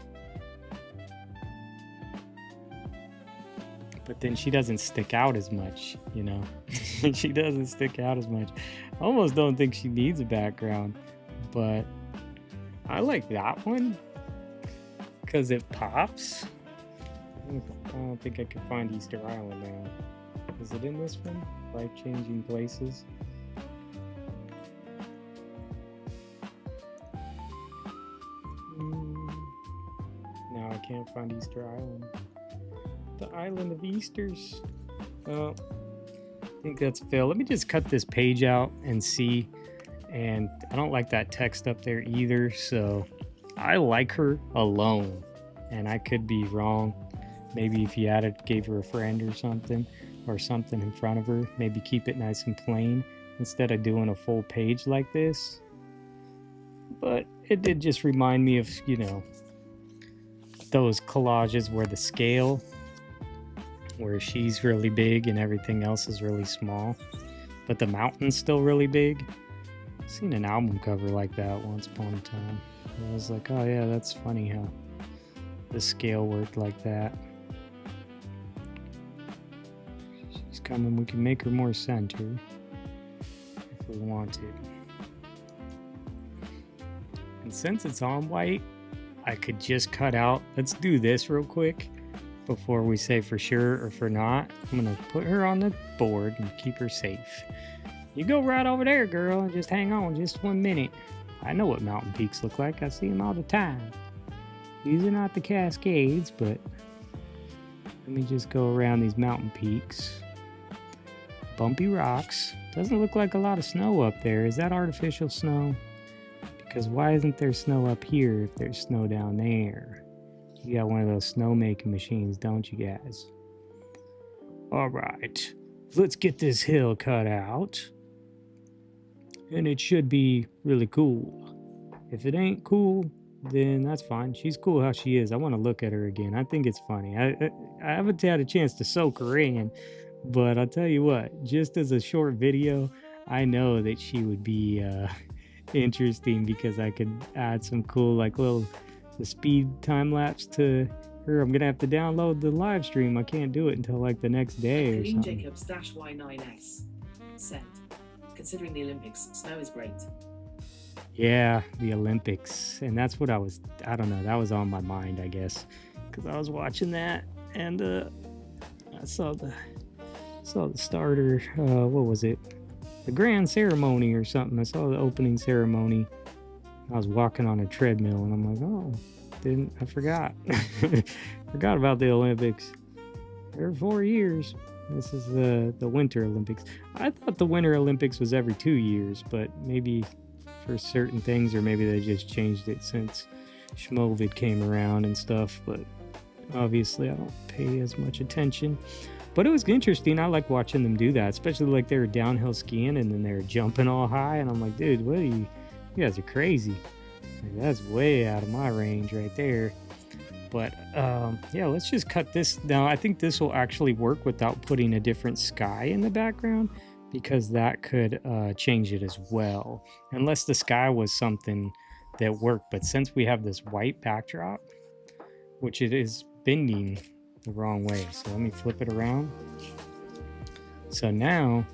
But then she doesn't stick out as much, you know? She doesn't stick out as much. I almost don't think she needs a background, but I like that one because it pops. I don't think I could find Easter Island now. Is it in this one? Life-changing places. No, I can't find Easter Island. The Island of Easters. Oh, I think that's Phil. Let me just cut this page out and see. And I don't like that text up there either. So I like her alone. And I could be wrong. Maybe if you gave her a friend or something in front of her, maybe keep it nice and plain instead of doing a full page like this. But it did just remind me of, you know, those collages where the scale, where she's really big and everything else is really small, but the mountain's still really big. I've seen an album cover like that once upon a time. And I was like, oh yeah, that's funny how the scale worked like that. She's coming. We can make her more center if we want to. And since it's on white, I could just cut out. Let's do this real quick before we say for sure or for not. I'm gonna put her on the board and keep her safe. You go right over there, girl, and just hang on just 1 minute. I know what mountain peaks look like. I see them all the time. These are not the Cascades, but let me just go around these mountain peaks. Bumpy rocks. Doesn't look like a lot of snow up there. Is that artificial snow? Because why isn't there snow up here if there's snow down there? You got one of those snow making machines, don't you guys? All right, let's get this hill cut out. And it should be really cool. If it ain't cool, then that's fine. She's cool how she is. I want to look at her again. I think it's funny. I haven't had a chance to soak her in, but I'll tell you what, just as a short video, I know that she would be interesting because I could add some cool the speed time lapse to her. I'm gonna have to download the live stream. I can't do it until like the next day or something. Jacobs Y9S said, considering the Olympics, snow is great. Yeah, the Olympics. And that's what I don't know, that was on my mind, I guess, because I was watching that and I saw the starter, what was it? The grand ceremony or something. I saw the opening ceremony. I was walking on a treadmill and I'm like, oh, I forgot. Forgot about the Olympics. Every 4 years. This is the Winter Olympics. I thought the Winter Olympics was every 2 years, but maybe for certain things, or maybe they just changed it since Schmovid came around and stuff, but obviously I don't pay as much attention. But it was interesting. I like watching them do that, especially like they were downhill skiing and then they were jumping all high, and I'm like, dude, what are you guys are crazy. Like, that's way out of my range right there. But yeah, let's just cut this. Now I think this will actually work without putting a different sky in the background, because that could change it as well, unless the sky was something that worked. But since we have this white backdrop, which it is bending the wrong way, so let me flip it around. So now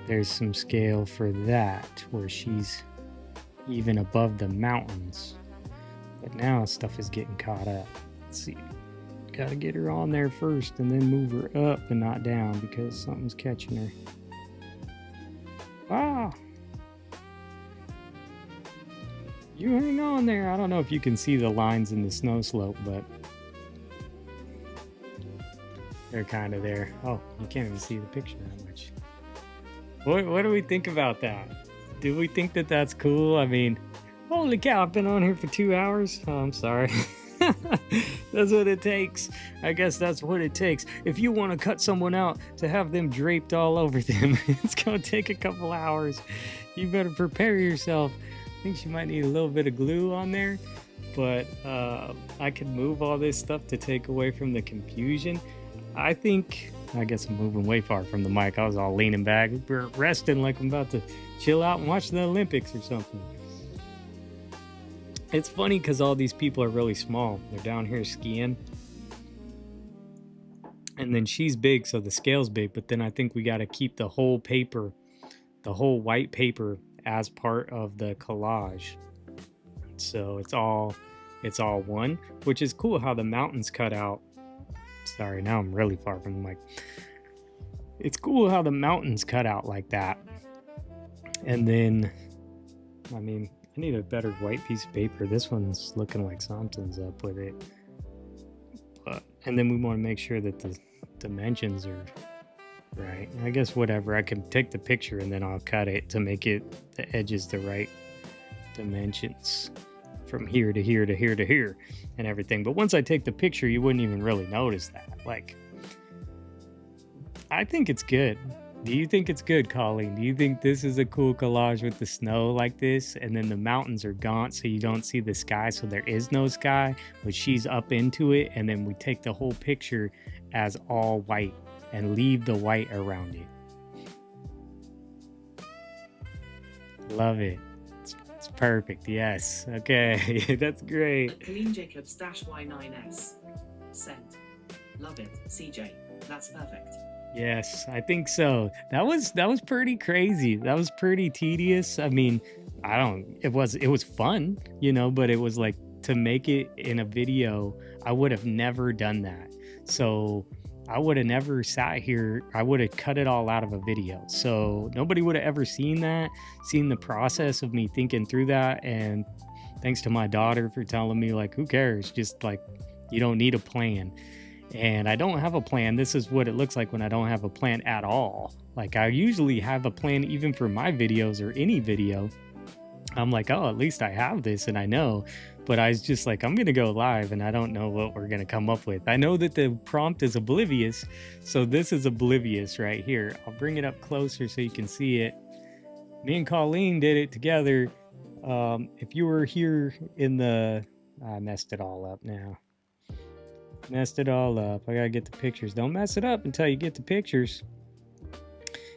there's some scale for that, where she's even above the mountains. But now stuff is getting caught up. Let's see. Gotta get her on there first and then move her up and not down, because something's catching her. Ah! You hang on there. I don't know if you can see the lines in the snow slope, but they're kind of there. Oh, you can't even see the picture that much. What do we think about that? Do we think that that's cool? I mean, holy cow, I've been on here for 2 hours. Oh, I'm sorry. That's what it takes. I guess that's what it takes. If you want to cut someone out to have them draped all over them, it's going to take a couple hours. You better prepare yourself. I think she might need a little bit of glue on there, but I could move all this stuff to take away from the confusion. I guess I'm moving way far from the mic. I was all leaning back, resting like I'm about to chill out and watch the Olympics or something. It's funny because all these people are really small. They're down here skiing. And then she's big, so the scale's big. But then I think we got to keep the whole paper, the whole white paper, as part of the collage. So it's all one, which is cool how the mountains cut out. Sorry, now I'm really far from the mic. It's cool how the mountains cut out like that. And then, I mean, I need a better white piece of paper. This one's looking like something's up with it. And then we want to make sure that the dimensions are right. I guess whatever. I can take the picture and then I'll cut it to make it the edges the right dimensions from here to here to here to here and everything. But once I take the picture, you wouldn't even really notice that. Like, I think it's good. Do you think it's good, Colleen? Do you think this is a cool collage with the snow like this? And then the mountains are gaunt, so you don't see the sky, so there is no sky, but she's up into it, and then we take the whole picture as all white and leave the white around it. Love it. It's perfect. Yes. Okay. That's great. Colleen Jacobs Y9S said, love it, CJ. That's perfect. Yes, I think so. That was pretty crazy. That was pretty tedious. I mean, it was fun, but it was like, to make it in a video, I would have never done that. So I would have never sat here. I would have cut it all out of a video. So nobody would have ever seen that, seen the process of me thinking through that. And thanks to my daughter for telling me, like, who cares? Just like, you don't need a plan. And I don't have a plan. This is what it looks like when I don't have a plan at all. Like, I usually have a plan even for my videos or any video. I'm like, oh, at least I have this and I know. But I was just like, I'm going to go live and I don't know what we're going to come up with. I know that the prompt is oblivious. So this is oblivious right here. I'll bring it up closer so you can see it. Me and Colleen did it together. If you were here in the... I messed it all up now. Messed it all up. I got to get the pictures. Don't mess it up until you get the pictures.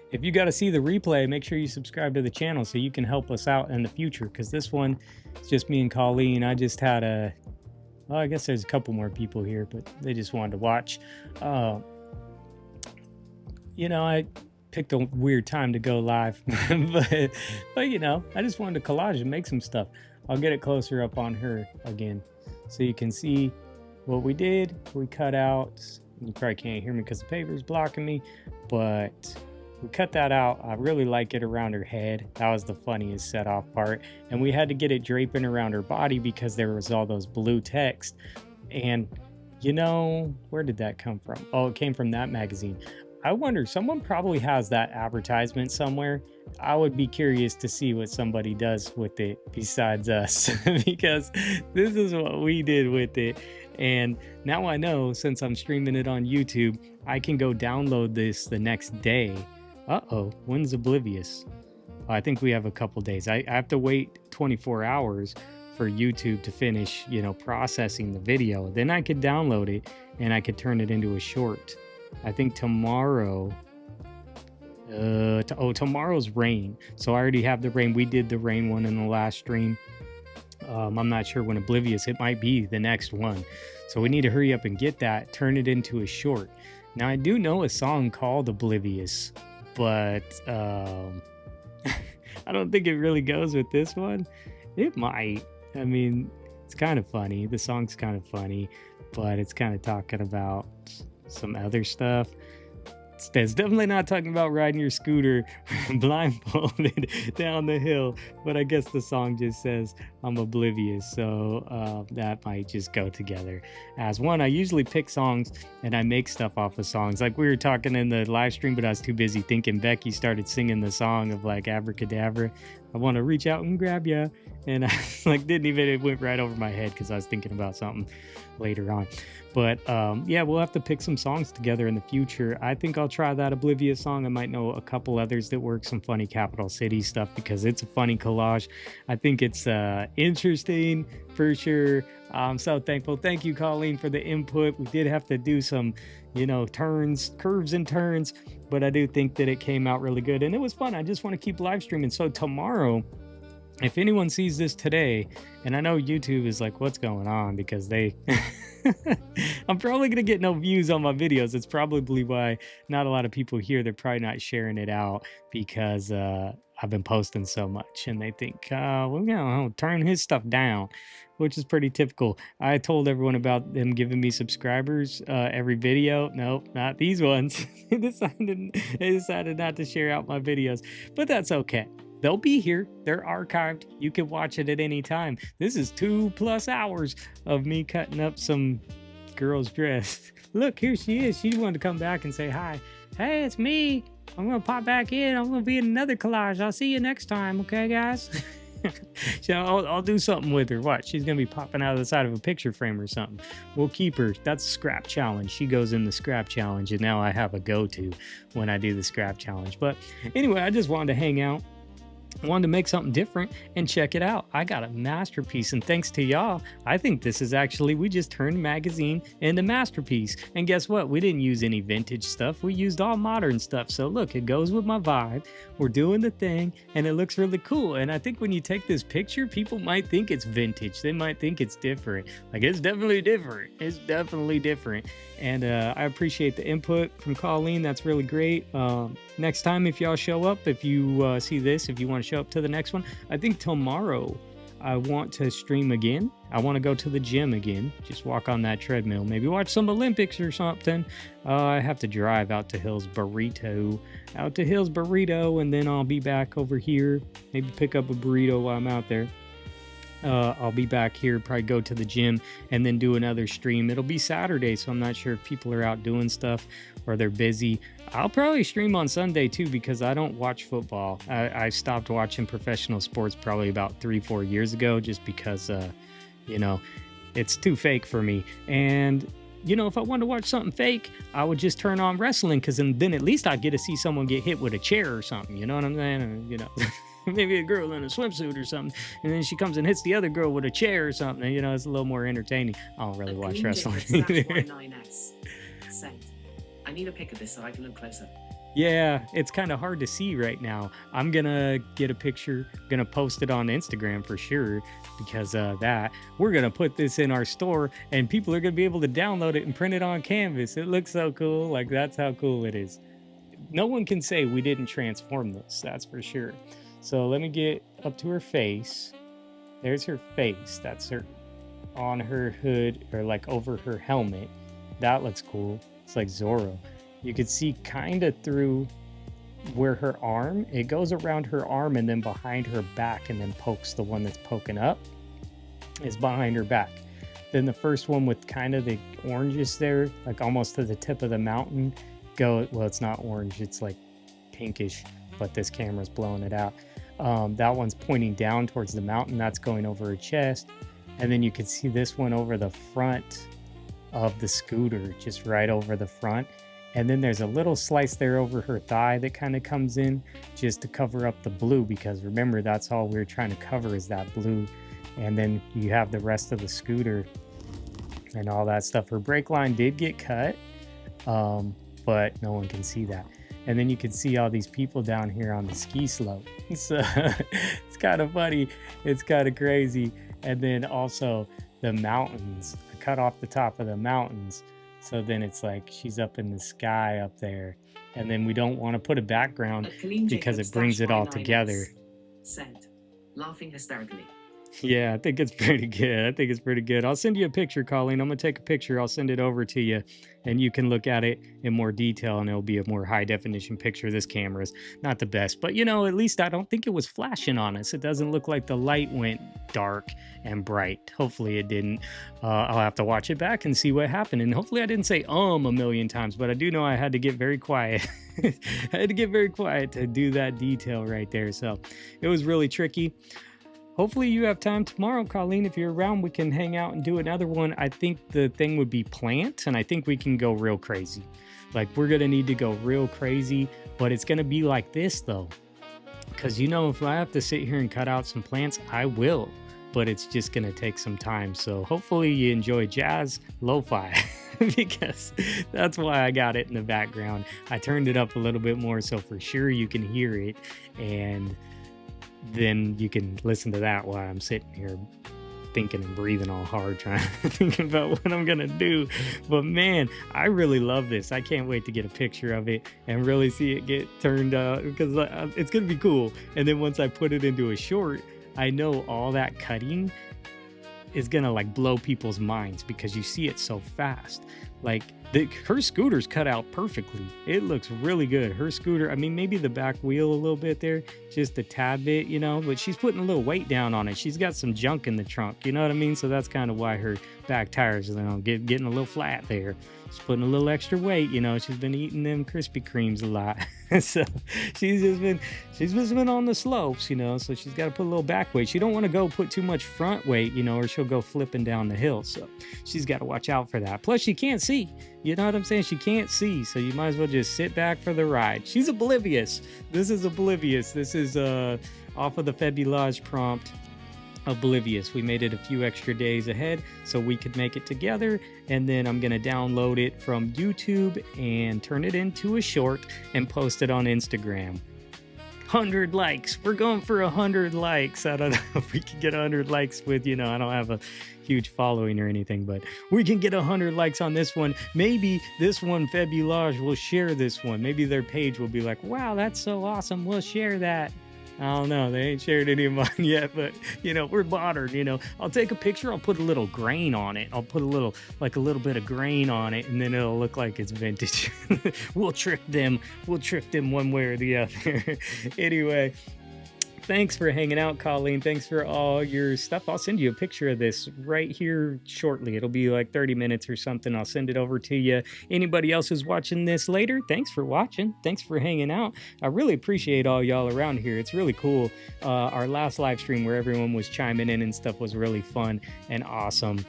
If you got to see the replay, make sure you subscribe to the channel so you can help us out in the future, because this one is just me and Colleen. I just had well, I guess there's a couple more people here, but they just wanted to watch. You know, I picked a weird time to go live, but you know, I just wanted to collage and make some stuff. I'll get it closer up on her again so you can see what we did. We cut out, you probably can't hear me because the paper's blocking me, but we cut that out. I really like it around her head. That was the funniest set off part. And we had to get it draping around her body because there was all those blue text. And you know, where did that come from? Oh, it came from that magazine. I wonder, someone probably has that advertisement somewhere. I would be curious to see what somebody does with it besides us, because this is what we did with it. And now I know, since I'm streaming it on YouTube, I can go download this the next day. Uh-oh, when's oblivious? Oh, I think we have a couple days. I have to wait 24 hours for YouTube to finish, you know, processing the video. Then I could download it and I could turn it into a short. I think tomorrow, tomorrow's rain. So I already have the rain. We did the rain one in the last stream. I'm not sure when oblivious, it might be the next one. So we need to hurry up and get that, turn it into a short. Now I do know a song called Oblivious, but I don't think it really goes with this one. It might. I mean, it's kind of funny. The song's kind of funny, but it's kind of talking about some other stuff. It's definitely not talking about riding your scooter blindfolded down the hill, but I guess the song just says I'm oblivious, so that might just go together as one. I usually pick songs and I make stuff off of songs. Like we were talking in the live stream, but I was too busy thinking. Becky started singing the song of like abracadabra, I want to reach out and grab ya, and I like it went right over my head because I was thinking about something later on. But yeah, we'll have to pick some songs together in the future. I think I'll try that Oblivious song. I might know a couple others that work some funny Capital City stuff because it's a funny collage. I think it's interesting for sure. I'm so thankful. Thank you, Colleen, for the input. We did have to do some, you know, curves and turns, but I do think that it came out really good and it was fun. I just want to keep live streaming. So tomorrow, if anyone sees this today, and I know YouTube is like, what's going on? Because they, I'm probably going to get no views on my videos. It's probably why not a lot of people here. They're probably not sharing it out because I've been posting so much and they think, well, you know, turn his stuff down, which is pretty typical. I told everyone about them giving me subscribers every video. Nope, not these ones. They decided not to share out my videos, but that's okay. They'll be here. They're archived. You can watch it at any time. This is 2+ hours of me cutting up some girl's dress. Look, here she is. She wanted to come back and say hi. Hey, it's me. I'm going to pop back in. I'm going to be in another collage. I'll see you next time. Okay, guys? So I'll do something with her. Watch, she's going to be popping out of the side of a picture frame or something. We'll keep her. That's scrap challenge. She goes in the scrap challenge, and now I have a go-to when I do the scrap challenge. But anyway, I just wanted to hang out. I wanted to make something different and check it out. I got a masterpiece, and thanks to y'all, I think this is actually, we just turned magazine into masterpiece. And guess what? We didn't use any vintage stuff. We used all modern stuff. So look, it goes with my vibe. We're doing the thing, and it looks really cool. And I think when you take this picture, people might think it's vintage. They might think it's different. Like, it's definitely different. It's definitely different. And I appreciate the input from Colleen. That's really great. Next time, if y'all show up, if you see this, if you want to show up to the next one, I think tomorrow I want to stream again. I want to go to the gym again, just walk on that treadmill, maybe watch some Olympics or something. I have to drive out to Hills Burrito, and then I'll be back over here, maybe pick up a burrito while I'm out there. I'll be back here, probably go to the gym and then do another stream. It'll be Saturday, so I'm not sure if people are out doing stuff or they're busy. I'll probably stream on Sunday too, because I don't watch football. I stopped watching professional sports probably about 3-4 years ago, just because, it's too fake for me. And if I wanted to watch something fake, I would just turn on wrestling, because then at least I'd get to see someone get hit with a chair or something. You know what I'm saying? Maybe a girl in a swimsuit or something, and then she comes and hits the other girl with a chair or something. It's a little more entertaining. I don't really watch wrestling either. Y9S said, I need a pic of this so I can look closer. Yeah, it's kind of hard to see right now. I'm gonna get a picture, gonna post it on Instagram for sure, because we're gonna put this in our store and people are gonna be able to download it and print it on canvas. It looks so cool. Like, that's how cool it is. No one can say we didn't transform this, that's for sure. So let me get up to her face. There's her face. That's her on her hood, or like over her helmet. That looks cool. It's like Zorro. You could see kind of through where her arm, it goes around her arm and then behind her back, and then pokes the one that's poking up is behind her back. Then the first one with kind of the oranges there, like almost to the tip of the mountain, well, it's not orange, it's like pinkish, but this camera's blowing it out. That one's pointing down towards the mountain. That's going over her chest. And then you can see this one over the front of the scooter, just right over the front. And then there's a little slice there over her thigh that kind of comes in just to cover up the blue, because remember, that's all we're trying to cover is that blue. And then you have the rest of the scooter and all that stuff. Her brake line did get cut, but no one can see that. And then you can see all these people down here on the ski slope. So it's kind of funny. It's kind of crazy. And then also the mountains. I cut off the top of the mountains. So then it's like she's up in the sky up there. And then we don't want to put a background because it brings it all together. Said, laughing hysterically. Yeah, I think it's pretty good. I'll send you a picture, Colleen. I'm going to take a picture. I'll send it over to you, and you can look at it in more detail, and it'll be a more high-definition picture. This camera's not the best, but, at least I don't think it was flashing on us. It doesn't look like the light went dark and bright. Hopefully it didn't. I'll have to watch it back and see what happened, and hopefully I didn't say a million times, but I do know I had to get very quiet. I had to get very quiet to do that detail right there, so it was really tricky. Hopefully you have time tomorrow, Colleen. If you're around, we can hang out and do another one. I think the thing would be plant, and I think we can go real crazy. Like, we're going to need to go real crazy, but it's going to be like this, though. Because, if I have to sit here and cut out some plants, I will. But it's just going to take some time. So hopefully you enjoy jazz lo-fi, because that's why I got it in the background. I turned it up a little bit more, so for sure you can hear it. And then you can listen to that while I'm sitting here thinking and breathing all hard, trying to think about what I'm gonna do. But man, I really love this. I can't wait to get a picture of it and really see it get turned out, because it's gonna be cool. And then once I put it into a short, I know all that cutting is gonna like blow people's minds, because you see it so fast. Like, her scooter's cut out perfectly. It looks really good. Her scooter, I mean, maybe the back wheel a little bit there, just a tad bit, but she's putting a little weight down on it. She's got some junk in the trunk, you know what I mean? So that's kind of why her back tires are getting a little flat there. She's putting a little extra weight, she's been eating them Krispy Kremes a lot. So she's just been on the slopes, so she's got to put a little back weight. She don't want to go put too much front weight, or she'll go flipping down the hill. So she's got to watch out for that. Plus, she can't see. You know what I'm saying? She can't see, so you might as well just sit back for the ride. She's oblivious. This is oblivious. This is off of the Fabulage prompt. Oblivious. We made it a few extra days ahead so we could make it together, and then I'm gonna download it from YouTube and turn it into a short and post it on Instagram. 100 likes. We're going for 100 likes. I don't know if we can get 100 likes with, I don't have a huge following or anything, but we can get 100 likes on this one. Maybe this one, Fabulage, will share this one. Maybe their page will be like, wow, that's so awesome. We'll share that. I don't know. They ain't shared any of mine yet, but we're modern. I'll take a picture. I'll put a little grain on it. I'll put a little bit of grain on it, and then it'll look like it's vintage. We'll trick them. We'll trick them one way or the other. Anyway, thanks for hanging out, Colleen. Thanks for all your stuff. I'll send you a picture of this right here shortly. It'll be like 30 minutes or something. I'll send it over to you. Anybody else who's watching this later, thanks for watching. Thanks for hanging out. I really appreciate all y'all around here. It's really cool. Our last live stream where everyone was chiming in and stuff was really fun and awesome.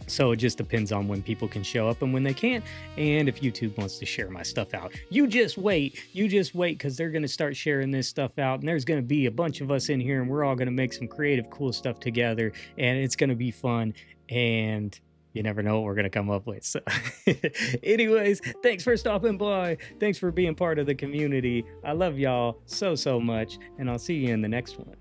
So it just depends on when people can show up and when they can't, and if YouTube wants to share my stuff out. You just wait, because they're going to start sharing this stuff out, and there's going to be a bunch of us in here, and we're all going to make some creative, cool stuff together, and it's going to be fun, and you never know what we're going to come up with. So anyways, thanks for stopping by. Thanks for being part of the community. I love y'all so much, and I'll see you in the next one.